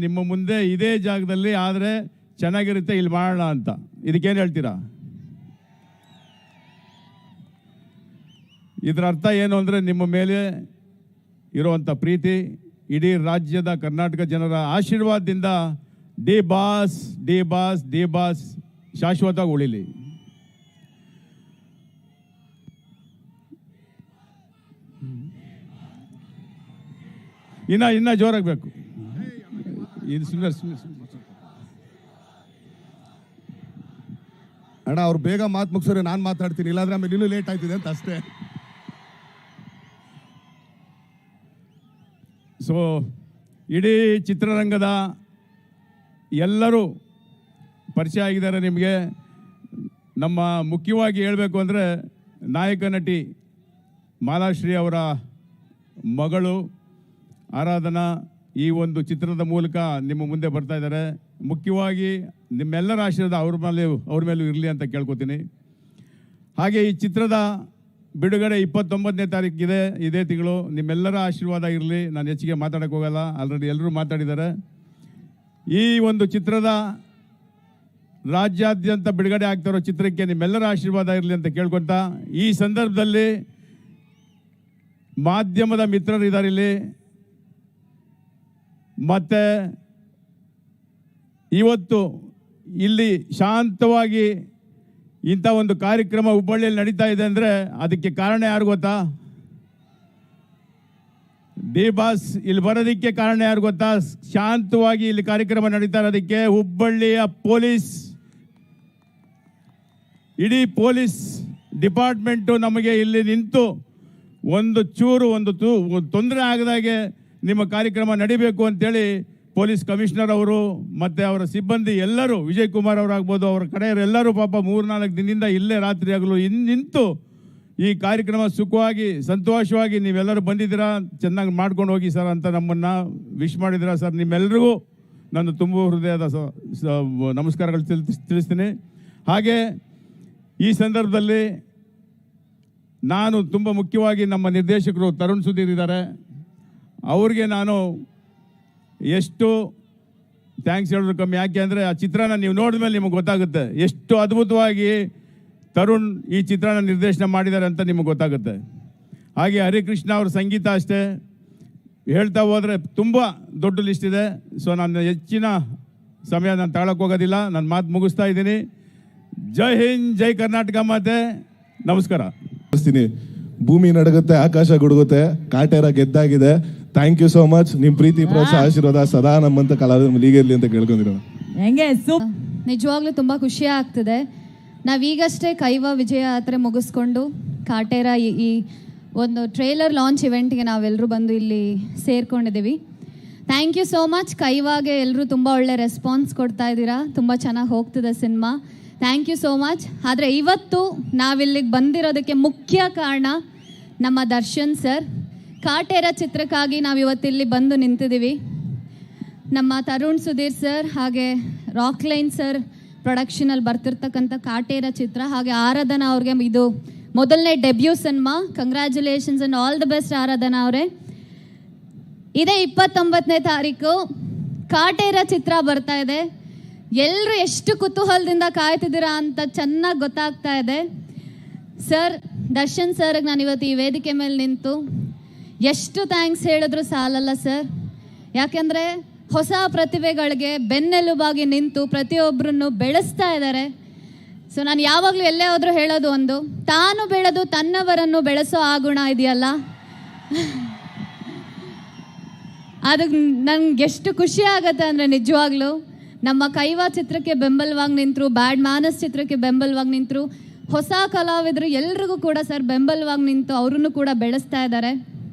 ನಿಮ್ಮ ಮುಂದೆ ಇದೇ ಜಾಗದಲ್ಲಿ ಆದರೆ ಚೆನ್ನಾಗಿರುತ್ತೆ, ಇಲ್ಲಿ ಮಾಡೋಣ ಅಂತ. ಇದಕ್ಕೇನು ಹೇಳ್ತೀರಾ? ಇದರ ಅರ್ಥ ಏನು ಅಂದರೆ ನಿಮ್ಮ ಮೇಲೆ ಇರುವಂಥ ಪ್ರೀತಿ, ಇಡೀ ರಾಜ್ಯದ ಕರ್ನಾಟಕ ಜನರ ಆಶೀರ್ವಾದದಿಂದ ಡಿ ಬಾಸ್ ಶಾಶ್ವತವಾಗಿ ಉಳಿಲಿ. ಇನ್ನ ಜೋರಾಗಬೇಕು. ಇದು ಸುಮ್ಮನೆ ಅಣ್ಣ ಅವ್ರು ಬೇಗ ಮಾತು ಮುಗಿಸೋರೆ ನಾನು ಮಾತಾಡ್ತೀನಿ, ಇಲ್ಲಾಂದ್ರೆ ಆಮೇಲೆ ಇನ್ನೂ ಲೇಟ್ ಆಯ್ತಿದೆ ಅಂತ ಅಷ್ಟೇ. ಸೊ ಇಡೀ ಚಿತ್ರರಂಗದ ಎಲ್ಲರೂ ಪರಿಚಯ ಆಗಿದ್ದಾರೆ ನಿಮಗೆ. ನಮ್ಮ ಮುಖ್ಯವಾಗಿ ಹೇಳಬೇಕು ಅಂದರೆ ನಾಯಕ ನಟಿ ಮಾಲಾಶ್ರೀ ಅವರ ಮಗಳು ಆರಾಧನಾ ಈ ಒಂದು ಚಿತ್ರದ ಮೂಲಕ ನಿಮ್ಮ ಮುಂದೆ ಬರ್ತಾ ಇದ್ದಾರೆ. ಮುಖ್ಯವಾಗಿ ನಿಮ್ಮೆಲ್ಲರ ಆಶೀರ್ವಾದ ಅವ್ರ ಮೇಲೂ ಇರಲಿ ಅಂತ ಕೇಳ್ಕೊತೀನಿ. ಹಾಗೆ ಈ ಚಿತ್ರದ ಬಿಡುಗಡೆ 29ನೇ ತಾರೀಕಿದೆ, ಇದೇ ತಿಂಗಳು. ನಿಮ್ಮೆಲ್ಲರ ಆಶೀರ್ವಾದ ಇರಲಿ. ನಾನು ಹೆಚ್ಚಿಗೆ ಮಾತಾಡೋಕ್ಕೆ ಹೋಗಲ್ಲ, ಆಲ್ರೆಡಿ ಎಲ್ಲರೂ ಮಾತಾಡಿದ್ದಾರೆ. ಈ ಒಂದು ಚಿತ್ರದ ರಾಜ್ಯಾದ್ಯಂತ ಬಿಡುಗಡೆ ಆಗ್ತಿರೋ ಚಿತ್ರಕ್ಕೆ ನಿಮ್ಮೆಲ್ಲರ ಆಶೀರ್ವಾದ ಇರಲಿ ಅಂತ ಕೇಳ್ಕೊತ, ಈ ಸಂದರ್ಭದಲ್ಲಿ ಮಾಧ್ಯಮದ ಮಿತ್ರರು ಇದ್ದಾರೆ ಇಲ್ಲಿ. ಮತ್ತು ಇವತ್ತು ಇಲ್ಲಿ ಶಾಂತವಾಗಿ ಇಂಥ ಒಂದು ಕಾರ್ಯಕ್ರಮ ಹುಬ್ಬಳ್ಳಿಯಲ್ಲಿ ನಡೀತಾ ಇದೆ ಅಂದರೆ ಅದಕ್ಕೆ ಕಾರಣ ಯಾರು ಗೊತ್ತಾ? ಡಿ ಬಾಸ್ ಇಲ್ಲಿ ಬರೋದಕ್ಕೆ ಕಾರಣ ಯಾರು ಗೊತ್ತಾ? ಶಾಂತವಾಗಿ ಇಲ್ಲಿ ಕಾರ್ಯಕ್ರಮ ನಡೀತಾ ಇರೋದಕ್ಕೆ ಹುಬ್ಬಳ್ಳಿಯ ಪೊಲೀಸ್, ಇಡೀ ಪೊಲೀಸ್ ಡಿಪಾರ್ಟ್ಮೆಂಟು ನಮಗೆ ಇಲ್ಲಿ ನಿಂತು ಒಂದು ತೊಂದರೆ ಆಗದಾಗೆ ನಿಮ್ಮ ಕಾರ್ಯಕ್ರಮ ನಡಿಬೇಕು ಅಂತೇಳಿ ಪೊಲೀಸ್ ಕಮಿಷನರ್ ಅವರು ಮತ್ತು ಅವರ ಸಿಬ್ಬಂದಿ ಎಲ್ಲರೂ, ವಿಜಯ್ ಕುಮಾರ್ ಅವರಾಗ್ಬೋದು, ಅವರ ಕಡೆಯವರೆಲ್ಲರೂ ಪಾಪ 3-4 ದಿನದಿಂದ ಇಲ್ಲೇ ರಾತ್ರಿ ಆಗಲು ನಿಂತು ಈ ಕಾರ್ಯಕ್ರಮ ಸುಖವಾಗಿ ಸಂತೋಷವಾಗಿ ನೀವೆಲ್ಲರೂ ಬಂದಿದ್ದೀರಾ, ಚೆನ್ನಾಗಿ ಮಾಡ್ಕೊಂಡು ಹೋಗಿ ಸರ್ ಅಂತ ನಮ್ಮನ್ನು ವಿಶ್ ಮಾಡಿದ್ದೀರಾ ಸರ್. ನಿಮ್ಮೆಲ್ಲರಿಗೂ ನಾನು ತುಂಬ ಹೃದಯದ ನಮಸ್ಕಾರಗಳು ತಿಳಿಸ್ತೀನಿ. ಹಾಗೆ ಈ ಸಂದರ್ಭದಲ್ಲಿ ನಾನು ತುಂಬ ಮುಖ್ಯವಾಗಿ ನಮ್ಮ ನಿರ್ದೇಶಕರು ತರುಣ್ ಸುಧೀರ್ ಇದ್ದಾರೆ, ಅವ್ರಿಗೆ ನಾನು ಎಷ್ಟು ಥ್ಯಾಂಕ್ಸ್ ಹೇಳಿದ್ರು ಕಮ್ಮಿ. ಯಾಕೆ ಅಂದರೆ ಆ ಚಿತ್ರನ ನೀವು ನೋಡಿದ ಮೇಲೆ ನಿಮಗೆ ಗೊತ್ತಾಗುತ್ತೆ ಎಷ್ಟು ಅದ್ಭುತವಾಗಿ ತರುಣ್ ಈ ಚಿತ್ರನ ನಿರ್ದೇಶನ ಮಾಡಿದ್ದಾರೆ ಅಂತ ನಿಮಗೆ ಗೊತ್ತಾಗುತ್ತೆ. ಹಾಗೆ ಹರಿಕೃಷ್ಣ ಅವ್ರ ಸಂಗೀತ ಅಷ್ಟೇ, ಹೇಳ್ತಾ ಹೋದರೆ ತುಂಬ ದೊಡ್ಡ ಲಿಸ್ಟ್ ಇದೆ. ಸೊ ನಾನು ಹೆಚ್ಚಿನ ಸಮಯ ನಾನು ತಾಳಕ್ಕೆ ಹೋಗೋದಿಲ್ಲ, ನಾನು ಮಾತು ಮುಗಿಸ್ತಾ ಇದ್ದೀನಿ. ಜೈ ಹಿಂದ್, ಜೈ ಕರ್ನಾಟಕ ಮಾತೆ, ನಮಸ್ಕಾರ. ಭೂಮಿ ನಡಗುತ್ತೆ, ಆಕಾಶ ಗುಡುಗುತ್ತೆ, ಕಾಟೇರ ಗೆದ್ದಾಗಿದೆ. Thank you so much. ನಿಮ್ಮ ಪ್ರೀತಿ, ಪ್ರೋತ್ಸಾಹ, ಆಶೀರ್ವಾದ ಸದಾ ನಮ್ಮಂತ ಕಲಾವಿದರು ಹೀಗಿರಲಿ ಅಂತ ಕೇಳ್ಕೊಂಡಿರೋಣ. ನಿಜವಾಗ್ಲೂ ತುಂಬ ಖುಷಿ ಆಗ್ತದೆ. ನಾವೀಗಷ್ಟೇ ಕೈವ ವಿಜಯ ಯಾತ್ರೆ ಮುಗಿಸ್ಕೊಂಡು ಕಾಟೇರ ಈ ಒಂದು ಟ್ರೇಲರ್ ಲಾಂಚ್ ಇವೆಂಟ್ಗೆ ನಾವೆಲ್ಲರೂ ಬಂದು ಇಲ್ಲಿ ಸೇರ್ಕೊಂಡಿದ್ದೀವಿ. Thank you so much. ಕೈವಾಗೆ ಎಲ್ಲರೂ ತುಂಬ ಒಳ್ಳೆ ರೆಸ್ಪಾನ್ಸ್ ಕೊಡ್ತಾ ಇದ್ದೀರಾ, ತುಂಬ ಚೆನ್ನಾಗಿ ಹೋಗ್ತಿದೆ cinema. Thank you so much. ಆದರೆ ಇವತ್ತು ನಾವಿಲ್ಲಿಗೆ ಬಂದಿರೋದಕ್ಕೆ ಮುಖ್ಯ ಕಾರಣ ನಮ್ಮ ದರ್ಶನ್ ಸರ್. ಕಾಟೇರ ಚಿತ್ರಕ್ಕಾಗಿ ನಾವು ಇವತ್ತಿಲ್ಲಿ ಬಂದು ನಿಂತಿದ್ದೀವಿ. ನಮ್ಮ ತರುಣ್ ಸುಧೀರ್ ಸರ್ ಹಾಗೆ ರಾಕ್ಲೈನ್ ಸರ್ ಪ್ರೊಡಕ್ಷನಲ್ಲಿ ಬರ್ತಿರ್ತಕ್ಕಂಥ ಕಾಟೇರ ಚಿತ್ರ, ಹಾಗೆ ಆರಾಧನಾ ಅವ್ರಿಗೆ ಇದು ಮೊದಲನೇ debut cinema. Congratulations and all the best Aradhana ಅವರೇ. ಇದೇ 29ನೇ ತಾರೀಕು ಕಾಟೇರ ಚಿತ್ರ ಬರ್ತಾ ಇದೆ. ಎಲ್ಲರೂ ಎಷ್ಟು ಕುತೂಹಲದಿಂದ ಕಾಯ್ತಿದ್ದೀರಾ ಅಂತ ಚೆನ್ನಾಗಿ ಗೊತ್ತಾಗ್ತಾ ಇದೆ. ಸರ್, ದರ್ಶನ್ ಸರ್ಗೆ ನಾನು ಇವತ್ತು ಈ ವೇದಿಕೆ ಮೇಲೆ ನಿಂತು ಎಷ್ಟು ಥ್ಯಾಂಕ್ಸ್ ಹೇಳಿದ್ರು ಸಾಲಲ್ಲ ಸರ್. ಯಾಕೆಂದರೆ ಹೊಸ ಪ್ರತಿಭೆಗಳಿಗೆ ಬೆನ್ನೆಲುಬಾಗಿ ನಿಂತು ಪ್ರತಿಯೊಬ್ಬರನ್ನು ಬೆಳೆಸ್ತಾ ಇದ್ದಾರೆ. ಸೊ ನಾನು ಯಾವಾಗಲೂ ಎಲ್ಲೇ ಹೋದರೂ ಹೇಳೋದು ಒಂದು, ತಾನು ಬೆಳೆದು ತನ್ನವರನ್ನು ಬೆಳೆಸೋ ಆ ಗುಣ ಇದೆಯಲ್ಲ, ಅದಕ್ಕೆ ನನಗೆ ಎಷ್ಟು ಖುಷಿ ಆಗುತ್ತೆ ಅಂದರೆ ನಿಜವಾಗ್ಲೂ ನಮ್ಮ ಕೈವಾ ಚಿತ್ರಕ್ಕೆ ಬೆಂಬಲವಾಗಿ ನಿಂತರು, ಬ್ಯಾಡ್ ಮ್ಯಾನಸ್ ಚಿತ್ರಕ್ಕೆ ಬೆಂಬಲವಾಗಿ ನಿಂತರು, ಹೊಸ ಕಲಾವಿದರು ಎಲ್ರಿಗೂ ಕೂಡ ಸರ್ ಬೆಂಬಲವಾಗಿ ನಿಂತು ಅವರನ್ನು ಕೂಡ ಬೆಳೆಸ್ತಾ ಇದ್ದಾರೆ.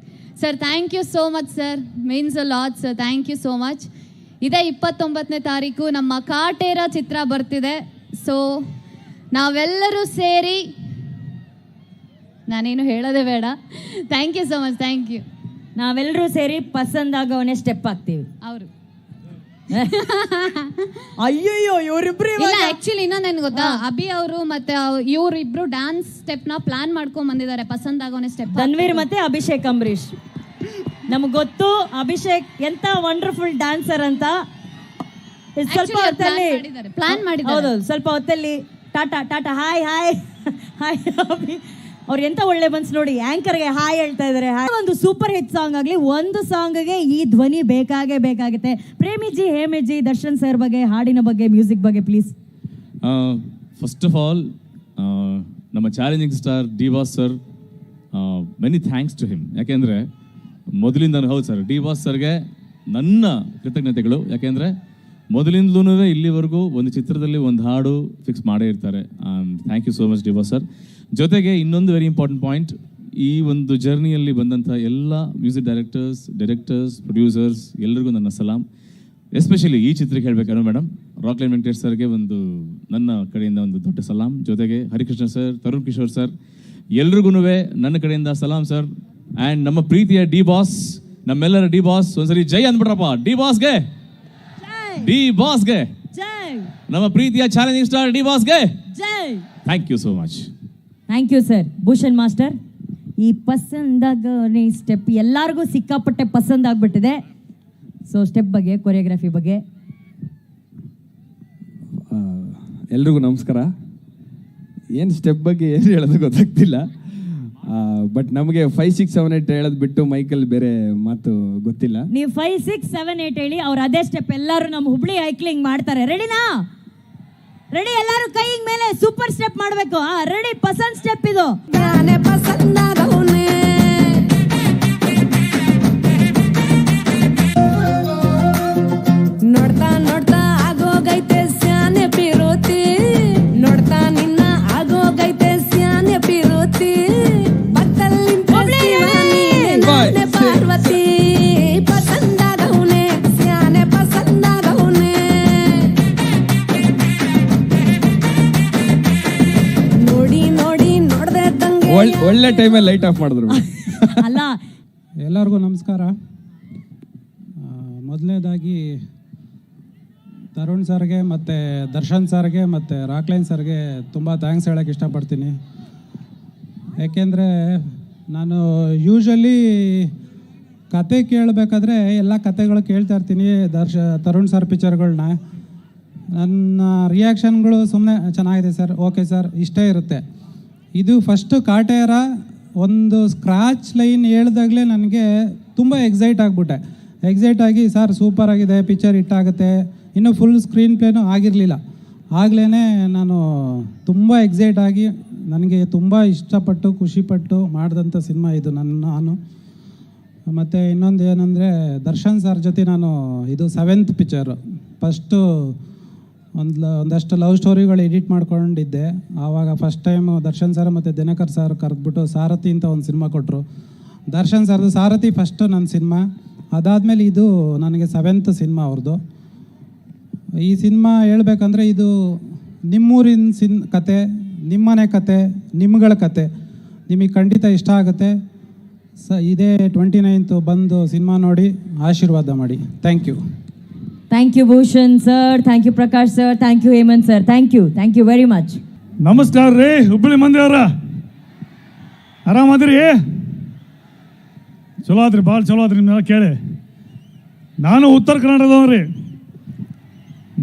Sir thank you so much sir, means a lot sir, thank you so much. ಇದೇ 29ನೇ ತಾರೀಕು ನಮ್ಮ ಕಾಟೇರ ಚಿತ್ರ ಬರ್ತಿದೆ. ಸೊ ನಾವೆಲ್ಲರೂ ಸೇರಿ, ನಾನೇನು ಹೇಳೋದೇ ಬೇಡ, thank you so much, thank you. ನಾವೆಲ್ಲರೂ ಸೇರಿ ಪಸಂದಾಗವನೇ ಸ್ಟೆಪ್ ಹಾಕ್ತೀವಿ. ಅವರು ಅಯ್ಯಯ್ಯೋ ಇವರಿಬ್ರು ಇಲ್ಲ, ಆಕ್ಚುಲಿ ಇನ್ನೊಂದೇನು ಗೊತ್ತಾ, ಅಭಿ ಅವರು ಮತ್ತೆ ಇವರಿಬ್ರು ಡ್ಯಾನ್ಸ್ ಸ್ಟೆಪ್ ನ ಪ್ಲಾನ್ ಮಾಡ್ಕೊಂಡ್ ಬಂದಿದ್ದಾರೆ. ಪಸಂದ್ ಆಗೋನೆ ಸ್ಟೆಪ್ ಧನ್ವೀರ್ ಮತ್ತೆ ಅಭಿಷೇಕ್ ಅಂಬರೀಶ್. ನಮ್ಗೆ ಗೊತ್ತು ಅಭಿಷೇಕ್ ಎಂತ ವಂಡರ್ಫುಲ್ ಡ್ಯಾನ್ಸರ್ ಅಂತ. ಸ್ವಲ್ಪ ಹೊತ್ತಲ್ಲಿ ಪ್ಲಾನ್ ಮಾಡಿದ್ದಾರೆ. ಹೌದು, ಸ್ವಲ್ಪ ಹೊತ್ತಲ್ಲಿ Tata Tata hi hi hi Abhi ಅವ್ರು ಎಂತ ಒಳ್ಳೆ ಮನ್ಸು ನೋಡಿ, ಆಂಕರ್ಗೆ ಹಾಯ್ ಹೇಳ್ತಾ ಇದಾರೆ. ಒಂದು ಸೂಪರ್ ಹಿಟ್ ಸಾಂಗ್ ಆಗಲಿ, ಒಂದು ಸಾಂಗ್ಗೆ ಈ ಧ್ವನಿ ಬೇಕಾಗುತ್ತೆ. ಪ್ರೇಮಿಜಿ, ಹೇಮಿಜಿ, ದರ್ಶನ್ ಸರ್ ಬಗ್ಗೆ, ಹಾಡಿನ ಬಗ್ಗೆ, ಮ್ಯೂಸಿಕ್ ಬಗ್ಗೆ ಪ್ಲೀಸ್. ಫಸ್ಟ್ ಆಫ್ ಆಲ್ ನಮ್ಮ challenging star D boss sir, many thanks to him. ಯಾಕೆಂದರೆ ಮೊದಲಿಂದ, ಹೌದು ಸರ್, ಡಿ ಬಾಸ್ ಸರ್ಗೆ ನನ್ನ ಕೃತಜ್ಞತೆಗಳು. ಯಾಕೆಂದರೆ ಮೊದಲಿಂದಲೂ ಇಲ್ಲಿವರೆಗೂ ಒಂದು ಚಿತ್ರದಲ್ಲಿ ಒಂದು ಹಾಡು ಫಿಕ್ಸ್ ಮಾಡೇ ಇರ್ತಾರೆ. Thank you so much D boss sir. ಜೊತೆಗೆ ಇನ್ನೊಂದು ವೆರಿ ಇಂಪಾರ್ಟೆಂಟ್ ಪಾಯಿಂಟ್, ಈ ಒಂದು ಜರ್ನಿಯಲ್ಲಿ ಬಂದಂಥ ಎಲ್ಲ ಮ್ಯೂಸಿಕ್ ಡೈರೆಕ್ಟರ್ಸ್, ಪ್ರೊಡ್ಯೂಸರ್ಸ್ ಎಲ್ರಿಗೂ ನನ್ನ ಸಲಾಂ. ಎಸ್ಪೆಷಲಿ ಈ ಚಿತ್ರಕ್ಕೆ ಹೇಳಬೇಕಾದ್ರೆ ಮೇಡಮ್, ರಾಕ್ಲೈನ್ ವೆಂಕಟೇಶ್ ಸರ್ಗೆ ಒಂದು ನನ್ನ ಕಡೆಯಿಂದ ಒಂದು ದೊಡ್ಡ ಸಲಾಂ. ಜೊತೆಗೆ ಹರಿಕೃಷ್ಣ ಸರ್, ತರುಣ್ ಕಿಶೋರ್ ಸರ್, ಎಲ್ರಿಗೂ ನನ್ನ ಕಡೆಯಿಂದ ಸಲಾಂ ಸರ್. ಆ್ಯಂಡ್ ನಮ್ಮ ಪ್ರೀತಿಯ ಡಿ ಬಾಸ್, ನಮ್ಮೆಲ್ಲರ ಡಿ ಬಾಸ್, ಒಂದ್ಸರಿ ಜೈ ಅಂದ್ಬಿಟ್ರಪ್ಪ. ಡಿ ಬಾಸ್ಗೆ, ಡಿ ಬಾಸ್ಗೆ, ನಮ್ಮ ಪ್ರೀತಿಯ ಚಾಲೆಂಜಿಂಗ್ ಸ್ಟಾರ್ ಡಿ ಬಾಸ್ಗೆ thank you so much. Thank you sir. Bhushan master, ಈ ಪಸಂದಾಗವನೇ ಸ್ಟೆಪ್ ಎಲ್ಲರಿಗೂ ಸಿಕ್ಕಾಪಟ್ಟೆ ಪಸಂದ್ ಆಗ್ಬಿಟ್ಟಿದೆ. ಸೊ ಸ್ಟೆಪ್ ಬಗ್ಗೆ, ಕೊರಿಯೋಗ್ರಫಿ ಬಗ್ಗೆ. ಎಲ್ರಿಗೂ ನಮಸ್ಕಾರ. ಏನು ಸ್ಟೆಪ್ ಬಗ್ಗೆ ಏನು ಹೇಳೋದು ಗೊತ್ತಾಗ್ತಿಲ್ಲ. ಬಟ್ ನಮಗೆ 5, 6, 7, 8 ಹೇಳೋದು ಬಿಟ್ಟು ಮೈಕಲ್ಲಿ ಬೇರೆ ಮಾತು ಗೊತ್ತಿಲ್ಲ. ನೀವು 5, 6, 7, 8 ಹೇಳಿ, ಅವ್ರು ಅದೇ ಸ್ಟೆಪ್ ಎಲ್ಲರೂ ನಮ್ಮ ಹುಬ್ಳಿ ಐಕ್ಲಿಂಗ್ ಮಾಡ್ತಾರೆ. ರೆಡಿನಾ? ರೆಡಿ? ಎಲ್ಲರೂ ಕೈ ಮೇಲೆ ಸೂಪರ್ ಸ್ಟೆಪ್ ಮಾಡಬೇಕು. ರೆಡಿ? ಪಸಂದ್ ಸ್ಟೆಪ್ ಇದು. ನೋಡ್ತಾ ನೋಡ್ತಾ ಆಗೋಗೈತೆ ಸ್ಯಾನೆ ಪಿರೋತಿ, ನೋಡ್ತಾ ನಿನ್ನ ಆಗೋಗೈತೆ ಸ್ಯಾನೆ ಪಿರೋತಿ, ಬತ್ತಲ್ಲಿ ಪಾರ್ವತಿ, ಪಸಂದಾಗವನೆ ಸ್ಯಾನೆ ಪಸಂದಾಗವನೆ. ನೋಡಿ ನೋಡಿ ನೋಡ್ದೆ ತಂಗೆ ಒಳ್ಳೆ ಟೈಮಲ್ಲಿ ಲೈಟ್ ಆಫ್ ಮಾಡಿದ್ರು. ಅಲ್ಲ, ಎಲ್ಲರಿಗೂ ನಮಸ್ಕಾರ. ಮೊದಲನೇದಾಗಿ ತರುಣ್ ಸರ್ಗೆ ಮತ್ತು ದರ್ಶನ್ ಸರ್ಗೆ ಮತ್ತು ರಾಕ್ಲೈನ್ ಸರ್ಗೆ ತುಂಬ ಥ್ಯಾಂಕ್ಸ್ ಹೇಳೋಕ್ಕೆ ಇಷ್ಟಪಡ್ತೀನಿ. ಯಾಕೆಂದರೆ ನಾನು ಯೂಶ್ವಲಿ ಕತೆ ಕೇಳಬೇಕಾದ್ರೆ ಎಲ್ಲ ಕತೆಗಳು ಕೇಳ್ತಾ ಇರ್ತೀನಿ, ತರುಣ್ ಸರ್ ಪಿಕ್ಚರ್ಗಳನ್ನ. ನನ್ನ ರಿಯಾಕ್ಷನ್ಗಳು ಸುಮ್ಮನೆ ಚೆನ್ನಾಗಿದೆ ಸರ್, ಓಕೆ ಸರ್, ಇಷ್ಟೇ ಇರುತ್ತೆ. ಇದು ಫಸ್ಟು ಕಾಟೇರ ಒಂದು ಸ್ಕ್ರಾಚ್ ಲೈನ್ ಹೇಳ್ದಾಗಲೇ ನನಗೆ ತುಂಬ ಎಕ್ಸೈಟ್ ಆಗಿ ಸರ್ ಸೂಪರ್ ಆಗಿದೆ, ಪಿಕ್ಚರ್ ಹಿಟ್ಟಾಗುತ್ತೆ. ಇನ್ನೂ ಫುಲ್ ಸ್ಕ್ರೀನ್ ಪ್ಲೇನೂ ಆಗಿರಲಿಲ್ಲ. ಆಗಲೇ ನಾನು ತುಂಬ ಎಕ್ಸೈಟ್ ಆಗಿ, ನನಗೆ ತುಂಬ ಇಷ್ಟಪಟ್ಟು ಖುಷಿಪಟ್ಟು ಮಾಡಿದಂಥ ಸಿನಿಮಾ ಇದು ನಾನು. ಮತ್ತು ಇನ್ನೊಂದು ಏನಂದರೆ, ದರ್ಶನ್ ಸರ್ ಜೊತೆ ನಾನು ಇದು 7th ಪಿಕ್ಚರು. ಫಸ್ಟು ಒಂದಷ್ಟು ಲವ್ ಸ್ಟೋರಿಗಳು ಎಡಿಟ್ ಮಾಡ್ಕೊಂಡಿದ್ದೆ. ಆವಾಗ ಫಸ್ಟ್ ಟೈಮು ದರ್ಶನ್ ಸರ್ ಮತ್ತು ದಿನಕರ್ ಸರ್ ಕರೆದ್ಬಿಟ್ಟು ಸಾರಥಿ ಅಂತ ಒಂದು ಸಿನಿಮಾ ಕೊಟ್ಟರು. ದರ್ಶನ್ ಸರ್ದು ಸಾರಥಿ ಫಸ್ಟು ನನ್ನ ಸಿನಿಮಾ. ಅದಾದಮೇಲೆ ಇದು ನನಗೆ 7th ಸಿನಿಮಾ ಅವ್ರದ್ದು. ಈ ಸಿನಿಮಾ ಹೇಳ್ಬೇಕಂದ್ರೆ ಇದು ನಿಮ್ಮೂರಿನ ಕತೆ, ನಿಮ್ಮನೆ ಕತೆ, ನಿಮ್ಮಗಳ ಕತೆ. ನಿಮಗೆ ಖಂಡಿತ ಇಷ್ಟ ಆಗುತ್ತೆ. ಇದೇ 29th ಬಂದು ಸಿನಿಮಾ ನೋಡಿ ಆಶೀರ್ವಾದ ಮಾಡಿ. Thank you. Thank you Bhushan sir, thank you Prakash sir, thank you Hemanth sir, thank you very much. ನಮಸ್ಕಾರ ರೀ ಹುಬ್ಬಳ್ಳಿ ಮಂದಿ ಅವರ, ಆರಾಮದ್ರಿ? ಚಲೋ ಆದ್ರಿ, ಭಾಳ ಚಲೋ ಆದ್ರಿ. ನಿಮ್ಮೆಲ್ಲ ಕೇಳಿ, ನಾನು ಉತ್ತರ ಕರ್ನಾಟಕದವ್ರಿ.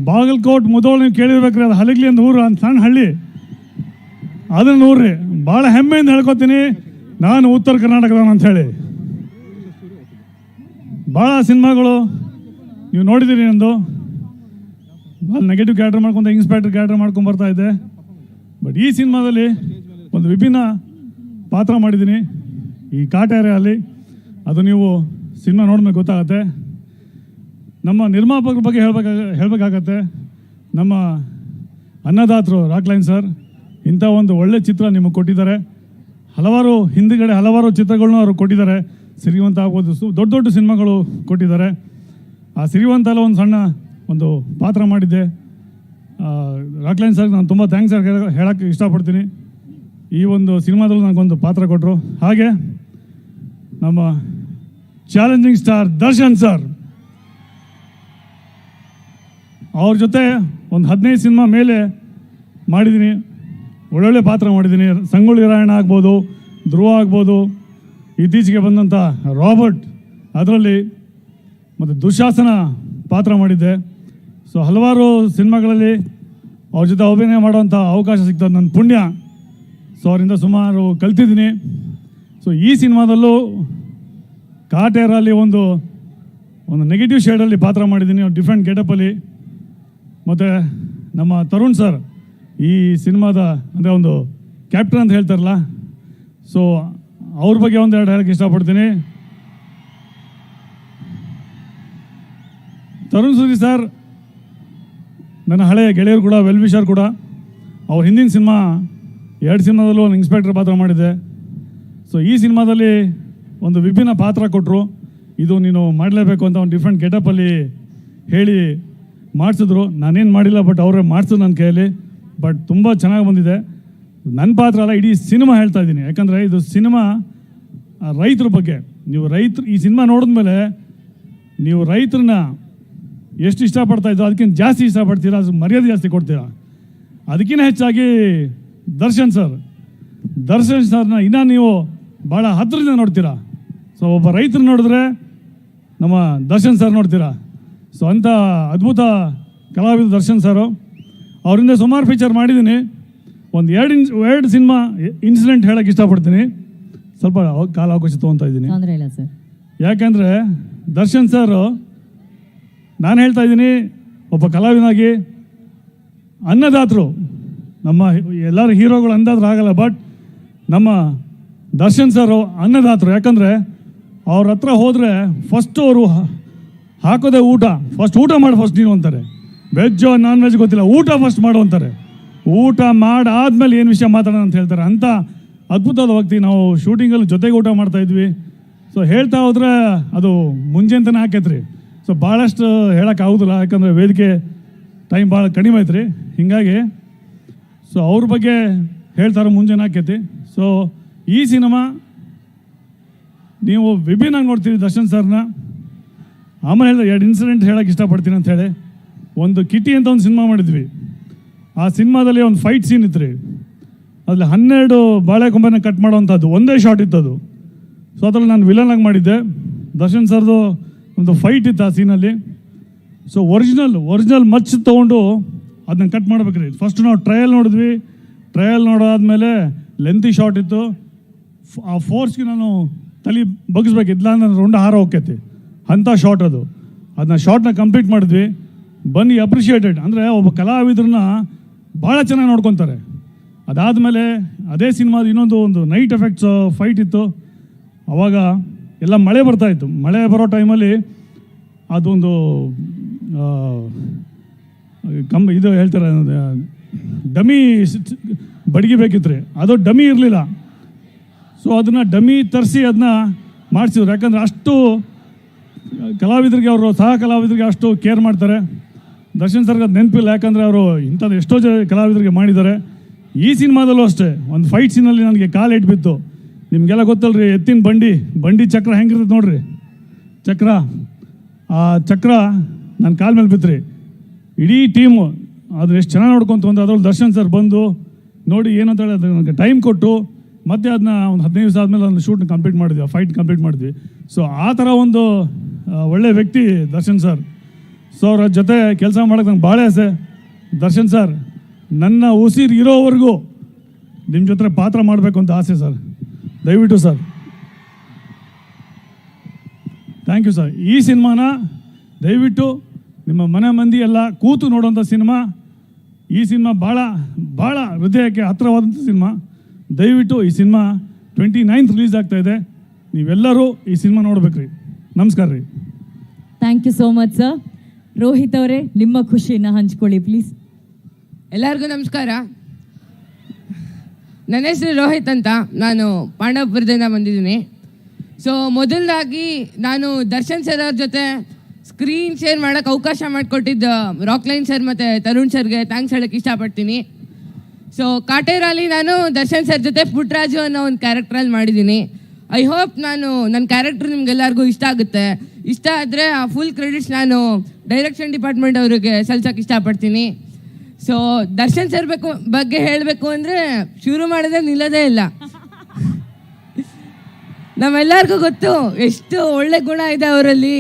ಬಾಗಲಕೋಟ್ ಮುದೋಳು ನೀವು ಕೇಳಿರ್ಬೇಕ್ರಿ, ಅದು ಹಲಗ್ಲಿ ಅಂತ ಊರು, ಅಂತ ಸಣ್ಣ ಹಳ್ಳಿ, ಅದನ್ನ ನೋಡ್ರಿ. ಭಾಳ ಹೆಮ್ಮೆಯಿಂದ ಹೇಳ್ಕೊತೀನಿ ನಾನು ಉತ್ತರ ಕರ್ನಾಟಕದವನು ಅಂಥೇಳಿ. ಭಾಳ ಸಿನಿಮಾಗಳು ನೀವು ನೋಡಿದ್ದೀರಿ. ನಂದು ಭಾಳ ನೆಗೆಟಿವ್ ಕ್ಯಾರೆಕ್ಟರ್ ಮಾಡ್ಕೊಂಡು ಇನ್ಸ್ಪೆಕ್ಟರ್ ಕ್ಯಾರೆಕ್ಟರ್ ಮಾಡ್ಕೊಂಡು ಬರ್ತಾ ಇದ್ದೆ. ಬಟ್ ಈ ಸಿನಿಮಾದಲ್ಲಿ ಒಂದು ವಿಭಿನ್ನ ಪಾತ್ರ ಮಾಡಿದ್ದೀನಿ ಈ ಕಾಟೇರಿಯಲ್ಲಿ. ಅದು ನೀವು ಸಿನಿಮಾ ನೋಡಿದ್ಮೇಲೆ ಗೊತ್ತಾಗತ್ತೆ. ನಮ್ಮ ನಿರ್ಮಾಪಕರ ಬಗ್ಗೆ ಹೇಳಬೇಕಾಗತ್ತೆ. ನಮ್ಮ ಅನ್ನದಾತರು ರಾಕ್ಲೈನ್ ಸರ್ ಇಂಥ ಒಂದು ಒಳ್ಳೆ ಚಿತ್ರ ನಿಮಗೆ ಕೊಟ್ಟಿದ್ದಾರೆ. ಹಿಂದುಗಡೆ ಹಲವಾರು ಚಿತ್ರಗಳನ್ನೂ ಅವರು ಕೊಟ್ಟಿದ್ದಾರೆ. ಸಿರಿವಂತ ಆಗ್ಬೋದು, ದೊಡ್ಡ ದೊಡ್ಡ ಸಿನಿಮಾಗಳು ಕೊಟ್ಟಿದ್ದಾರೆ. ಆ ಸಿರಿವಂತಲ್ಲ ಒಂದು ಸಣ್ಣ ಒಂದು ಪಾತ್ರ ಮಾಡಿದ್ದೆ. ರಾಕ್ಲೈನ್ ಸರ್ ನಾನು ತುಂಬ ಥ್ಯಾಂಕ್ಸ್ ಹೇಳೋಕ್ಕೆ ಇಷ್ಟಪಡ್ತೀನಿ. ಈ ಒಂದು ಸಿನಿಮಾದಲ್ಲೂ ನನಗೊಂದು ಪಾತ್ರ ಕೊಟ್ಟರು. ಹಾಗೆ ನಮ್ಮ ಚಾಲೆಂಜಿಂಗ್ ಸ್ಟಾರ್ ದರ್ಶನ್ ಸರ್, ಅವ್ರ ಜೊತೆ ಒಂದು 15 ಸಿನಿಮಾ ಮೇಲೆ ಮಾಡಿದ್ದೀನಿ. ಒಳ್ಳೊಳ್ಳೆ ಪಾತ್ರ ಮಾಡಿದ್ದೀನಿ. ಸಂಗೊಳ್ಳಿ ರಾಯಣ್ಣ ಆಗ್ಬೋದು, ಧ್ರುವ ಆಗ್ಬೋದು, ಇತ್ತೀಚೆಗೆ ಬಂದಂಥ ರಾಬರ್ಟ್ ಅದರಲ್ಲಿ, ಮತ್ತು ದುಶಾಸನ ಪಾತ್ರ ಮಾಡಿದ್ದೆ. ಸೊ ಹಲವಾರು ಸಿನಿಮಾಗಳಲ್ಲಿ ಅವ್ರ ಜೊತೆ ಅಭಿನಯ ಮಾಡುವಂಥ ಅವಕಾಶ ಸಿಗ್ತದೆ, ನನ್ನ ಪುಣ್ಯ. ಸೊ ಅವರಿಂದ ಸುಮಾರು ಕಲ್ತಿದ್ದೀನಿ. ಸೊ ಈ ಸಿನಿಮಾದಲ್ಲೂ ಕಾಟೇರಲ್ಲಿ ಒಂದು ನೆಗೆಟಿವ್ ಶೇಡಲ್ಲಿ ಪಾತ್ರ ಮಾಡಿದ್ದೀನಿ, ಡಿಫ್ರೆಂಟ್ ಗೆಟಪಲ್ಲಿ. ಮತ್ತು ನಮ್ಮ ತರುಣ್ ಸರ್ ಈ ಸಿನಿಮಾದ ಅಂದರೆ ಒಂದು ಕ್ಯಾಪ್ಟನ್ ಅಂತ ಹೇಳ್ತಾರಲ್ಲ, ಸೊ ಅವ್ರ ಬಗ್ಗೆ ಒಂದೆರಡು ಹೇಳಕ್ಕೆ ಇಷ್ಟಪಡ್ತೀನಿ. ತರುಣ್ ಸುದಿ ಸರ್ ನನ್ನ ಹಳೆಯ ಗೆಳೆಯರು ಕೂಡ, ವೆಲ್ ವಿಶರ್ ಕೂಡ. ಅವ್ರ ಹಿಂದಿನ ಸಿನಿಮಾ 2 ಸಿನಿಮಾದಲ್ಲೂ ಒಂದು ಇನ್ಸ್ಪೆಕ್ಟರ್ ಪಾತ್ರ ಮಾಡಿದ್ದೆ. ಸೊ ಈ ಸಿನಿಮಾದಲ್ಲಿ ಒಂದು ವಿಭಿನ್ನ ಪಾತ್ರ ಕೊಟ್ಟರು. ಇದು ನೀನು ಮಾಡಲೇಬೇಕು ಅಂತ ಒಂದು ಡಿಫ್ರೆಂಟ್ ಗೆಟಪಲ್ಲಿ ಹೇಳಿ ಮಾಡಿಸಿದ್ರು. ನಾನೇನು ಮಾಡಿಲ್ಲ, ಬಟ್ ಅವರೇ ಮಾಡಿಸಿದ್ರು ನನ್ನ ಕೈಯಲ್ಲಿ. ಬಟ್ ತುಂಬ ಚೆನ್ನಾಗಿ ಬಂದಿದೆ. ನನ್ನ ಪಾತ್ರ ಅಲ್ಲ, ಇಡೀ ಸಿನಿಮಾ ಹೇಳ್ತಾ ಇದ್ದೀನಿ. ಯಾಕಂದರೆ ಇದು ಸಿನಿಮಾ ರೈತರ ಬಗ್ಗೆ. ನೀವು ಈ ಸಿನಿಮಾ ನೋಡಿದ್ಮೇಲೆ ನೀವು ರೈತರನ್ನ ಎಷ್ಟು ಇಷ್ಟಪಡ್ತಾ ಇದ್ದೋ ಅದಕ್ಕಿಂತ ಜಾಸ್ತಿ ಇಷ್ಟಪಡ್ತೀರಾ, ಅದು ಮರ್ಯಾದೆ ಜಾಸ್ತಿ ಕೊಡ್ತೀರಾ. ಅದಕ್ಕಿಂತ ಹೆಚ್ಚಾಗಿ ದರ್ಶನ್ ಸರ್ನ ಇನ್ನೂ ನೀವು ಭಾಳ ಹತ್ತಿರದಿಂದ ನೋಡ್ತೀರಾ. ಸೊ ಒಬ್ಬ ರೈತರು ನೋಡಿದ್ರೆ ನಮ್ಮ ದರ್ಶನ್ ಸರ್ ನೋಡ್ತೀರಾ. ಸೊ ಅಂಥ ಅದ್ಭುತ ಕಲಾವಿದ ದರ್ಶನ್ ಸರು. ಅವರಿಂದ ಸುಮಾರು ಫೀಚರ್ ಮಾಡಿದ್ದೀನಿ. ಒಂದು 2 ಸಿನಿಮಾ ಇನ್ಸಿಡೆಂಟ್ ಹೇಳೋಕ್ಕೆ ಇಷ್ಟಪಡ್ತೀನಿ. ಸ್ವಲ್ಪ ಕಾಲಾವಕಾಶ ತೊಗೊತಾ ಇದ್ದೀನಿ. ಯಾಕೆಂದರೆ ದರ್ಶನ್ ಸರ್, ನಾನು ಹೇಳ್ತಾ ಇದ್ದೀನಿ ಒಬ್ಬ ಕಲಾವಿದನಾಗಿ, ಅನ್ನದಾತರು. ನಮ್ಮ ಎಲ್ಲರ ಹೀರೋಗಳು ಅನ್ನದಾತರು ಆಗಲ್ಲ, ಬಟ್ ನಮ್ಮ ದರ್ಶನ್ ಸರ್ ಅನ್ನದಾತರು. ಯಾಕಂದರೆ ಅವ್ರ ಹತ್ರ ಹೋದರೆ ಫಸ್ಟು ಅವರು ಹಾಕೋದೇ ಊಟ. ಫಸ್ಟ್ ಊಟ ಮಾಡಿ ಫಸ್ಟ್ ನೀನು ಅಂತಾರೆ. ವೆಜ್ಜೋ ನಾನ್ ವೆಜ್ ಗೊತ್ತಿಲ್ಲ, ಊಟ ಫಸ್ಟ್ ಮಾಡು ಅಂತಾರೆ. ಊಟ ಮಾಡಾದ್ಮೇಲೆ ಏನು ವಿಷಯ ಮಾತಾಡೋಣ ಅಂತ ಹೇಳ್ತಾರೆ. ಅಂಥ ಅದ್ಭುತವಾದ ವ್ಯಕ್ತಿ. ನಾವು ಶೂಟಿಂಗಲ್ಲಿ ಜೊತೆಗೆ ಊಟ ಮಾಡ್ತಾಯಿದ್ವಿ. ಸೊ ಹೇಳ್ತಾ ಹೋದರೆ ಅದು ಮುಂಜೆ ಅಂತಲೇ ಹಾಕೈತ್ರಿ. ಸೊ ಭಾಳಷ್ಟು ಹೇಳೋಕ್ಕಾಗೋದಿಲ್ಲ, ಯಾಕಂದರೆ ವೇದಿಕೆ ಟೈಮ್ ಭಾಳ ಕಡಿಮೆ ಐತ್ರಿ. ಹೀಗಾಗಿ ಸೊ ಅವ್ರ ಬಗ್ಗೆ ಹೇಳ್ತಾರೆ ಮುಂಜಾನೆ ಹಾಕೈತಿ. ಸೊ ಈ ಸಿನಿಮಾ ನೀವು ವಿಭಿನ್ನಾಗಿ ನೋಡ್ತೀವಿ ದರ್ಶನ್ ಸರ್ನ. ಆಮೇಲೆ ಹೇಳಿದ್ರೆ 2 ಇನ್ಸಿಡೆಂಟ್ ಹೇಳೋಕ್ಕೆ ಇಷ್ಟಪಡ್ತೀನಿ ಅಂಥೇಳಿ. ಒಂದು ಕಿಟಿ ಅಂತ ಒಂದು ಸಿನಿಮಾ ಮಾಡಿದ್ವಿ. ಆ ಸಿನಿಮಾದಲ್ಲಿ ಒಂದು ಫೈಟ್ ಸೀನ್ ಇತ್ತು ರೀ. ಅದ್ರಲ್ಲಿ 12 ಬಾಳೆಕೊಂಬೆನ ಕಟ್ ಮಾಡೋವಂಥದ್ದು ಒಂದೇ ಶಾಟ್ ಇತ್ತದು. ಸೊ ಅದರಲ್ಲಿ ನಾನು ವಿಲನಾಗಿ ಮಾಡಿದ್ದೆ. ದರ್ಶನ್ ಸರ್ದು ಒಂದು ಫೈಟ್ ಇತ್ತು ಆ ಸೀನಲ್ಲಿ. ಸೊ ಒರಿಜಿನಲ್ ಮಚ್ ತೊಗೊಂಡು ಅದನ್ನ ಕಟ್ ಮಾಡ್ಬೇಕ್ರಿ. ಫಸ್ಟ್ ನಾವು ಟ್ರಯಲ್ ನೋಡಿದ್ವಿ. ಟ್ರಯಲ್ ನೋಡಾದ್ಮೇಲೆ ಲೆಂತಿ ಶಾಟ್ ಇತ್ತು. ಆ ಫೋರ್ಸ್ಗೆ ನಾನು ತಲೆ ಬಗ್ಗಿಸ್ಬೇಕಿಲ್ಲ, ನನ್ನ ರುಂಡ ಹಾರ ಹೋಗ್ತೈತಿ ಅಂಥ ಶಾಟ್ ಅದು. ಅದನ್ನ ಶಾರ್ಟ್ನ ಕಂಪ್ಲೀಟ್ ಮಾಡಿದ್ವಿ. ಬನ್ನಿ ಅಪ್ರಿಷಿಯೇಟೆಡ್. ಅಂದರೆ ಒಬ್ಬ ಕಲಾವಿದ್ರನ್ನ ಭಾಳ ಚೆನ್ನಾಗಿ ನೋಡ್ಕೊತಾರೆ. ಅದಾದಮೇಲೆ ಅದೇ ಸಿನಿಮಾದ ಒಂದು ನೈಟ್ ಎಫೆಕ್ಟ್ಸ್ ಫೈಟ್ ಇತ್ತು. ಆವಾಗ ಎಲ್ಲ ಮಳೆ ಬರ್ತಾಯಿತ್ತು. ಮಳೆ ಬರೋ ಟೈಮಲ್ಲಿ ಅದೊಂದು ಇದು ಹೇಳ್ತಾರೆ, ಡಮಿ ಬಡಿಗೆ ಬೇಕಿತ್ತು ರೀ. ಅದು ಡಮಿ ಇರಲಿಲ್ಲ. ಸೊ ಅದನ್ನು ಡಮಿ ತರಿಸಿ ಅದನ್ನ ಮಾಡಿಸಿದ್ರು. ಯಾಕಂದರೆ ಅಷ್ಟು ಕಲಾವಿದರಿಗೆ ಅವರು ಸಹ ಕಲಾವಿದರಿಗೆ ಅಷ್ಟು ಕೇರ್ ಮಾಡ್ತಾರೆ. ದರ್ಶನ್ ಸರ್ಗೆ ಅದು ನೆನಪಿಲ್ಲ, ಯಾಕಂದರೆ ಅವರು ಇಂಥದ್ದು ಎಷ್ಟೋ ಕಲಾವಿದರಿಗೆ ಮಾಡಿದ್ದಾರೆ. ಈ ಸಿನಿಮಾದಲ್ಲೂ ಅಷ್ಟೇ ಒಂದು ಫೈಟ್ ಸೀನಲ್ಲಿ ನನಗೆ ಕಾಲು ಇಟ್ಬಿತ್ತು. ನಿಮಗೆಲ್ಲ ಗೊತ್ತಲ್ರಿ, ಎತ್ತಿನ ಬಂಡಿ ಚಕ್ರ ಹೆಂಗಿರ್ತದೆ ನೋಡ್ರಿ, ಚಕ್ರ, ಆ ಚಕ್ರ ನನ್ನ ಕಾಲ ಮೇಲೆ ಬಿತ್ರಿ. ಇಡೀ ಟೀಮು ಅದನ್ನ ಎಷ್ಟು ಚೆನ್ನಾಗಿ ನೋಡ್ಕೊಂತ ಬಂದು ಅದ್ರಲ್ಲಿ ದರ್ಶನ್ ಸರ್ ಬಂದು ನೋಡಿ ಏನಂತ ಹೇಳಿ ಅದು ನನಗೆ ಟೈಮ್ ಕೊಟ್ಟು ಮತ್ತೆ ಅದನ್ನ ಒಂದು 15 ದಿವಸ ಆದಮೇಲೆ ಅದನ್ನು ಶೂಟ್ನ ಕಂಪ್ಲೀಟ್ ಮಾಡಿದ್ವಿ, ಫೈಟ್ ಕಂಪ್ಲೀಟ್ ಮಾಡಿದ್ವಿ. ಸೊ ಆ ಥರ ಒಂದು ಒಳ್ಳೆ ವ್ಯಕ್ತಿ ದರ್ಶನ್ ಸರ್. ಸೊ ಅವ್ರ ಜೊತೆ ಕೆಲಸ ಮಾಡೋಕ್ಕೆ ನಂಗೆ ಭಾಳ ಆಸೆ. ದರ್ಶನ್ ಸರ್, ನನ್ನ ಉಸಿರು ಇರೋವರೆಗೂ ನಿಮ್ಮ ಜೊತೆ ಪಾತ್ರ ಮಾಡಬೇಕು ಅಂತ ಆಸೆ ಸರ್. ದಯವಿಟ್ಟು ಸರ್, ಥ್ಯಾಂಕ್ ಯು ಸರ್. ಈ ಸಿನಿಮಾನ ದಯವಿಟ್ಟು ನಿಮ್ಮ ಮನೆ ಮಂದಿ ಎಲ್ಲ ಕೂತು ನೋಡುವಂಥ ಸಿನಿಮಾ. ಈ ಸಿನಿಮಾ ಭಾಳ ಭಾಳ ಹೃದಯಕ್ಕೆ ಹತ್ತಿರವಾದಂಥ ಸಿನಿಮಾ. ದಯವಿಟ್ಟು ಈ ಸಿನಿಮಾ 29th ರಿಲೀಸ್ ಆಗ್ತಾ ಇದೆ. ನೀವೆಲ್ಲರೂ ಈ ಸಿನಿಮಾ ನೋಡ್ಬೇಕ್ರಿ. ನಮಸ್ಕಾರ ರೀ. Thank you so much sir. Rohit ಅವರೇ, ನಿಮ್ಮ ಖುಷಿನ ಹಂಚ್ಕೊಳ್ಳಿ ಪ್ಲೀಸ್. ಎಲ್ಲರಿಗೂ ನಮಸ್ಕಾರ. ನನ್ನ ಹೆಸರು ರೋಹಿತ್ ಅಂತ, ನಾನು ಪಾಂಡವಪುರದಿಂದ ಬಂದಿದ್ದೀನಿ. ಸೊ ಮೊದಲದಾಗಿ ನಾನು ದರ್ಶನ್ ಸರ್ ಅವ್ರ ಜೊತೆ ಸ್ಕ್ರೀನ್ ಶೇರ್ ಮಾಡೋಕ್ಕೆ ಅವಕಾಶ ಮಾಡಿಕೊಟ್ಟಿದ್ದ ರಾಕ್ಲೈನ್ ಸರ್ ಮತ್ತು ತರುಣ್ ಸರ್ಗೆ ಥ್ಯಾಂಕ್ಸ್ ಹೇಳೋಕ್ಕೆ ಇಷ್ಟಪಡ್ತೀನಿ. ಸೊ ಕಾಟೇರಲ್ಲಿ ನಾನು ದರ್ಶನ್ ಸರ್ ಜೊತೆ ಪುಟ್ಟರಾಜು ಅನ್ನೋ ಒಂದು ಕ್ಯಾರೆಕ್ಟ್ರಲ್ಲಿ ಮಾಡಿದ್ದೀನಿ. ಐ ಹೋಪ್ ನನ್ನ ಕ್ಯಾರೆಕ್ಟ್ರ್ ನಿಮ್ಗೆಲ್ಲರಿಗೂ ಇಷ್ಟ ಆಗುತ್ತೆ. ಇಷ್ಟ ಆದರೆ ಆ ಫುಲ್ ಕ್ರೆಡಿಟ್ಸ್ ನಾನು ಡೈರೆಕ್ಷನ್ ಡಿಪಾರ್ಟ್ಮೆಂಟ್ ಅವರಿಗೆ ಸಲ್ಸೋಕ್ಕೆ ಇಷ್ಟಪಡ್ತೀನಿ. ಸೊ ದರ್ಶನ್ ಸರ್ ಬಗ್ಗೆ ಹೇಳಬೇಕು ಅಂದರೆ ಶುರು ಮಾಡಿದ್ರೆ ನಿಲ್ಲೋದೇ ಇಲ್ಲ. ನಮ್ಮೆಲ್ಲರಿಗೂ ಗೊತ್ತು ಎಷ್ಟು ಒಳ್ಳೆ ಗುಣ ಇದೆ ಅವರಲ್ಲಿ,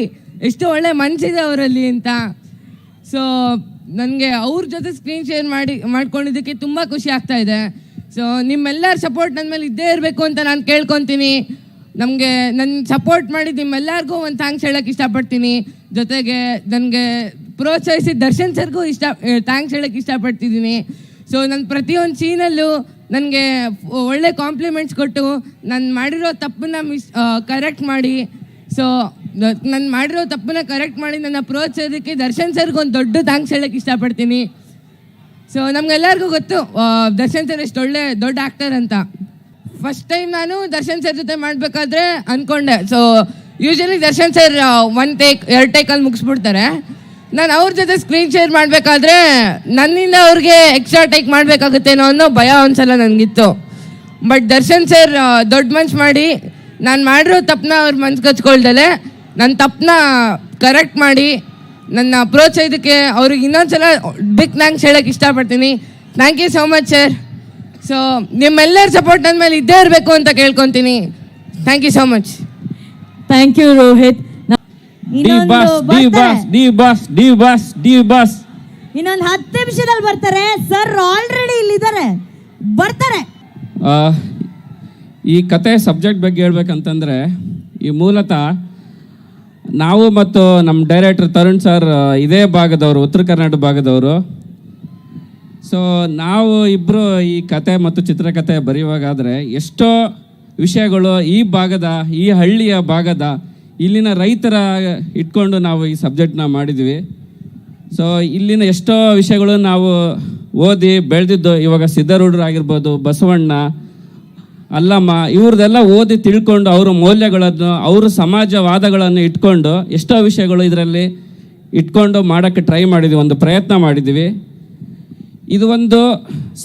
ಎಷ್ಟು ಒಳ್ಳೆ ಮನಸ್ಸಿದೆ ಅವರಲ್ಲಿ ಅಂತ. ಸೊ ನನಗೆ ಅವ್ರ ಜೊತೆ ಸ್ಕ್ರೀನ್ ಶೇರ್ ಮಾಡ್ಕೊಂಡಿದ್ದಕ್ಕೆ ತುಂಬ ಖುಷಿ ಆಗ್ತಾ ಇದೆ. ಸೊ ನಿಮ್ಮೆಲ್ಲರ ಸಪೋರ್ಟ್ ನನ್ನ ಮೇಲೆ ಇದ್ದೇ ಇರಬೇಕು ಅಂತ ನಾನು ಕೇಳ್ಕೊತೀನಿ. ನನ್ನ ಸಪೋರ್ಟ್ ಮಾಡಿದ್ದು ನಿಮ್ಮೆಲ್ಲರಿಗೂ ಒಂದು ಥ್ಯಾಂಕ್ಸ್ ಹೇಳೋಕ್ಕೆ ಇಷ್ಟಪಡ್ತೀನಿ. ಜೊತೆಗೆ ನನಗೆ ಪ್ರೋತ್ಸಾಹಿಸಿದ ದರ್ಶನ್ ಸರ್ಗೂ ಥ್ಯಾಂಕ್ಸ್ ಹೇಳೋಕ್ಕೆ ಇಷ್ಟಪಡ್ತಿದ್ದೀನಿ. ಸೊ ನನ್ನ ಪ್ರತಿಯೊಂದು ಸೀನಲ್ಲೂ ನನಗೆ ಒಳ್ಳೆ ಕಾಂಪ್ಲಿಮೆಂಟ್ಸ್ ಕೊಟ್ಟು ನಾನು ಮಾಡಿರೋ ತಪ್ಪನ್ನ ಕರೆಕ್ಟ್ ಮಾಡಿ ನನ್ನ ಪ್ರೋತ್ಸಾಹಕ್ಕೆ ದರ್ಶನ್ ಸರ್ಗೆ ಒಂದು ದೊಡ್ಡ ಥ್ಯಾಂಕ್ಸ್ ಹೇಳೋಕ್ಕೆ ಇಷ್ಟಪಡ್ತೀನಿ. ಸೊ ನಮಗೆಲ್ಲರಿಗೂ ಗೊತ್ತು ದರ್ಶನ್ ಸರ್ ಎಷ್ಟು ದೊಡ್ಡ ಆ್ಯಕ್ಟರ್ ಅಂತ. ಫಸ್ಟ್ ಟೈಮ್ ನಾನು ದರ್ಶನ್ ಸರ್ ಜೊತೆ ಮಾಡಬೇಕಾದ್ರೆ ಅಂದ್ಕೊಂಡೆ. So usually Darshan sir 1 take 2 ಟೇಕಲ್ಲಿ ಮುಗಿಸ್ಬಿಡ್ತಾರೆ. ನಾನು ಅವ್ರ ಜೊತೆ ಸ್ಕ್ರೀನ್ ಶೇರ್ ಮಾಡಬೇಕಾದ್ರೆ ನನ್ನಿಂದ ಅವ್ರಿಗೆ ಎಕ್ಸ್ಟ್ರಾ ಟೇಕ್ ಮಾಡಬೇಕಾಗುತ್ತೇನೋ ಅನ್ನೋ ಭಯ ಒಂದ್ಸಲ ನನಗಿತ್ತು. ಬಟ್ ದರ್ಶನ್ ಸರ್ ದೊಡ್ಡ ಮನ್ಸು ಮಾಡಿ ನಾನು ಮಾಡಿರೋ ತಪ್ಪನ್ನ ಅವ್ರ ಮನ್ಸು ಕಚ್ಕೊಳ್ದಲೆ ನನ್ನ ತಪ್ಪನ್ನ ಕರೆಕ್ಟ್ ಮಾಡಿ ನನ್ನ ಪ್ರೋತ್ಸಾಹಕ್ಕೆ ಅವ್ರಿಗೆ ಇನ್ನೊಂದ್ಸಲ ಬಿಗ್ ಥ್ಯಾಂಕ್ಸ್ ಹೇಳೋಕ್ಕೆ ಇಷ್ಟಪಡ್ತೀನಿ. Thank you so much sir. So ನಿಮ್ಮೆಲ್ಲರ ಸಪೋರ್ಟ್ ನನ್ನ ಮೇಲೆ ಇದ್ದೇ ಇರಬೇಕು ಅಂತ ಕೇಳ್ಕೊತೀನಿ. Thank you so much. Thank you Rohit. ಇನ್ನೊಂದು 10 ನಿಮಿಷದಲ್ಲಿ ಬರ್ತಾರೆ ಸರ್. ಆಲ್ರೆಡಿ ಇಲ್ಲಿದ್ದಾರೆ, ಬರ್ತಾರೆ. ಈ ಕತೆ ಸಬ್ಜೆಕ್ಟ್ ಬಗ್ಗೆ ಹೇಳ್ಬೇಕಂತಂದರೆ, ಈ ಮೂಲತಃ ನಾವು ಮತ್ತು ನಮ್ಮ ಡೈರೆಕ್ಟರ್ ತರುಣ್ ಸರ್ ಇದೇ ಭಾಗದವರು, ಉತ್ತರ ಕರ್ನಾಟಕ ಭಾಗದವರು. ಸೊ ನಾವು ಇಬ್ಬರು ಈ ಕತೆ ಮತ್ತು ಚಿತ್ರಕಥೆ ಬರೆಯುವಾಗಾದರೆ ಎಷ್ಟೋ ವಿಷಯಗಳು ಈ ಹಳ್ಳಿಯ ಭಾಗದ ಇಲ್ಲಿನ ರೈತರ ಇಟ್ಕೊಂಡು ನಾವು ಈ ಸಬ್ಜೆಕ್ಟ್ನ ಮಾಡಿದ್ವಿ. ಸೊ ಇಲ್ಲಿನ ಎಷ್ಟೋ ವಿಷಯಗಳು ನಾವು ಓದಿ ಬೆಳೆದಿದ್ದು. ಇವಾಗ ಸಿದ್ಧಾರೂಢರು ಆಗಿರ್ಬೋದು, ಬಸವಣ್ಣ, ಅಲ್ಲಮ್ಮ, ಇವ್ರದ್ದೆಲ್ಲ ಓದಿ ತಿಳ್ಕೊಂಡು ಅವರ ಮೌಲ್ಯಗಳನ್ನು, ಅವರ ಸಮಾಜವಾದಗಳನ್ನು ಇಟ್ಕೊಂಡು ಎಷ್ಟೋ ವಿಷಯಗಳು ಇದರಲ್ಲಿ ಇಟ್ಕೊಂಡು ಮಾಡೋಕ್ಕೆ ಟ್ರೈ ಮಾಡಿದ್ವಿ, ಒಂದು ಪ್ರಯತ್ನ ಮಾಡಿದ್ವಿ. ಇದು ಒಂದು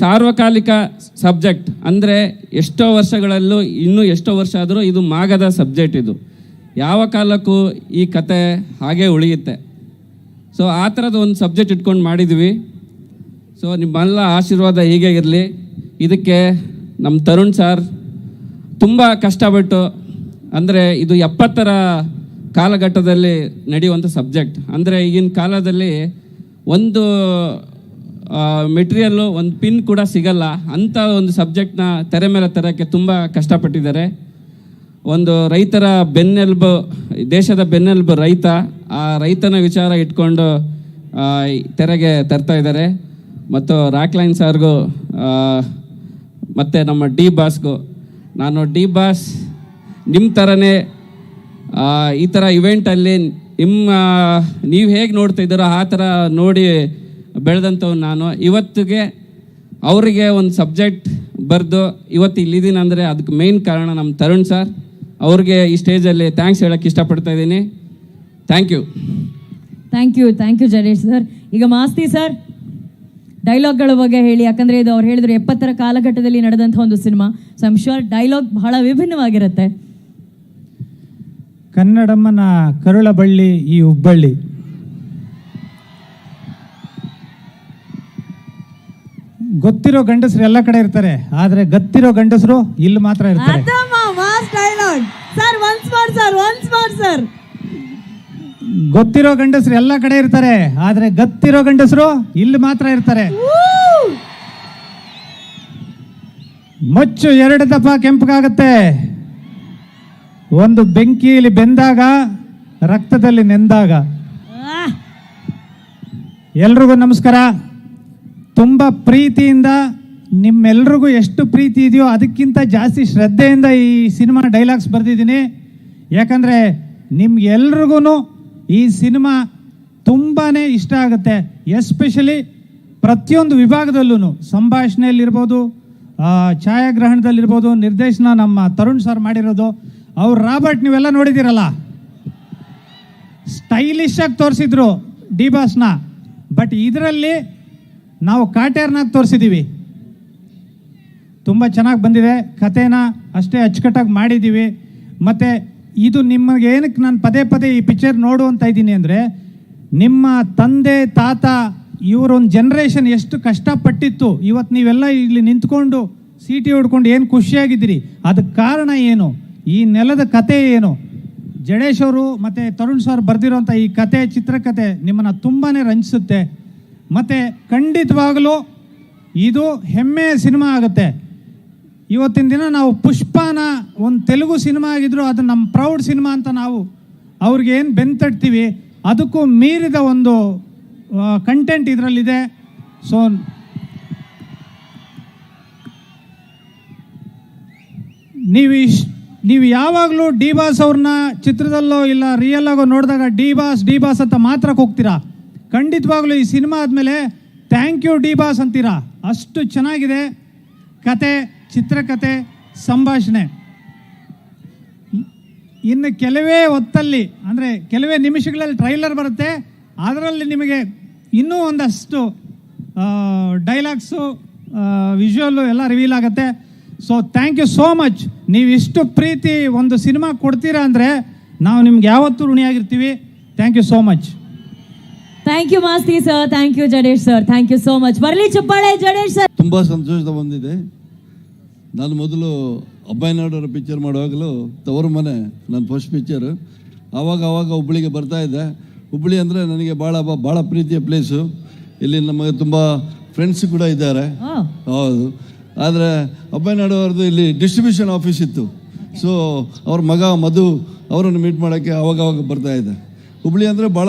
ಸಾರ್ವಕಾಲಿಕ ಸಬ್ಜೆಕ್ಟ್. ಅಂದರೆ ಎಷ್ಟೋ ವರ್ಷಗಳಲ್ಲೂ ಇನ್ನೂ ಎಷ್ಟೋ ವರ್ಷ ಆದರೂ ಇದು ಮಾಗದ ಸಬ್ಜೆಕ್ಟ್. ಇದು ಯಾವ ಕಾಲಕ್ಕೂ ಈ ಕತೆ ಹಾಗೇ ಉಳಿಯುತ್ತೆ. ಸೊ ಆ ಥರದ ಒಂದು ಸಬ್ಜೆಕ್ಟ್ ಇಟ್ಕೊಂಡು ಮಾಡಿದ್ವಿ. ಸೊ ನಿಮ್ಮೆಲ್ಲ ಆಶೀರ್ವಾದ ಹೀಗೆ ಇರಲಿ. ಇದಕ್ಕೆ ನಮ್ಮ ತರುಣ್ ಸರ್ ತುಂಬ ಕಷ್ಟಪಟ್ಟು, ಅಂದರೆ ಇದು 70ರ ಕಾಲಘಟ್ಟದಲ್ಲಿ ನಡೆಯುವಂಥ ಸಬ್ಜೆಕ್ಟ್. ಅಂದರೆ ಈಗಿನ ಕಾಲದಲ್ಲಿ ಒಂದು ಮೆಟೀರಿಯಲ್ಲು, ಒಂದು ಪಿನ್ ಕೂಡ ಸಿಗಲ್ಲ ಅಂಥ ಒಂದು ಸಬ್ಜೆಕ್ಟ್ನ ತೆರೆ ಮೇಲೆ ತರೋಕ್ಕೆ ತುಂಬ ಕಷ್ಟಪಟ್ಟಿದ್ದಾರೆ. ಒಂದು ರೈತರ ಬೆನ್ನೆಲುಬು, ದೇಶದ ಬೆನ್ನೆಲುಬು ರೈತ. ಆ ರೈತನ ವಿಚಾರ ಇಟ್ಕೊಂಡು ತೆರೆಗೆ ತರ್ತಾ ಇದ್ದಾರೆ. ಮತ್ತು ರಾಕ್ಲೈನ್ ಸರ್ಗೂ ಮತ್ತು ನಮ್ಮ ಡಿ ಬಾಸ್ಗೂ, ನಾನು ಡಿ ಬಾಸ್ ನಿಮ್ಮ ಥರನೇ ಈ ಥರ ಇವೆಂಟಲ್ಲಿ ನೀವು ಹೇಗೆ ನೋಡ್ತಾ ಇದ್ದೀರೋ ಆ ಥರ ನೋಡಿ ಬೆಳೆದಂಥವು ನಾನು. ಇವತ್ತಿಗೆ ಅವರಿಗೆ ಒಂದು ಸಬ್ಜೆಕ್ಟ್ ಬರೆದು ಇವತ್ತು ಇಲ್ಲಿದ್ದೀನಿ ಅಂದರೆ ಅದಕ್ಕೆ ಮೇಯ್ನ್ ಕಾರಣ ನಮ್ಮ ತರುಣ್ ಸರ್. ಅವ್ರಿಗೆ ಈ ಸ್ಟೇಜಲ್ಲಿ ಥ್ಯಾಂಕ್ಸ್ ಹೇಳೋಕ್ಕೆ ಇಷ್ಟಪಡ್ತಾ ಇದ್ದೀನಿ. Thank you. Thank you Jadesh sir. ಈಗ ಮಾಸ್ತಿ ಸರ್, ಡೈಲಾಗ್ಗಳ ಬಗ್ಗೆ ಹೇಳಿ, ಯಾಕಂದರೆ ಇದು ಅವ್ರು ಹೇಳಿದ್ರು 70ರ ಕಾಲಘಟ್ಟದಲ್ಲಿ ನಡೆದಂಥ ಒಂದು cinema. So I'm sure dialogue ಬಹಳ ವಿಭಿನ್ನವಾಗಿರುತ್ತೆ. ಕನ್ನಡಮ್ಮನ ಕರುಳ ಬಳ್ಳಿ ಈ ಹುಬ್ಬಳ್ಳಿ, ಗೊತ್ತಿರೋ ಗಂಡಸರು ಎಲ್ಲ ಕಡೆ ಇರ್ತಾರೆ, ಆದರೆ ಗತ್ತಿರೋ ಗಂಡಸರು ಇಲ್ಲಿ ಮಾತ್ರ ಇರ್ತಾರೆ. Dialogue sir, once more sir. ಗೊತ್ತಿರೋ ಗಂಡಸರು ಎಲ್ಲ ಕಡೆ ಇರ್ತಾರೆ, ಆದರೆ ಗತ್ತಿರೋ ಗಂಡಸರು ಇಲ್ಲಿ ಮಾತ್ರ ಇರ್ತಾರೆ. ಮಚ್ಚು 2 ದಫಾ ಕೆಂಪಗಾಗತ್ತೆ, ಒಂದು ಬೆಂಕಿಯಲ್ಲಿ ಬೆಂದಾಗ, ರಕ್ತದಲ್ಲಿ ನೆಂದಾಗ. ಎಲ್ರಿಗೂ ನಮಸ್ಕಾರ. ತುಂಬ ಪ್ರೀತಿಯಿಂದ, ನಿಮ್ಮೆಲ್ರಿಗೂ ಎಷ್ಟು ಪ್ರೀತಿ ಇದೆಯೋ ಅದಕ್ಕಿಂತ ಜಾಸ್ತಿ ಶ್ರದ್ಧೆಯಿಂದ ಈ ಸಿನಿಮಾ ಡೈಲಾಗ್ಸ್ ಬರೆದಿದ್ದೀನಿ. ಯಾಕಂದರೆ ನಿಮ್ಗೆಲ್ರಿಗೂ ಈ ಸಿನಿಮಾ ತುಂಬಾ ಇಷ್ಟ ಆಗುತ್ತೆ. ಎಸ್ಪೆಷಲಿ ಪ್ರತಿಯೊಂದು ವಿಭಾಗದಲ್ಲೂ, ಸಂಭಾಷಣೆಯಲ್ಲಿರ್ಬೋದು, ಛಾಯಾಗ್ರಹಣದಲ್ಲಿರ್ಬೋದು, ನಿರ್ದೇಶನ ನಮ್ಮ ತರುಣ್ ಸರ್ ಮಾಡಿರೋದು. ಅವ್ರು ರಾಬರ್ಟ್ ನೀವೆಲ್ಲ ನೋಡಿದ್ದೀರಲ್ಲ, ಸ್ಟೈಲಿಶ್ ಆಗಿ ತೋರಿಸಿದ್ರು ಡಿ ಬಾಸ್ನ. ಬಟ್ ಇದರಲ್ಲಿ ನಾವು ಕಾಟೇರ್ನಾಗ ತೋರಿಸಿದ್ದೀವಿ. ತುಂಬ ಚೆನ್ನಾಗಿ ಬಂದಿದೆ. ಕಥೆನ ಅಷ್ಟೇ ಅಚ್ಚುಕಟ್ಟಾಗಿ ಮಾಡಿದ್ದೀವಿ. ಮತ್ತು ಇದು ನಿಮಗೆ ಏನಕ್ಕೆ ನಾನು ಪದೇ ಈ ಪಿಕ್ಚರ್ ನೋಡು ಅಂತ ಇದ್ದೀನಿ ಅಂದರೆ, ನಿಮ್ಮ ತಂದೆ ತಾತ ಇವರೊಂದು ಜನ್ರೇಷನ್ ಎಷ್ಟು ಕಷ್ಟಪಟ್ಟಿತ್ತು, ಇವತ್ತು ನೀವೆಲ್ಲ ಇಲ್ಲಿ ನಿಂತ್ಕೊಂಡು ಸೀಟಿ ಹೊಡ್ಕೊಂಡು ಏನು ಖುಷಿಯಾಗಿದ್ದೀರಿ, ಅದಕ್ಕೆ ಕಾರಣ ಏನು, ಈ ನೆಲದ ಕತೆ ಏನು. ಜಡೇಶ್ ಅವರು ಮತ್ತು ತರುಣ್ ಸರ್ ಬರೆದಿರೋಂಥ ಈ ಕತೆ, ಚಿತ್ರಕಥೆ ನಿಮ್ಮನ್ನು ತುಂಬಾ ರಂಜಿಸುತ್ತೆ. ಮತ್ತು ಖಂಡಿತವಾಗಲೂ ಇದು ಹೆಮ್ಮೆಯ ಸಿನಿಮಾ ಆಗುತ್ತೆ. ಇವತ್ತಿನ ದಿನ ನಾವು ಪುಷ್ಪನ ಒಂದು ತೆಲುಗು ಸಿನಿಮಾ ಆಗಿದ್ರು ಅದು ನಮ್ಮ ಪ್ರೌಡ್ ಸಿನಿಮಾ ಅಂತ ನಾವು ಅವ್ರಿಗೆ ಏನು ಬೆಂತಟ್ತೀವಿ, ಅದಕ್ಕೂ ಮೀರಿದ ಒಂದು ಕಂಟೆಂಟ್ ಇದರಲ್ಲಿದೆ. ಸೊ ನೀವು ಯಾವಾಗಲೂ ಡಿ ಬಾಸ್ ಅವ್ರನ್ನ ಚಿತ್ರದಲ್ಲೋ ಇಲ್ಲ ರಿಯಲ್ ಆಗೋ ನೋಡಿದಾಗ ಡಿ ಬಾಸ್ ಅಂತ ಮಾತ್ರ ಹೋಗ್ತೀರಾ. ಖಂಡಿತವಾಗ್ಲೂ ಈ ಸಿನಿಮಾ ಆದಮೇಲೆ ಥ್ಯಾಂಕ್ ಯು ಡಿ ಬಾಸ್ ಅಂತೀರಾ. ಅಷ್ಟು ಚೆನ್ನಾಗಿದೆ ಕತೆ, ಚಿತ್ರಕಥೆ, ಸಂಭಾಷಣೆ. ಇನ್ನು ಕೆಲವೇ ಹೊತ್ತಲ್ಲಿ, ಅಂದರೆ ಕೆಲವೇ ನಿಮಿಷಗಳಲ್ಲಿ ಟ್ರೈಲರ್ ಬರುತ್ತೆ. ಅದರಲ್ಲಿ ನಿಮಗೆ ಇನ್ನೂ ಒಂದಷ್ಟು ಡೈಲಾಗ್ಸು, ವಿಜುವಲ್ಲು ಎಲ್ಲ ರಿವೀಲ್ ಆಗುತ್ತೆ. So thank you so much. ನೀವು ಇಷ್ಟು ಪ್ರೀತಿ ಒಂದು ಸಿನಿಮಾ ಕೊಡ್ತೀರಾ ಅಂದರೆ ನಾವು ನಿಮ್ಗೆ ಯಾವತ್ತೂ ಋಣಿಯಾಗಿರ್ತೀವಿ. Thank you so much. Thank you Masti sir, thank you Jadesh sir, thank you so much. ಬರಲಿ ಚಪ್ಪಾಳೆ ಜಡೇಶ್ ಸರ್. ತುಂಬ ಸಂತೋಷ ಬಂದಿದೆ. ನಾನು ಮೊದಲು ಅಬ್ಬಯ್ಯನವರ ಪಿಕ್ಚರ್ ಮಾಡುವಾಗಲೂ ತವರು ಮನೆ ನನ್ನ ಫಸ್ಟ್ ಪಿಕ್ಚರು. ಆವಾಗ ಹುಬ್ಬಳ್ಳಿಗೆ ಬರ್ತಾಯಿದ್ದೆ. ಹುಬ್ಬಳ್ಳಿ ಅಂದರೆ ನನಗೆ ಭಾಳ ಪ್ರೀತಿಯ ಪ್ಲೇಸು. ಇಲ್ಲಿ ನಮಗೆ ತುಂಬ ಫ್ರೆಂಡ್ಸ್ ಕೂಡ ಇದ್ದಾರೆ. ಹೌದು. ಆದರೆ ಅಬ್ಬಯ್ಯನವರದ್ದು ಇಲ್ಲಿ ಡಿಸ್ಟ್ರಿಬ್ಯೂಷನ್ ಆಫೀಸ್ ಇತ್ತು. ಸೊ ಅವ್ರ ಮಗ ಮಧು ಅವರನ್ನು ಮೀಟ್ ಮಾಡೋಕ್ಕೆ ಆವಾಗ ಬರ್ತಾಯಿದ್ದೆ. ಹುಬ್ಬಳ್ಳಿ ಅಂದರೆ ಭಾಳ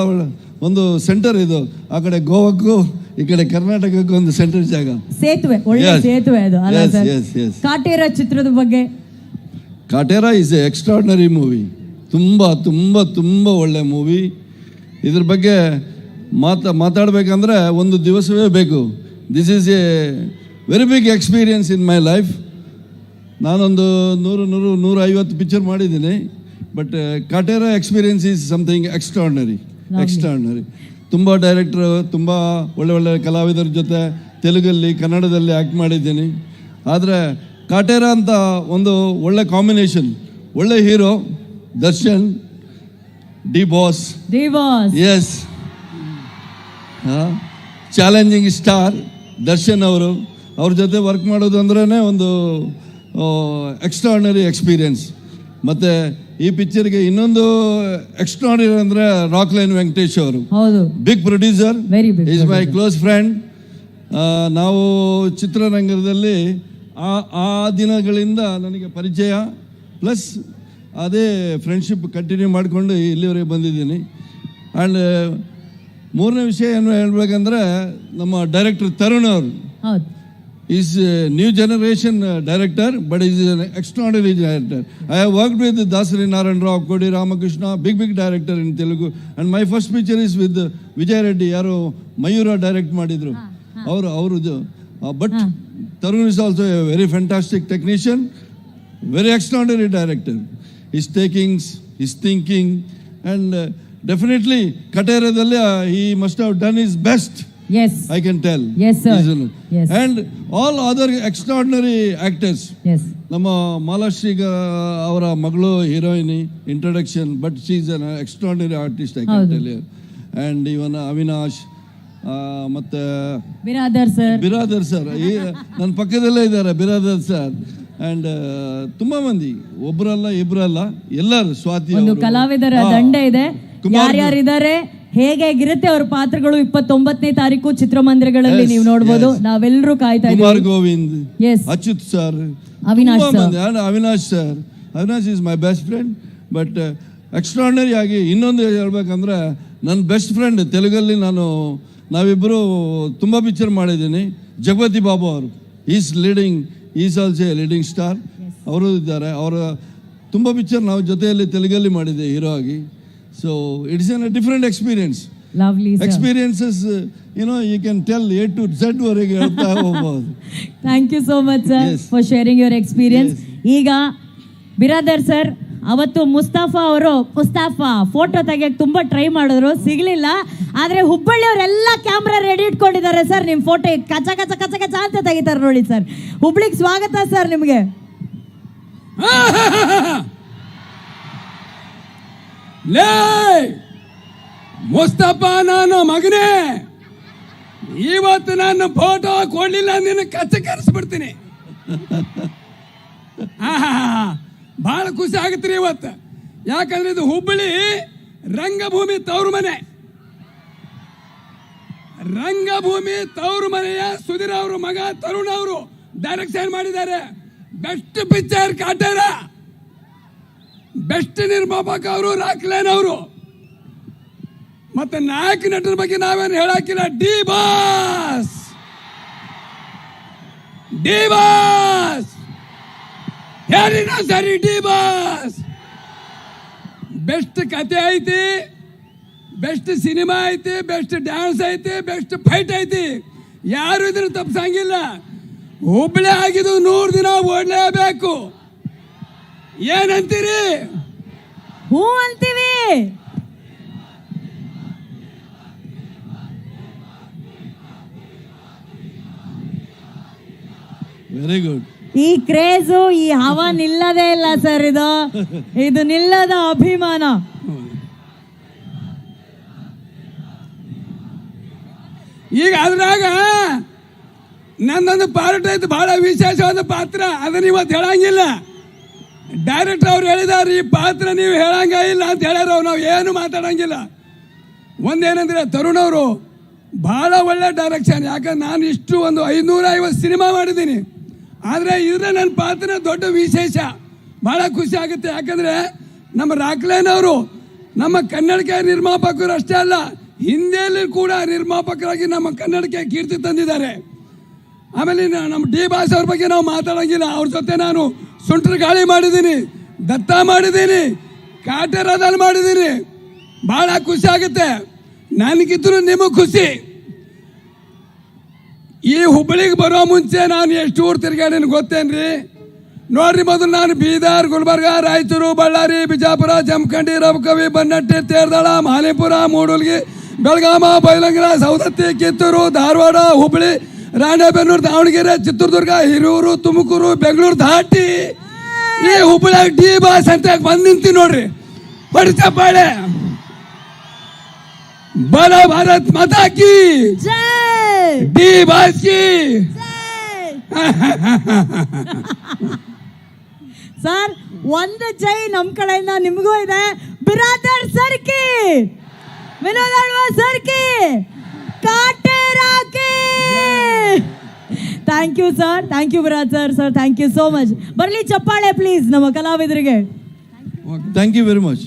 ಒಂದು ಸೆಂಟರ್ ಇದು. ಆ ಕಡೆ ಗೋವಾಕ್ಕೂ ಈ ಕಡೆ ಕರ್ನಾಟಕಕ್ಕೂ ಒಂದು ಸೆಂಟರ್ ಜಾಗ. ಸೇತುವೆ, ಒಳ್ಳೆ ಸೇತುವೆ ಅದು ಅಲ್ಲ ಸರ್? ಕಾಟೇರ ಚಿತ್ರದ ಬಗ್ಗೆ. Kaatera is a extraordinary movie. ತುಂಬ ಒಳ್ಳೆ ಮೂವಿ. ಇದ್ರ ಬಗ್ಗೆ ಮಾತಾಡಬೇಕಂದ್ರೆ ಒಂದು ದಿವಸವೇ ಬೇಕು. This is a very big experience in my life. ನಾನೊಂದು 150 ಪಿಕ್ಚರ್ ಮಾಡಿದ್ದೀನಿ. But Kaatera experience is something extraordinary. ತುಂಬ ಡೈರೆಕ್ಟ್ರು, ತುಂಬ ಒಳ್ಳೆ ಕಲಾವಿದರ ಜೊತೆ ತೆಲುಗಲ್ಲಿ, ಕನ್ನಡದಲ್ಲಿ ಆ್ಯಕ್ಟ್ ಮಾಡಿದ್ದೀನಿ. ಆದರೆ ಕಾಟೇರ ಅಂತ ಒಂದು ಒಳ್ಳೆ ಕಾಂಬಿನೇಷನ್. ಒಳ್ಳೆ hero Darshan, D boss, yes, challenging star Darshan ಅವರು. ಅವ್ರ ಜೊತೆ ವರ್ಕ್ ಮಾಡೋದು ಅಂದ್ರೇ ಒಂದು ಎಕ್ಸ್ಟ್ರಾರ್ಡಿನರಿ ಎಕ್ಸ್ಪೀರಿಯನ್ಸ್. ಮತ್ತು ಈ ಪಿಕ್ಚರ್ಗೆ ಇನ್ನೊಂದು ಎಕ್ಸ್ಟ್ರಾರ್ಡಿನರಿ ಅಂದರೆ ರಾಕ್ಲೈನ್ ವೆಂಕಟೇಶ್ ಅವರು, big producer, is my close friend. ನಾವು ಚಿತ್ರರಂಗದಲ್ಲಿ ಆ ದಿನಗಳಿಂದ ನನಗೆ ಪರಿಚಯ, ಪ್ಲಸ್ ಅದೇ ಫ್ರೆಂಡ್ಶಿಪ್ ಕಂಟಿನ್ಯೂ ಮಾಡಿಕೊಂಡು ಇಲ್ಲಿವರೆಗೆ ಬಂದಿದ್ದೀನಿ. ಆ್ಯಂಡ್ ಮೂರನೇ ವಿಷಯ ಏನು ಹೇಳ್ಬೇಕಂದ್ರೆ, ನಮ್ಮ ಡೈರೆಕ್ಟರ್ ತರುಣ್ ಅವರು is new generation director, but is an extraordinary director. I have worked with Dasari Narayan Rao, Kodi Ramakrishna, big director in Telugu, and my first picture is with Vijay Reddy, ಯಾರು Mayura direct ಮಾಡಿದ್ರು ಅವರು. But Tarun is also a very fantastic technician, very extraordinary director. His takings, his thinking, and definitely ಕಟೇರದಲ್ಲಿ he must have done his best. Yes. I can tell. Yes, sir. Yes. And all other extraordinary actors. Yes. ನಮ್ಮ ಮಾಲಾಶ್ರೀ ಅವರ ಮಗಳು ಹೀರೋಯಿನಿ introduction, but she is an extraordinary artist, I can tell you. And even Avinash ಮತ್ತು Biradar sir ನನ್ನ ಪಕ್ಕದಲ್ಲೇ ಇದ್ದಾರೆ, Biradar sir. And ತುಂಬ ಮಂದಿ, ಒಬ್ಬರಲ್ಲ ಇಬ್ಬರಲ್ಲ, ಎಲ್ಲರೂ. ಸ್ವಾತಿ ಒಂದು ಕಲಾವಿದರ ದಂಡ ಇದೆ, ಯಾರ್ಯಾರಿದ್ದಾರೆ, ಹೇಗಿರುತ್ತೆ ಅವ್ರ ಪಾತ್ರಗಳು 29ನೇ ತಾರೀಕು ಚಿತ್ರಮಂದಿರಗಳಲ್ಲಿ ನೀವು ನೋಡ್ಬೋದು. ನಾವೆಲ್ಲರೂ ಕಾಯ್ತಾ ಇದ್ದೀವಿ. Kumar Govind, Achyuth sir, Avinash sir. Avinash is my best friend. But extraordinary ಆಗಿ ಇನ್ನೊಂದು ಹೇಳ್ಬೇಕಂದ್ರೆ, ನನ್ನ ಬೆಸ್ಟ್ ಫ್ರೆಂಡ್ ತೆಲುಗಲ್ಲಿ ನಾವಿಬ್ಬರು ತುಂಬ ಪಿಕ್ಚರ್ ಮಾಡಿದ್ದೀನಿ. ಜಗಪತಿ ಬಾಬು ಅವರು, is also A leading star. ಅವರು ಇದ್ದಾರೆ. ಅವರ ತುಂಬ ಪಿಕ್ಚರ್ ನಾವು ಜೊತೆಯಲ್ಲಿ ತೆಲುಗಲ್ಲಿ ಮಾಡಿದ್ದೆ ಹೀರೋ ಆಗಿ. So it's an different experience. Experiences you can tell A to Z ವರೆಗೆ ಹೇಳ್ತಾ ಹೋಗ್ಬೋದು. Thank you so much sir for sharing your experience. ಈಗ ಬಿರಾದರ್ ಸರ್, ಅವತ್ತು ಮುಸ್ತಾಫಾ ಫೋಟೋ ತೆಗಿಯಕ್ಕೆ ತುಂಬಾ ಟ್ರೈ ಮಾಡಿದ್ರು, ಸಿಗ್ಲಿಲ್ಲ. ಆದ್ರೆ ಹುಬ್ಬಳ್ಳಿಯವರೆಲ್ಲ ಕ್ಯಾಮ್ರಾ ರೆಡಿ ಇಟ್ಕೊಂಡಿದ್ದಾರೆ ಸರ್. ನಿಮ್ಮ ಫೋಟೋ ಕಚ ಕಚ ಕಚ ಕಚ ಅಂತ ತೆಗಿತಾರೆ ನೋಡಿ ಸರ್. ಹುಬ್ಳಿಗೆ ಸ್ವಾಗತ ಸರ್ ನಿಮಗೆ. ಲೇ ಮುಸ್ತಫಾ, ನಾನು ಮಗನೇ, ಇವತ್ತು ನಾನು ಫೋಟೋ ಕೊಡ್ಲಿಲ್ಲ ನಿನ್ನ ಕಚ್ಚ ಕರೆಸ್ಬಿಡ್ತೀನಿ. ಬಹಳ ಖುಷಿ ಆಗುತ್ತೆ ಇವತ್ತು. ಯಾಕಂದ್ರೆ ಇದು ಹುಬ್ಬಳ್ಳಿ ರಂಗಭೂಮಿ ತವರು ಮನೆ. ರಂಗಭೂಮಿ ತವರು ಮನೆಯ ಸುಧೀರ್ ಅವರು ಮಗ ತರುಣ್ ಅವರು ಡೈರೆಕ್ಷನ್ ಮಾಡಿದ್ದಾರೆ. Best picture Kaatera. ಬೆಸ್ಟ್ ನಿರ್ಮಾಪಕ ಅವರು ರಾಕ್ಲೇನ್ ಅವರು. ಮತ್ತೆ ನಾಯಕ ನಟರ ಬಗ್ಗೆ ನಾವೇನು ಹೇಳಾಕಿಲ್ಲ. ಡಿ ಬಾಸ್ ಯಾರಿನ ಸರಿ ಡಿ ಬಾಸ್. ಬೆಸ್ಟ್ ಕತೆ ಐತಿ, ಬೆಸ್ಟ್ ಸಿನಿಮಾ ಐತಿ, ಬೆಸ್ಟ್ ಡ್ಯಾನ್ಸ್ ಐತಿ, ಬೆಸ್ಟ್ ಫೈಟ್ ಐತಿ. ಯಾರು ಇದನ್ನು ತಪ್ಪಿಸಂಗಿಲ್ಲ. ಹುಬ್ಬಳ್ಳಿ ಆಗಿದ್ದು 100 ದಿನ ಓಡಲೇಬೇಕು. ಏನಂತೀರಿ? ಹೂ ಅಂತೀವಿ. Very good. ಈ ಕ್ರೇಜು, ಈ ಹವಾ ನಿಲ್ಲದೇ ಇಲ್ಲ ಸರ್. ಇದು ನಿಲ್ಲದ ಅಭಿಮಾನ. ಈಗ ಅದ್ರಾಗ ನನ್ನೊಂದು ಪಾರ್ಟ್ ಐತೆ, ಬಹಳ ವಿಶೇಷವಾದ ಪಾತ್ರ. ಅದನ್ನ ಇವತ್ತು ಹೇಳಂಗಿಲ್ಲ. ಡೈರೆಕ್ಟರ್ ಅವ್ರು ಹೇಳಿದಾರೆ, ಈ ಪಾತ್ರ ನೀವು ಹೇಳಂಗ ಇಲ್ಲ ಅಂತ ಹೇಳ್ಯಾರ. ನಾವು ಏನು ಮಾತಾಡಂಗಿಲ್ಲ. ಒಂದೇನಂದ್ರೆ, ತರುಣ್ ಅವರು ಬಹಳ ಒಳ್ಳೆ ಡೈರೆಕ್ಷನ್. ಯಾಕಂದ್ರೆ ನಾನು ಇಷ್ಟು ಒಂದು 550 ಸಿನಿಮಾ ಮಾಡಿದ್ದೀನಿ. ಆದರೆ ಇದ್ರೆ ನನ್ನ ಪಾತ್ರ ದೊಡ್ಡ ವಿಶೇಷ. ಬಹಳ ಖುಷಿ ಆಗುತ್ತೆ. ಯಾಕಂದ್ರೆ ನಮ್ಮ ರಾಕ್ಲೇನ್ ಅವರು ನಮ್ಮ ಕನ್ನಡಕ್ಕೆ ನಿರ್ಮಾಪಕರು ಅಷ್ಟೇ ಅಲ್ಲ, ಹಿಂದಿಯಲ್ಲಿ ಕೂಡ ನಿರ್ಮಾಪಕರಾಗಿ ನಮ್ಮ ಕನ್ನಡಕ್ಕೆ ಕೀರ್ತಿ ತಂದಿದ್ದಾರೆ. ಆಮೇಲೆ ನಮ್ಮ ಡಿ ಬಾಸ್ ಅವ್ರ ಬಗ್ಗೆ ನಾವು ಮಾತಾಡೋಂಗಿಲ್ಲ. ಅವ್ರ ಜೊತೆ ನಾನು ಸುಂಟರ ಗಾಳಿ ಮಾಡಿದ್ದೀನಿ, ದತ್ತ ಮಾಡಿದ್ದೀನಿ, ಕಾಟೇರದಲ್ಲಿ ಮಾಡಿದ್ದೀನಿ. ಭಾಳ ಖುಷಿ ಆಗುತ್ತೆ. ನನಗಿದ್ರು ನಿಮಗೆ ಖುಷಿ. ಈ ಹುಬ್ಬಳ್ಳಿಗೆ ಬರೋ ಮುಂಚೆ ನಾನು ಎಷ್ಟು ಊರು ತಿರ್ಗಾಡೀನಿ ಗೊತ್ತೇನ್ರಿ? ನೋಡ್ರಿ, ಮೊದಲು ನಾನು ಬೀದರ್, ಗುಲ್ಬರ್ಗ, ರಾಯಚೂರು, ಬಳ್ಳಾರಿ, ಬಿಜಾಪುರ, ಜಮಖಂಡಿ, ರಬಕವಿ, ಬನ್ನಟ್ಟಿ, ತೇರದಾಳ, ಮಾಲಿಪುರ, ಮೂಡಲ್ಗಿ, ಬೆಳಗಾಮ, ಬೈಲಂಗಲ, ಸವದತ್ತಿ, ಕಿತ್ತೂರು, ಧಾರವಾಡ, ಹುಬ್ಬಳ್ಳಿ, ರಾಣೆಬೆನ್ನೂರು, ದಾವಣಗೆರೆ, ಚಿತ್ರದುರ್ಗ, ಹಿರಿಯೂರು, ತುಮಕೂರು, ಬೆಂಗಳೂರು ದಾಟಿ ಈ ಹುಬ್ಬಳ್ಳಿಯಾಗ ಡಿ ಬಾಸ್ ಅಂತ ಬಂದು ನಿಂತಿ ನೋಡ್ರಿ. ಬಡಿ ಚಪ್ಪಾಳೆ. ಬಲ ಭಾರತ್ ಮಾತಾ ಕಿ ಡಿ ಬಾಸ್ ಕಿ. ಸರ್, ಒಂದು ಜೈ ನಮ್ಮ ಕಡೆಯಿಂದ ನಿಮಗೂ ಇದೆ. ಬಿರಾದರ್ ಸರ್ಕಿ, ವಿನೋದ್ ಅಳ್ವಾ ಸರ್ಕಿ, ಕಾಟೇರಾಕಿ. Thank you sir. Thank you Biradar sir. Thank you so much. ಬರಲಿ ಚಪ್ಪಾಳೆ ಪ್ಲೀಸ್ ನಮ್ಮ ಕಲಾವಿದರಿಗೆ. Thank you very much.